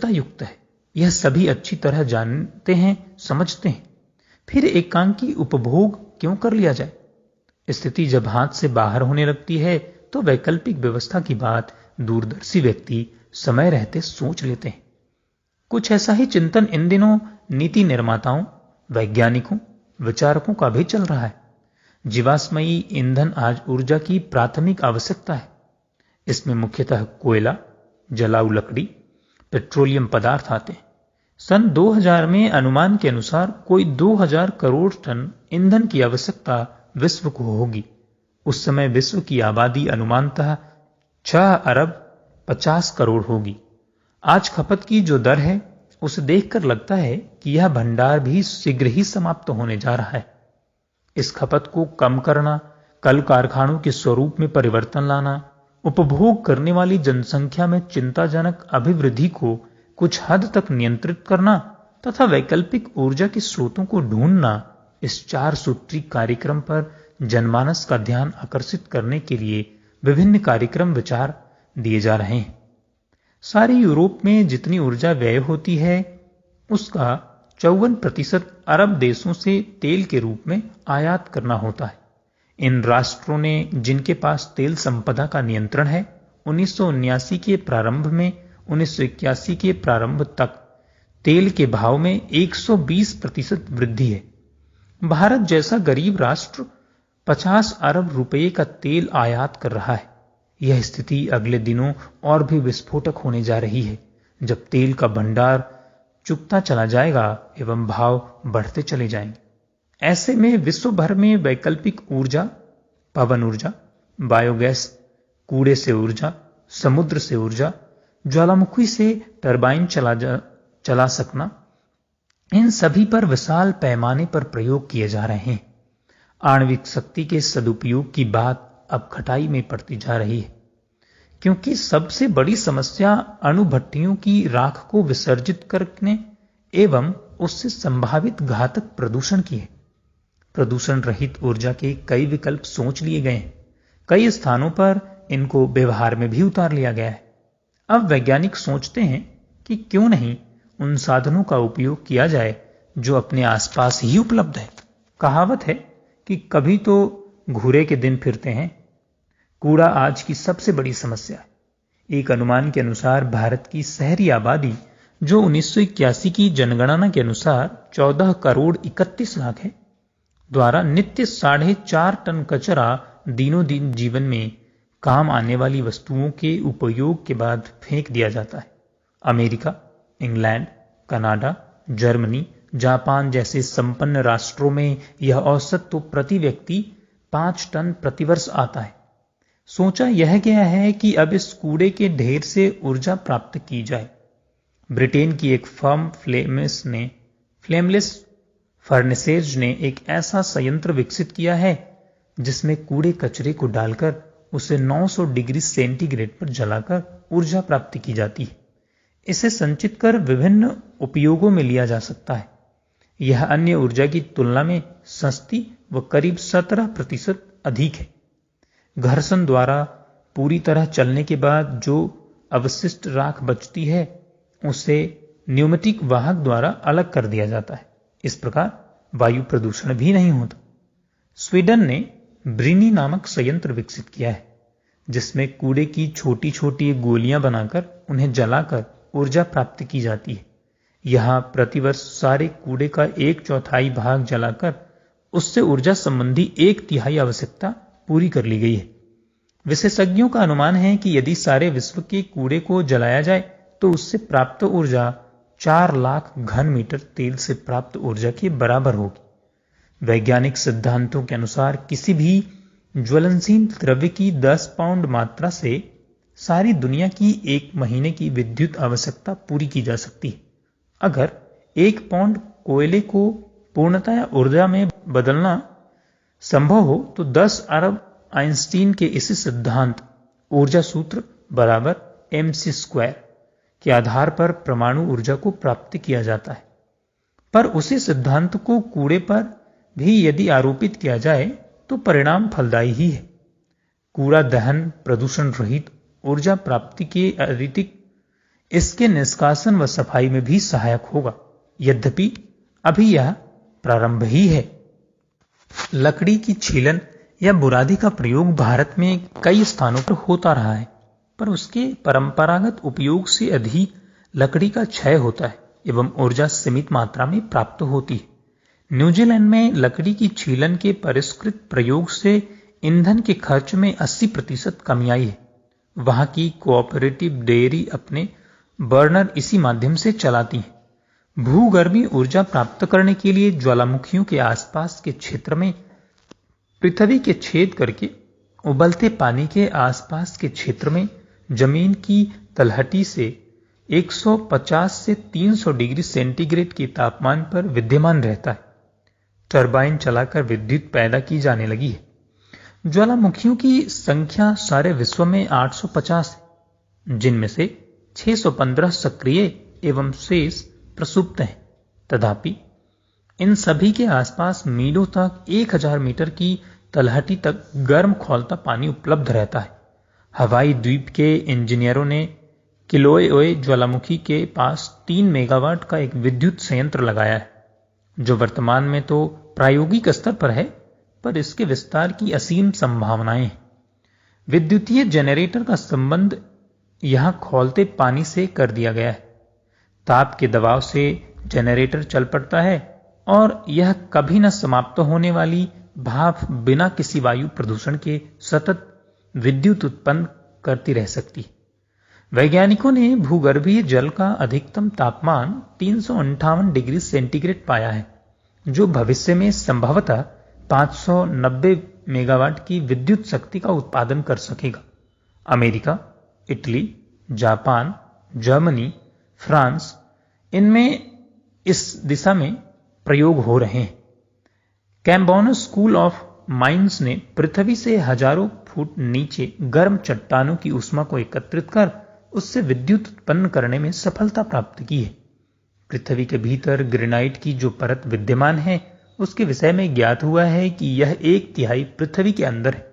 युक्त है। यह सभी अच्छी तरह जानते हैं, समझते हैं। फिर एकांकी उपभोग क्यों कर लिया जाए। स्थिति जब हाथ से बाहर होने लगती है तो वैकल्पिक व्यवस्था की बात दूरदर्शी व्यक्ति समय रहते सोच लेते हैं। कुछ ऐसा ही चिंतन इन दिनों नीति निर्माताओं, वैज्ञानिकों, विचारकों का भी चल रहा है। जीवाश्मयी ईंधन आज ऊर्जा की प्राथमिक आवश्यकता है। इसमें मुख्यतः कोयला, जलाऊ लकड़ी, पेट्रोलियम पदार्थ आते हैं। सन 2000 में अनुमान के अनुसार कोई 2000 करोड़ टन ईंधन की आवश्यकता विश्व को होगी। उस समय विश्व की आबादी अनुमानतः 6 अरब 50 करोड़ होगी। आज खपत की जो दर है उसे देखकर लगता है कि यह भंडार भी शीघ्र ही समाप्त होने जा रहा है। इस खपत को कम करना, कल कारखानों के स्वरूप में परिवर्तन लाना, उपभोग करने वाली जनसंख्या में चिंताजनक अभिवृद्धि को कुछ हद तक नियंत्रित करना तथा वैकल्पिक ऊर्जा के स्रोतों को ढूंढना, इस 4 सूत्री कार्यक्रम पर जनमानस का ध्यान आकर्षित करने के लिए विभिन्न कार्यक्रम विचार दिए जा रहे हैं। सारे यूरोप में जितनी ऊर्जा व्यय होती है उसका 54% अरब देशों से तेल के रूप में आयात करना होता है। इन राष्ट्रों ने, जिनके पास तेल संपदा का नियंत्रण है, 1979 के प्रारंभ में 1981 के प्रारंभ तक तेल के भाव में 120% वृद्धि है। भारत जैसा गरीब राष्ट्र 50 अरब रुपए का तेल आयात कर रहा है। यह स्थिति अगले दिनों और भी विस्फोटक होने जा रही है, जब तेल का भंडार चुकता चला जाएगा एवं भाव बढ़ते चले जाएंगे। ऐसे में विश्व भर में वैकल्पिक ऊर्जा, पवन ऊर्जा, बायोगैस, कूड़े से ऊर्जा, समुद्र से ऊर्जा, ज्वालामुखी से टरबाइन चला सकना, इन सभी पर विशाल पैमाने पर प्रयोग किए जा रहे हैं। आणविक शक्ति के सदुपयोग की बात अब खटाई में पड़ती जा रही है, क्योंकि सबसे बड़ी समस्या अणुभट्टियों की राख को विसर्जित करने एवं उससे संभावित घातक प्रदूषण की है। प्रदूषण रहित ऊर्जा के कई विकल्प सोच लिए गए हैं। कई स्थानों पर इनको व्यवहार में भी उतार लिया गया है। अब वैज्ञानिक सोचते हैं कि क्यों नहीं उन साधनों का उपयोग किया जाए जो अपने आसपास ही उपलब्ध है। कहावत है कि कभी तो घूरे के दिन फिरते हैं। कूड़ा आज की सबसे बड़ी समस्या है। एक अनुमान के अनुसार भारत की शहरी आबादी, जो 1981 की जनगणना के अनुसार 14 करोड़ 31 लाख है, द्वारा नित्य 4.5 टन कचरा दिनों दिन जीवन में काम आने वाली वस्तुओं के उपयोग के बाद फेंक दिया जाता है। America, England, Canada, Germany, Japan जैसे संपन्न राष्ट्रों में यह औसत तो प्रति व्यक्ति 5 टन प्रतिवर्ष आता है। सोचा यह गया है कि अब इस कूड़े के ढेर से ऊर्जा प्राप्त की जाए। ब्रिटेन की एक फर्म फ्लेमलेस फर्नेसेज ने एक ऐसा संयंत्र विकसित किया है जिसमें कूड़े कचरे को डालकर उसे 900 डिग्री सेंटीग्रेड पर जलाकर ऊर्जा प्राप्त की जाती है। इसे संचित कर विभिन्न उपयोगों में लिया जा सकता है। यह अन्य ऊर्जा की तुलना में सस्ती व करीब 17% अधिक है। घर्षण द्वारा पूरी तरह चलने के बाद जो अवशिष्ट राख बचती है उसे न्यूमेटिक वाहक द्वारा अलग कर दिया जाता है। इस प्रकार वायु प्रदूषण भी नहीं होता। स्वीडन ने ब्रिनी नामक संयंत्र विकसित किया है, जिसमें कूड़े की छोटी छोटी गोलियां बनाकर उन्हें जलाकर ऊर्जा प्राप्त की जाती है। यहां प्रतिवर्ष सारे कूड़े का 1/4 भाग जलाकर उससे ऊर्जा संबंधी 1/3 आवश्यकता पूरी कर ली गई है। विशेषज्ञों का अनुमान है कि यदि सारे विश्व के कूड़े को जलाया जाए तो उससे प्राप्त ऊर्जा 4 लाख घन मीटर तेल से प्राप्त ऊर्जा के बराबर होगी। वैज्ञानिक सिद्धांतों के अनुसार किसी भी ज्वलनशील द्रव्य की 10 पाउंड मात्रा से सारी दुनिया की 1 महीने की विद्युत आवश्यकता पूरी की जा सकती है। अगर 1 पाउंड कोयले को पूर्णतया ऊर्जा में बदलना संभव हो तो 10 अरब आइंस्टीन के इसी सिद्धांत ऊर्जा सूत्र बराबर mc² के आधार पर परमाणु ऊर्जा को प्राप्त किया जाता है। पर उसी सिद्धांत को कूड़े पर भी यदि आरोपित किया जाए तो परिणाम फलदायी ही है। कूड़ा दहन प्रदूषण रहित ऊर्जा प्राप्ति के अतिरिक्त इसके निष्कासन व सफाई में भी सहायक होगा। यद्यपि अभी यह प्रारंभ ही है। लकड़ी की छीलन या बुरादी का प्रयोग भारत में कई स्थानों पर होता रहा है, पर उसके परंपरागत उपयोग से अधिक लकड़ी का क्षय होता है एवं ऊर्जा सीमित मात्रा में प्राप्त होती है। न्यूजीलैंड में लकड़ी की छीलन के परिष्कृत प्रयोग से ईंधन के खर्च में 80% कमी आई है। वहां की कोऑपरेटिव डेयरी अपने बर्नर इसी माध्यम से चलाती हैं। भूगर्भीय ऊर्जा प्राप्त करने के लिए ज्वालामुखियों के आसपास के क्षेत्र में पृथ्वी के छेद करके उबलते पानी के आसपास के क्षेत्र में जमीन की तलहटी से 150 से 300 डिग्री सेंटीग्रेड के तापमान पर विद्यमान रहता है। टरबाइन चलाकर विद्युत पैदा की जाने लगी है। ज्वालामुखियों की संख्या सारे विश्व में 850 है, जिनमें से 615 सक्रिय एवं शेष प्रसुप्त हैं। तथापि इन सभी के आसपास मीलों तक 1000 मीटर की तलहटी तक गर्म खौलता पानी उपलब्ध रहता है। हवाई द्वीप के इंजीनियरों ने किलोए ज्वालामुखी के पास 3 मेगावाट का एक विद्युत संयंत्र लगाया है, जो वर्तमान में तो प्रायोगिक स्तर पर है, पर इसके विस्तार की असीम संभावनाएं हैं। विद्युतीय जनरेटर का संबंध यहां खौलते पानी से कर दिया गया है। ताप के दबाव से जनरेटर चल पड़ता है और यह कभी न समाप्त होने वाली भाप बिना किसी वायु प्रदूषण के सतत विद्युत उत्पन्न करती रह सकती है। वैज्ञानिकों ने भूगर्भीय जल का अधिकतम तापमान 358 डिग्री सेंटीग्रेड पाया है, जो भविष्य में संभवतः 590 मेगावाट की विद्युत शक्ति का उत्पादन कर सकेगा। America, Italy, Japan, Germany, France, इनमें इस दिशा में प्रयोग हो रहे हैं। कैम्बोनस स्कूल ऑफ माइंस ने पृथ्वी से हजारों फुट नीचे गर्म चट्टानों की ऊष्मा को एकत्रित कर उससे विद्युत उत्पन्न करने में सफलता प्राप्त की है। पृथ्वी के भीतर ग्रेनाइट की जो परत विद्यमान है, उसके विषय में ज्ञात हुआ है कि यह 1/3 पृथ्वी के अंदर है।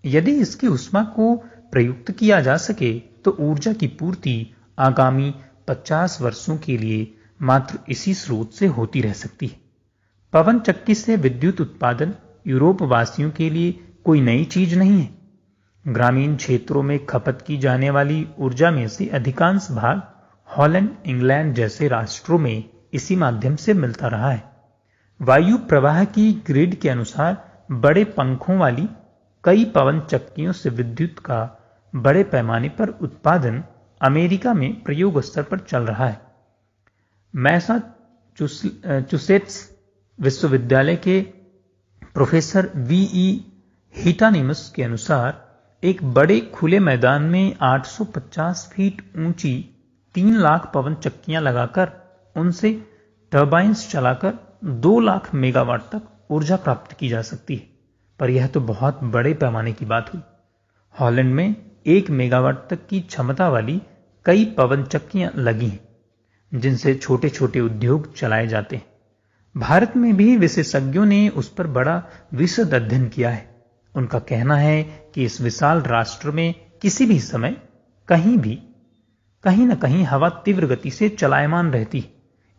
यदि इसकी ऊष्मा को प्रयुक्त किया जा सके तो ऊर्जा की पूर्ति आगामी 50 वर्षों के लिए मात्र इसी स्रोत से होती रह सकती है। पवन चक्की से विद्युत उत्पादन यूरोप वासियों के लिए कोई नई चीज नहीं है। ग्रामीण क्षेत्रों में खपत की जाने वाली ऊर्जा में से अधिकांश भाग हॉलैंड, इंग्लैंड जैसे राष्ट्रों में इसी माध्यम से मिलता रहा है। वायु प्रवाह की ग्रिड के अनुसार बड़े पंखों वाली कई पवन चक्कियों से विद्युत का बड़े पैमाने पर उत्पादन अमेरिका में प्रयोग स्तर पर चल रहा है। मैसाचुसेट्स विश्वविद्यालय के प्रोफेसर V.E. हिटानिमस के अनुसार एक बड़े खुले मैदान में 850 फीट ऊंची 3 लाख पवन चक्कियां लगाकर उनसे टर्बाइन्स चलाकर 2 लाख मेगावाट तक ऊर्जा प्राप्त की जा सकती है। पर यह तो बहुत बड़े पैमाने की बात हुई। हॉलैंड में 1 मेगावाट तक की क्षमता वाली कई पवन चक्कियां लगी हैं, जिनसे छोटे छोटे उद्योग चलाए जाते हैं। भारत में भी विशेषज्ञों ने उस पर बड़ा विशद अध्ययन किया है। उनका कहना है कि इस विशाल राष्ट्र में किसी भी समय कहीं न कहीं हवा तीव्र गति से चलायमान रहती है।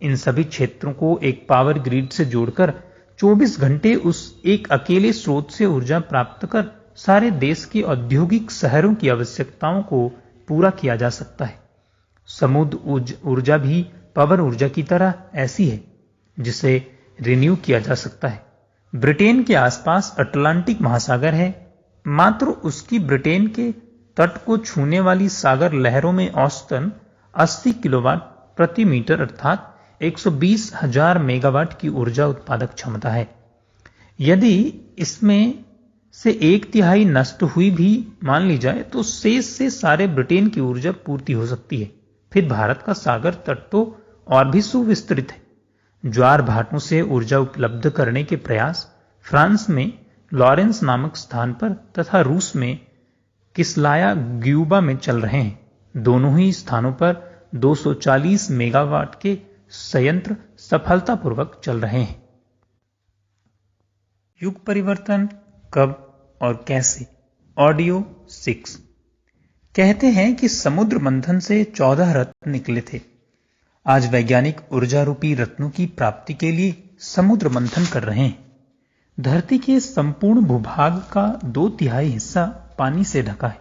इन सभी क्षेत्रों को एक पावर ग्रिड से जोड़कर 24 घंटे उस एक अकेले स्रोत से ऊर्जा प्राप्त कर सारे देश के औद्योगिक शहरों की आवश्यकताओं को पूरा किया जा सकता है। समुद्र ऊर्जा भी पवन ऊर्जा की तरह ऐसी है जिसे रिन्यू किया जा सकता है। ब्रिटेन के आसपास अटलांटिक महासागर है। मात्र उसकी ब्रिटेन के तट को छूने वाली सागर लहरों में औसतन 80 किलोवाट प्रति मीटर अर्थात 120,000 मेगावाट की ऊर्जा उत्पादक क्षमता है। यदि इसमें से 1/3 नष्ट हुई भी मान ली जाए तो शेष से सारे ब्रिटेन की ऊर्जा पूर्ति हो सकती है। फिर भारत का सागर तट तो और भी सुविस्तृत है। ज्वार भाटों से ऊर्जा उपलब्ध करने के प्रयास फ्रांस में लॉरेंस नामक स्थान पर तथा रूस में किसलाया ग्यूबा में चल रहे हैं। दोनों ही स्थानों पर 240 मेगावाट के संयंत्र सफलतापूर्वक चल रहे हैं। युग परिवर्तन कब और कैसे? ऑडियो 6। कहते हैं कि समुद्र मंथन से 14 रत्न निकले थे। आज वैज्ञानिक ऊर्जा रूपी रत्नों की प्राप्ति के लिए समुद्र मंथन कर रहे हैं। धरती के संपूर्ण भूभाग का 2/3 हिस्सा पानी से ढका है।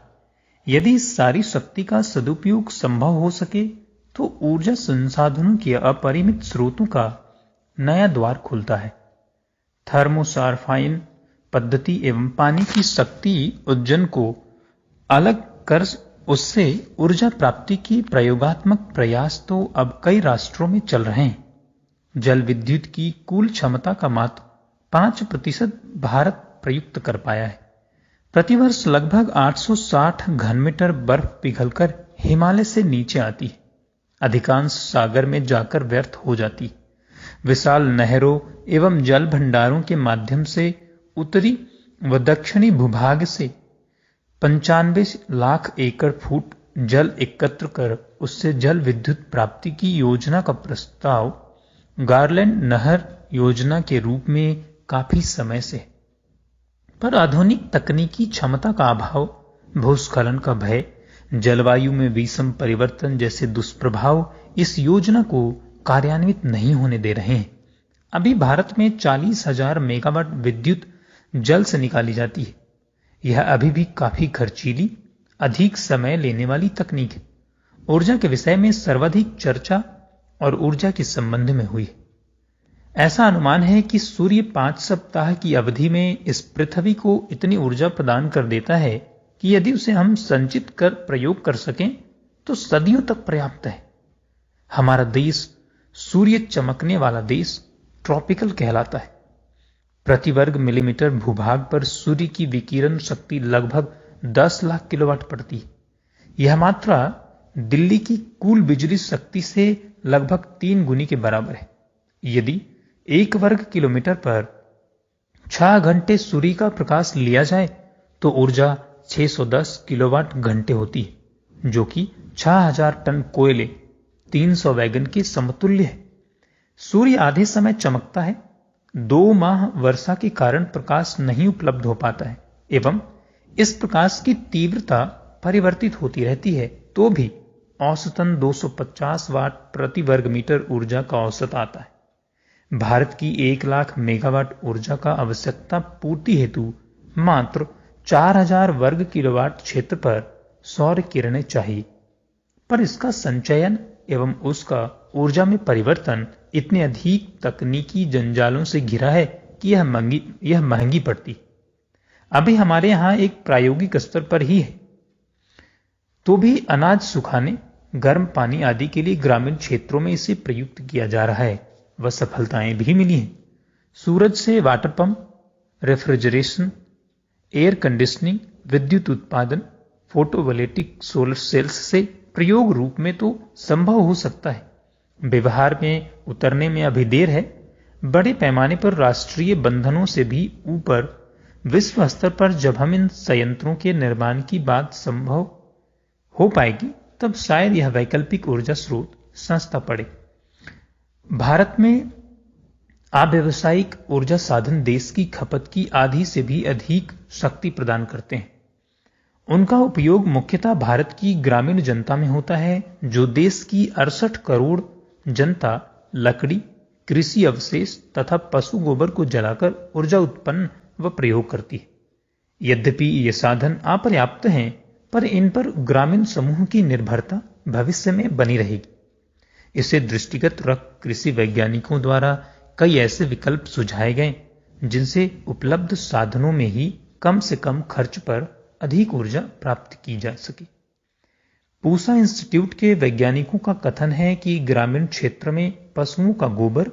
यदि इस सारी शक्ति का सदुपयोग संभव हो सके तो ऊर्जा संसाधनों के अपरिमित स्रोतों का नया द्वार खुलता है। थर्मोसारफाइन पद्धति एवं पानी की शक्ति उद्यन को अलग कर उससे ऊर्जा प्राप्ति की प्रयोगात्मक प्रयास तो अब कई राष्ट्रों में चल रहे हैं। जल विद्युत की कुल क्षमता का मात्र 5% भारत प्रयुक्त कर पाया है। प्रतिवर्ष लगभग 860 घनमीटर बर्फ पिघलकर हिमालय से नीचे आती है। अधिकांश सागर में जाकर व्यर्थ हो जाती। विशाल नहरों एवं जल भंडारों के माध्यम से उत्तरी व दक्षिणी भूभाग से 95 लाख एकड़ फुट जल एकत्र कर उससे जल विद्युत प्राप्ति की योजना का प्रस्ताव गारलैंड नहर योजना के रूप में काफी समय से है। पर आधुनिक तकनीकी क्षमता का अभाव, भूस्खलन का भय, जलवायु में विषम परिवर्तन जैसे दुष्प्रभाव इस योजना को कार्यान्वित नहीं होने दे रहे हैं। अभी भारत में 40,000 मेगावाट विद्युत जल से निकाली जाती है। यह अभी भी काफी खर्चीली, अधिक समय लेने वाली तकनीक है। ऊर्जा के विषय में सर्वाधिक चर्चा और ऊर्जा के संबंध में हुई है। ऐसा अनुमान है कि सूर्य 5 सप्ताह की अवधि में इस पृथ्वी को इतनी ऊर्जा प्रदान कर देता है कि यदि उसे हम संचित कर प्रयोग कर सकें तो सदियों तक पर्याप्त है। हमारा देश सूर्य चमकने वाला देश ट्रॉपिकल कहलाता है। प्रति वर्ग मिलीमीटर भूभाग पर सूर्य की विकिरण शक्ति लगभग 10 लाख किलोवाट पड़ती है। यह मात्रा दिल्ली की कुल बिजली शक्ति से लगभग 3 गुनी के बराबर है। यदि 1 वर्ग किलोमीटर पर 6 घंटे सूर्य का प्रकाश लिया जाए तो ऊर्जा 610 किलोवाट घंटे होती है, जो कि 6000 टन कोयले, 300 वैगन के समतुल्य है। सूर्य आधे समय चमकता है। 2 माह वर्षा के कारण प्रकाश नहीं उपलब्ध हो पाता है एवं इस प्रकाश की तीव्रता परिवर्तित होती रहती है, तो भी औसतन 250 वाट प्रति वर्ग मीटर ऊर्जा का औसत आता है। भारत की 1 लाख मेगावाट ऊर्जा का आवश्यकता पूर्ति हेतु मात्र 4000 वर्ग किलोवाट क्षेत्र पर सौर किरणें चाहिए, पर इसका संचयन एवं उसका ऊर्जा में परिवर्तन इतने अधिक तकनीकी जंजालों से घिरा है कि यह महंगी पड़ती। अभी हमारे यहां एक प्रायोगिक स्तर पर ही है, तो भी अनाज सुखाने, गर्म पानी आदि के लिए ग्रामीण क्षेत्रों में इसे प्रयुक्त किया जा रहा है व सफलताएं भी मिली हैं। सूरज से water pump, refrigeration, air conditioning, विद्युत उत्पादन, फोटोवोल्टिक सोलर सेल्स से प्रयोग रूप में तो संभव हो सकता है। व्यवहार में उतरने में अभी देर है। बड़े पैमाने पर राष्ट्रीय बंधनों से भी ऊपर विश्व स्तर पर जब हम इन संयंत्रों के निर्माण की बात संभव हो पाएगी तब शायद यह वैकल्पिक ऊर्जा स्रोत सस्ता पड़े। भारत में अव्यावसायिक ऊर्जा साधन देश की खपत की आधी से भी अधिक शक्ति प्रदान करते हैं। उनका उपयोग मुख्यतः भारत की ग्रामीण जनता में होता है, जो देश की 68 करोड़ जनता लकड़ी, कृषि अवशेष तथा पशु गोबर को जलाकर ऊर्जा उत्पन्न व प्रयोग करती है। यद्यपि ये साधन अपर्याप्त हैं, पर इन पर ग्रामीण समूह की निर्भरता भविष्य में बनी रहेगी। इसे दृष्टिगत रख कृषि वैज्ञानिकों द्वारा कई ऐसे विकल्प सुझाए गए जिनसे उपलब्ध साधनों में ही कम से कम खर्च पर अधिक ऊर्जा प्राप्त की जा सके। पूसा इंस्टीट्यूट के वैज्ञानिकों का कथन है कि ग्रामीण क्षेत्र में पशुओं का गोबर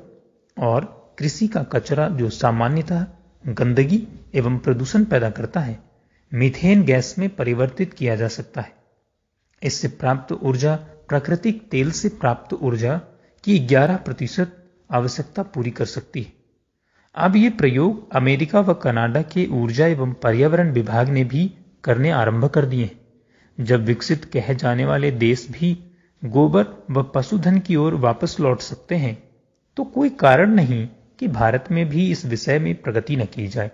और कृषि का कचरा, जो सामान्यतः गंदगी एवं प्रदूषण पैदा करता है, मीथेन गैस में परिवर्तित किया जा सकता है। इससे प्राप्त ऊर्जा प्राकृतिक तेल से प्राप्त ऊर्जा की 11% आवश्यकता पूरी कर सकती है। अब ये प्रयोग अमेरिका व कनाडा के ऊर्जा एवं पर्यावरण विभाग ने भी करने आरंभ कर दिए हैं। जब विकसित कहे जाने वाले देश भी गोबर व पशुधन की ओर वापस लौट सकते हैं, तो कोई कारण नहीं कि भारत में भी इस विषय में प्रगति न की जाए।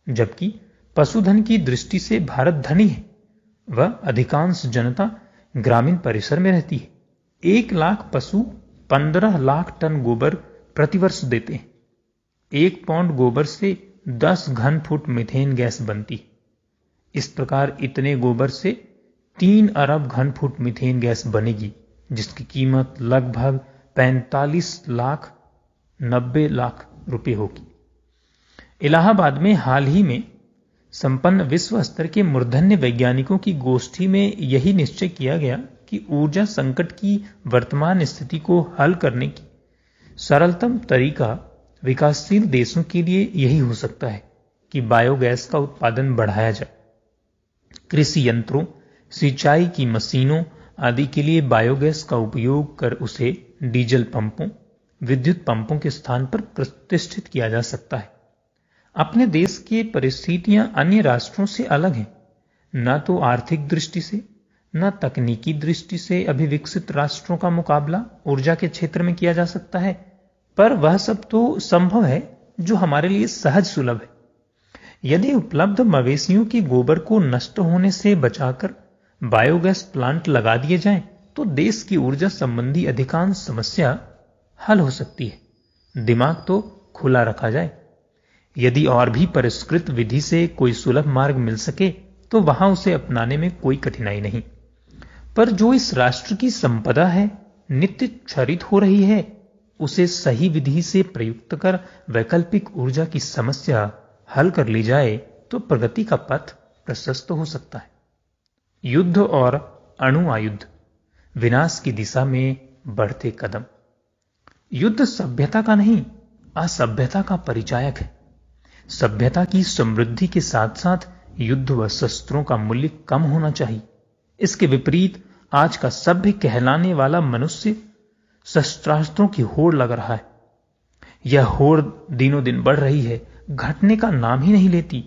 जबकि पशुधन की दृष्टि से भारत धनी है व अधिकांश जनता ग्रामीण परिसर में रहती है। 1 लाख पशु 15 लाख टन गोबर प्रतिवर्ष देते हैं। 1 पाउंड गोबर से 10 घन फुट मीथेन गैस बनती है। इस प्रकार इतने गोबर से 3 अरब घन फुट मीथेन गैस बनेगी, जिसकी कीमत लगभग 45 लाख 90 लाख रुपए होगी। इलाहाबाद में हाल ही में संपन्न विश्व स्तर के मूर्धन्य वैज्ञानिकों की गोष्ठी में यही निश्चय किया गया कि ऊर्जा संकट की वर्तमान स्थिति को हल करने की सरलतम तरीका विकासशील देशों के लिए यही हो सकता है कि बायोगैस का उत्पादन बढ़ाया जाए। कृषि यंत्रों, सिंचाई की मशीनों आदि के लिए बायोगैस का उपयोग कर उसे डीजल पंपों, विद्युत पंपों के स्थान पर प्रतिष्ठित किया जा सकता है। अपने देश की परिस्थितियां अन्य राष्ट्रों से अलग हैं। न तो आर्थिक दृष्टि से, न तकनीकी दृष्टि से अभी विकसित राष्ट्रों का मुकाबला ऊर्जा के क्षेत्र में किया जा सकता है, पर वह सब तो संभव है जो हमारे लिए सहज सुलभ है। यदि उपलब्ध मवेशियों के गोबर को नष्ट होने से बचाकर बायोगैस प्लांट लगा दिए जाएं, तो देश की ऊर्जा संबंधी अधिकांश समस्या हल हो सकती है। दिमाग तो खुला रखा जाए। यदि और भी परिष्कृत विधि से कोई सुलभ मार्ग मिल सके तो वहां उसे अपनाने में कोई कठिनाई नहीं। पर जो इस राष्ट्र की संपदा है, नित्य क्षरित हो रही है, उसे सही विधि से प्रयुक्त कर वैकल्पिक ऊर्जा की समस्या हल कर ली जाए तो प्रगति का पथ प्रशस्त हो सकता है। युद्ध और अणु आयुध, विनाश की दिशा में बढ़ते कदम। युद्ध सभ्यता का नहीं, असभ्यता का परिचायक है। सभ्यता की समृद्धि के साथ साथ युद्ध व शस्त्रों का मूल्य कम होना चाहिए। इसके विपरीत आज का सभ्य कहलाने वाला मनुष्य शस्त्रास्त्रों की होड़ लग रहा है। यह होड़ दिनों दिन बढ़ रही है, घटने का नाम ही नहीं लेती।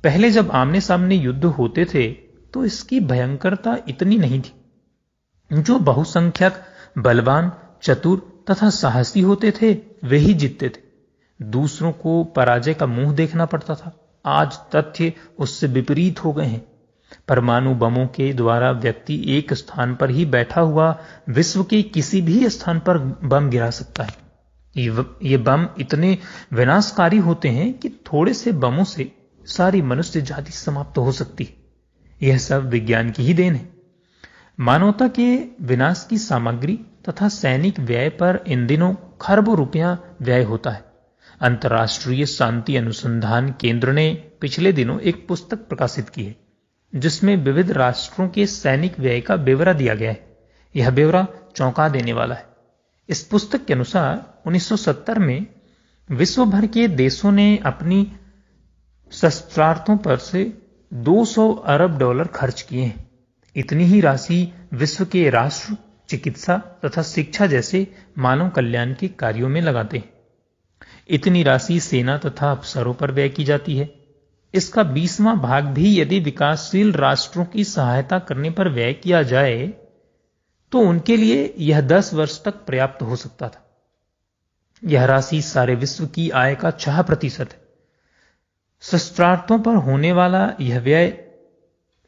पहले जब आमने सामने युद्ध होते थे तो इसकी भयंकरता इतनी नहीं थी। जो बहुसंख्यक बलवान, चतुर तथा साहसी होते थे वे ही जीतते थे। दूसरों को पराजय का मुंह देखना पड़ता था। आज तथ्य उससे विपरीत हो गए हैं। परमाणु बमों के द्वारा व्यक्ति एक स्थान पर ही बैठा हुआ विश्व के किसी भी स्थान पर बम गिरा सकता है। ये बम इतने विनाशकारी होते हैं कि थोड़े से बमों से सारी मनुष्य जाति समाप्त हो सकती है। यह सब विज्ञान की ही देन है। मानवता के विनाश की सामग्री तथा सैनिक व्यय पर इन दिनों खरबों रुपया व्यय होता है। अंतर्राष्ट्रीय शांति अनुसंधान केंद्र ने पिछले दिनों एक पुस्तक प्रकाशित की है जिसमें विविध राष्ट्रों के सैनिक व्यय का ब्यौरा दिया गया है। यह ब्यौरा चौंका देने वाला है। इस पुस्तक के अनुसार 1970 में विश्व भर के देशों ने अपनी शस्त्रास्त्रों पर से $200 अरब खर्च किए हैं। इतनी ही राशि विश्व के राष्ट्र चिकित्सा तथा शिक्षा जैसे मानव कल्याण के कार्यों में लगाते हैं। इतनी राशि सेना तथा अफसरों पर व्यय की जाती है। इसका 20वां भाग भी यदि विकासशील राष्ट्रों की सहायता करने पर व्यय किया जाए तो उनके लिए यह 10 वर्ष तक पर्याप्त हो सकता था। यह राशि सारे विश्व की आय का 6% है। शस्त्रास्त्रों पर होने वाला यह व्यय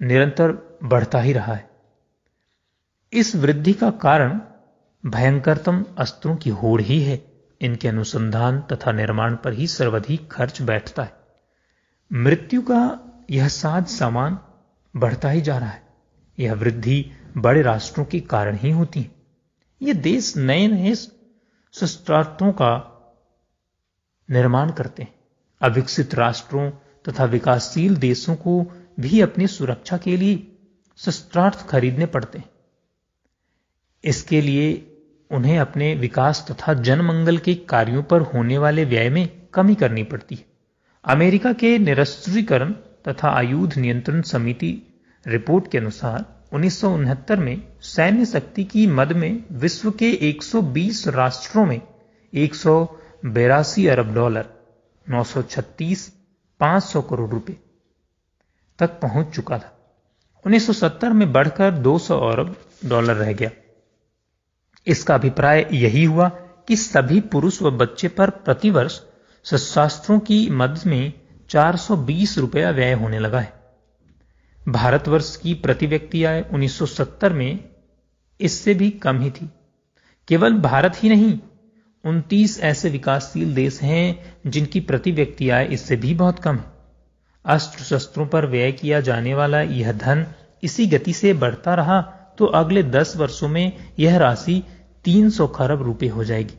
निरंतर बढ़ता ही रहा है। इस वृद्धि का कारण भयंकरतम अस्त्रों की होड़ ही है। इनके अनुसंधान तथा निर्माण पर ही सर्वाधिक खर्च बैठता है। मृत्यु का यह साज सामान बढ़ता ही जा रहा है। यह वृद्धि बड़े राष्ट्रों के कारण ही होती है। ये देश नए नए शस्त्रास्त्रों का निर्माण करते हैं। अविकसित राष्ट्रों तथा विकासशील देशों को भी अपनी सुरक्षा के लिए शस्त्रास्त्र खरीदने पड़ते हैं। इसके लिए उन्हें अपने विकास तथा जनमंगल के कार्यों पर होने वाले व्यय में कमी करनी पड़ती है। अमेरिका के निरस्त्रीकरण तथा आयुध नियंत्रण समिति रिपोर्ट के अनुसार 1969 में सैन्य शक्ति की मद में विश्व के 120 राष्ट्रों में 182 अरब डॉलर 936,500 करोड़ रुपए तक पहुंच चुका था। 1970 में बढ़कर 200 अरब डॉलर रह गया। इसका अभिप्राय यही हुआ कि सभी पुरुष व बच्चे पर प्रतिवर्ष शस्त्रास्त्रों की मद में 420 रुपया व्यय होने लगा है। भारतवर्ष की प्रति व्यक्ति आय 1970 में इससे भी कम ही थी। केवल भारत ही नहीं, 29 ऐसे विकासशील देश हैं जिनकी प्रति व्यक्ति आय इससे भी बहुत कम है। अस्त्र शस्त्रों पर व्यय किया जाने वाला यह धन इसी गति से बढ़ता रहा तो अगले 10 वर्षों में यह राशि 300 खरब रुपए हो जाएगी।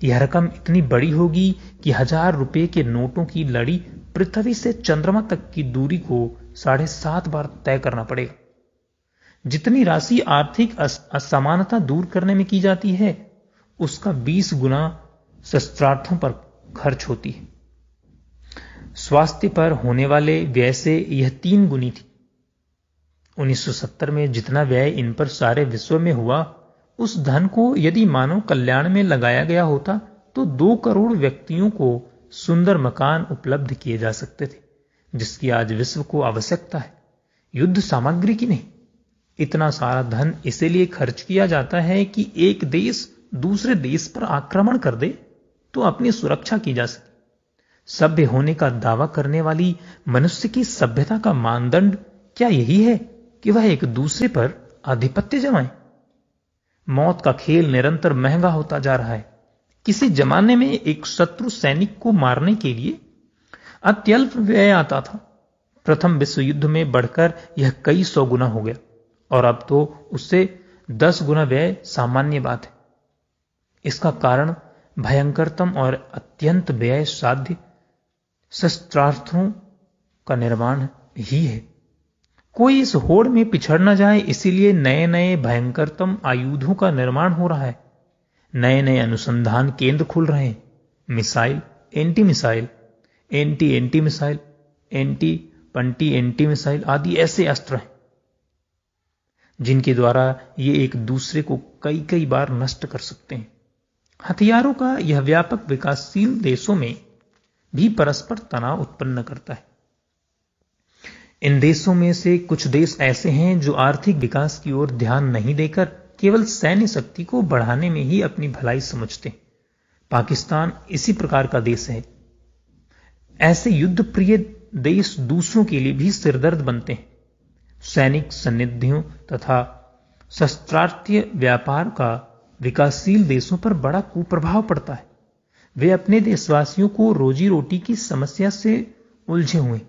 यह रकम इतनी बड़ी होगी कि 1000 रुपए के नोटों की लड़ी पृथ्वी से चंद्रमा तक की दूरी को 7.5 बार तय करना पड़ेगा। जितनी राशि आर्थिक असमानता दूर करने में की जाती है, उसका 20 गुना शस्त्रार्थों पर खर्च होती है। स्वास्थ्य पर होने वाले व्यय से यह 3 गुनी थी। 1970 में जितना व्यय इन पर सारे विश्व में हुआ, उस धन को यदि मानव कल्याण में लगाया गया होता तो 2 करोड़ व्यक्तियों को सुंदर मकान उपलब्ध किए जा सकते थे, जिसकी आज विश्व को आवश्यकता है, युद्ध सामग्री की नहीं। इतना सारा धन इसीलिए खर्च किया जाता है कि एक देश दूसरे देश पर आक्रमण कर दे तो अपनी सुरक्षा की जा सके। सभ्य होने का दावा करने वाली मनुष्य की सभ्यता का मानदंड क्या यही है कि वह एक दूसरे पर आधिपत्य जमाए? मौत का खेल निरंतर महंगा होता जा रहा है। किसी जमाने में एक शत्रु सैनिक को मारने के लिए अत्यल्प व्यय आता था। प्रथम विश्व युद्ध में बढ़कर यह कई 100 गुना हो गया और अब तो उससे 10 गुना व्यय सामान्य बात है। इसका कारण भयंकरतम और अत्यंत व्यय साध्य शस्त्रास्त्रों का निर्माण ही है। कोई इस होड़ में पिछड़ न जाए, इसीलिए नए नए भयंकरतम आयुधों का निर्माण हो रहा है। नए नए अनुसंधान केंद्र खुल रहे हैं। Missile, anti missile, anti missile, anti missile आदि ऐसे अस्त्र हैं जिनके द्वारा ये एक दूसरे को कई कई बार नष्ट कर सकते हैं। हथियारों का यह व्यापक विकासशील देशों में भी परस्पर तनाव उत्पन्न करता है। इन देशों में से कुछ देश ऐसे हैं जो आर्थिक विकास की ओर ध्यान नहीं देकर केवल सैन्य शक्ति को बढ़ाने में ही अपनी भलाई समझते हैं। पाकिस्तान इसी प्रकार का देश है। ऐसे युद्ध प्रिय देश दूसरों के लिए भी सिरदर्द बनते हैं। सैनिक सन्निधियों तथा शस्त्रास्त्र व्यापार का विकासशील देशों पर बड़ा कुप्रभाव पड़ता है। वे अपने देशवासियों को रोजी रोटी की समस्या से उलझे हुए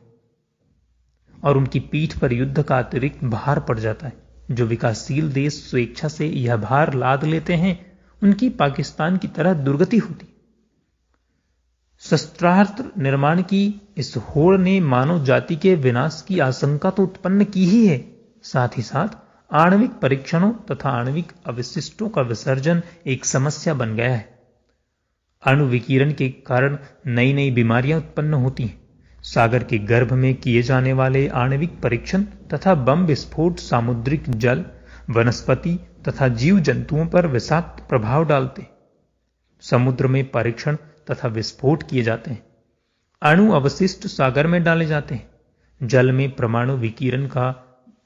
और उनकी पीठ पर युद्ध का अतिरिक्त भार पड़ जाता है। जो विकासशील देश स्वेच्छा से यह भार लाद लेते हैं, उनकी पाकिस्तान की तरह दुर्गति होती। शस्त्रास्त्र निर्माण की इस होड़ ने मानव जाति के विनाश की आशंका तो उत्पन्न की ही है, साथ ही साथ आणविक परीक्षणों तथा आणविक अवशिष्टों का विसर्जन एक समस्या बन गया है। अणु विकिरण के कारण नई नई बीमारियां उत्पन्न होती हैं। सागर के गर्भ में किए जाने वाले आणविक परीक्षण तथा बम विस्फोट सामुद्रिक जल, वनस्पति तथा जीव जंतुओं पर विषाक्त प्रभाव डालते हैं। समुद्र में परीक्षण तथा विस्फोट किए जाते हैं। अणु अवशिष्ट सागर में डाले जाते हैं। जल में परमाणु विकिरण का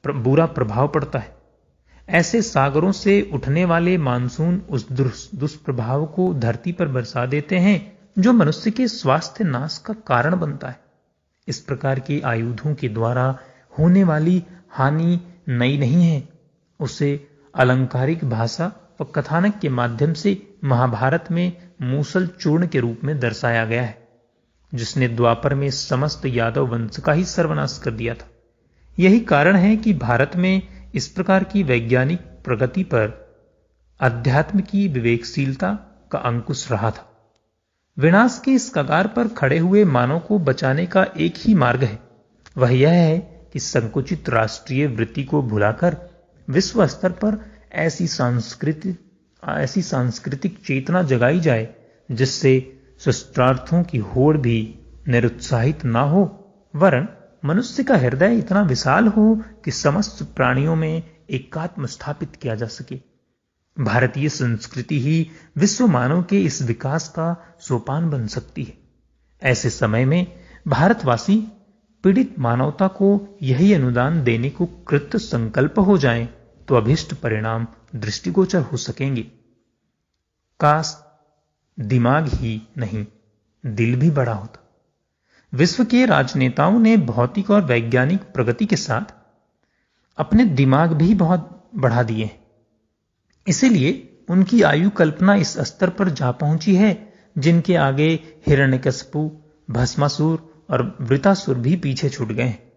बुरा प्रभाव पड़ता है। ऐसे सागरों से उठने वाले मानसून उस दुष्प्रभाव को धरती पर बरसा देते हैं जो मनुष्य के स्वास्थ्य नाश का कारण बनता है। इस प्रकार के आयुधों के द्वारा होने वाली हानि नई नहीं है। उसे अलंकारिक भाषा व कथानक के माध्यम से महाभारत में मूसल चूर्ण के रूप में दर्शाया गया है, जिसने द्वापर में समस्त यादव वंश का ही सर्वनाश कर दिया था। यही कारण है कि भारत में इस प्रकार की वैज्ञानिक प्रगति पर अध्यात्म की विवेकशीलता का अंकुश रहा था। विनाश के इस कगार पर खड़े हुए मानव को बचाने का एक ही मार्ग है। वह यह है कि संकुचित राष्ट्रीय वृत्ति को भुलाकर विश्व स्तर पर ऐसी सांस्कृतिक चेतना जगाई जाए जिससे शस्त्रार्थों की होड़ भी निरुत्साहित ना हो, वरन मनुष्य का हृदय इतना विशाल हो कि समस्त प्राणियों में एकात्म स्थापित किया जा सके। भारतीय संस्कृति ही विश्व मानव के इस विकास का सोपान बन सकती है। ऐसे समय में भारतवासी पीड़ित मानवता को यही अनुदान देने को कृत संकल्प हो जाएं तो अभिष्ट परिणाम दृष्टिगोचर हो सकेंगे। काश दिमाग ही नहीं, दिल भी बड़ा होता। विश्व के राजनेताओं ने भौतिक और वैज्ञानिक प्रगति के साथ अपने दिमाग भी बहुत बढ़ा दिए हैं। इसीलिए उनकी आयु कल्पना इस स्तर पर जा पहुंची है जिनके आगे हिरण्यकशिपु, भस्मासुर और वृतासुर भी पीछे छूट गए हैं।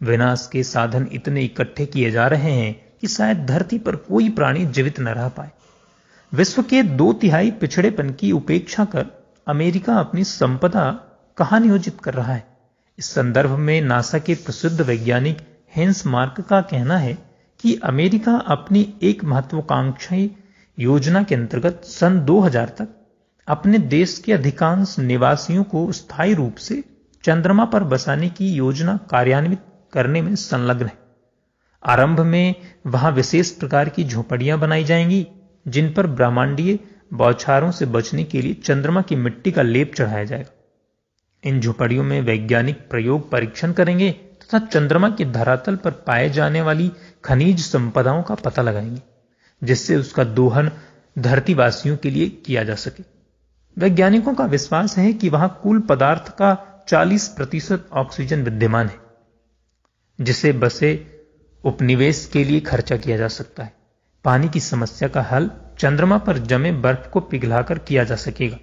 विनाश के साधन इतने इकट्ठे किए जा रहे हैं कि शायद धरती पर कोई प्राणी जीवित न रह पाए। विश्व के 2/3 पिछड़ेपन की उपेक्षा कर अमेरिका अपनी संपदा कहां नियोजित कर रहा है। इस संदर्भ में नासा के प्रसिद्ध वैज्ञानिक हेंस मार्क का कहना है कि अमेरिका अपनी एक महत्वाकांक्षी योजना के अंतर्गत सन 2000 तक अपने देश के अधिकांश निवासियों को स्थायी रूप से चंद्रमा पर बसाने की योजना कार्यान्वित करने में संलग्न है। आरंभ में वहां विशेष प्रकार की झोपड़ियां बनाई जाएंगी जिन पर ब्रह्मांडीय बौछारों से बचने के लिए चंद्रमा की मिट्टी का लेप चढ़ाया जाएगा। इन झोपड़ियों में वैज्ञानिक प्रयोग परीक्षण करेंगे तथा चंद्रमा के धरातल पर पाए जाने वाली खनिज संपदाओं का पता लगाएंगे जिससे उसका दोहन धरतीवासियों के लिए किया जा सके। वैज्ञानिकों का विश्वास है कि वहां कुल पदार्थ का 40% ऑक्सीजन विद्यमान है जिसे बसे उपनिवेश के लिए खर्चा किया जा सकता है। पानी की समस्या का हल चंद्रमा पर जमे बर्फ को पिघलाकर किया जा सकेगा।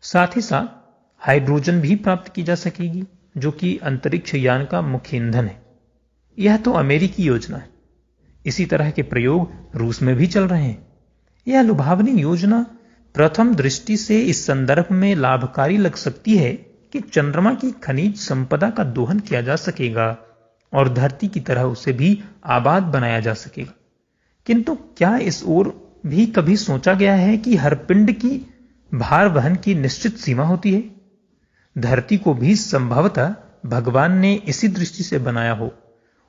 साथ ही साथ हाइड्रोजन भी प्राप्त की जा सकेगी जो कि अंतरिक्ष यान का मुख्य ईंधन है। यह तो अमेरिकी योजना है। इसी तरह के प्रयोग रूस में भी चल रहे हैं। यह लुभावनी योजना प्रथम दृष्टि से इस संदर्भ में लाभकारी लग सकती है कि चंद्रमा की खनिज संपदा का दोहन किया जा सकेगा और धरती की तरह उसे भी आबाद बनाया जा सकेगा। किंतु क्या इस ओर भी कभी सोचा गया है कि हर पिंड की भार वहन की निश्चित सीमा होती है? धरती को भी संभवतः भगवान ने इसी दृष्टि से बनाया हो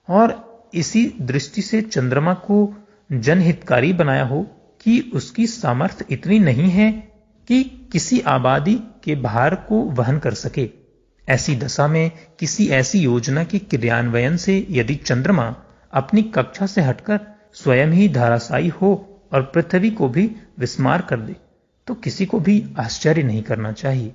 और इसी दृष्टि से चंद्रमा को जनहितकारी बनाया हो कि उसकी सामर्थ्य इतनी नहीं है कि किसी आबादी के भार को वहन कर सके। ऐसी दशा में किसी ऐसी योजना के क्रियान्वयन से यदि चंद्रमा अपनी कक्षा से हटकर स्वयं ही धराशायी हो और पृथ्वी को भी विस्मार कर दे तो किसी को भी आश्चर्य नहीं करना चाहिए।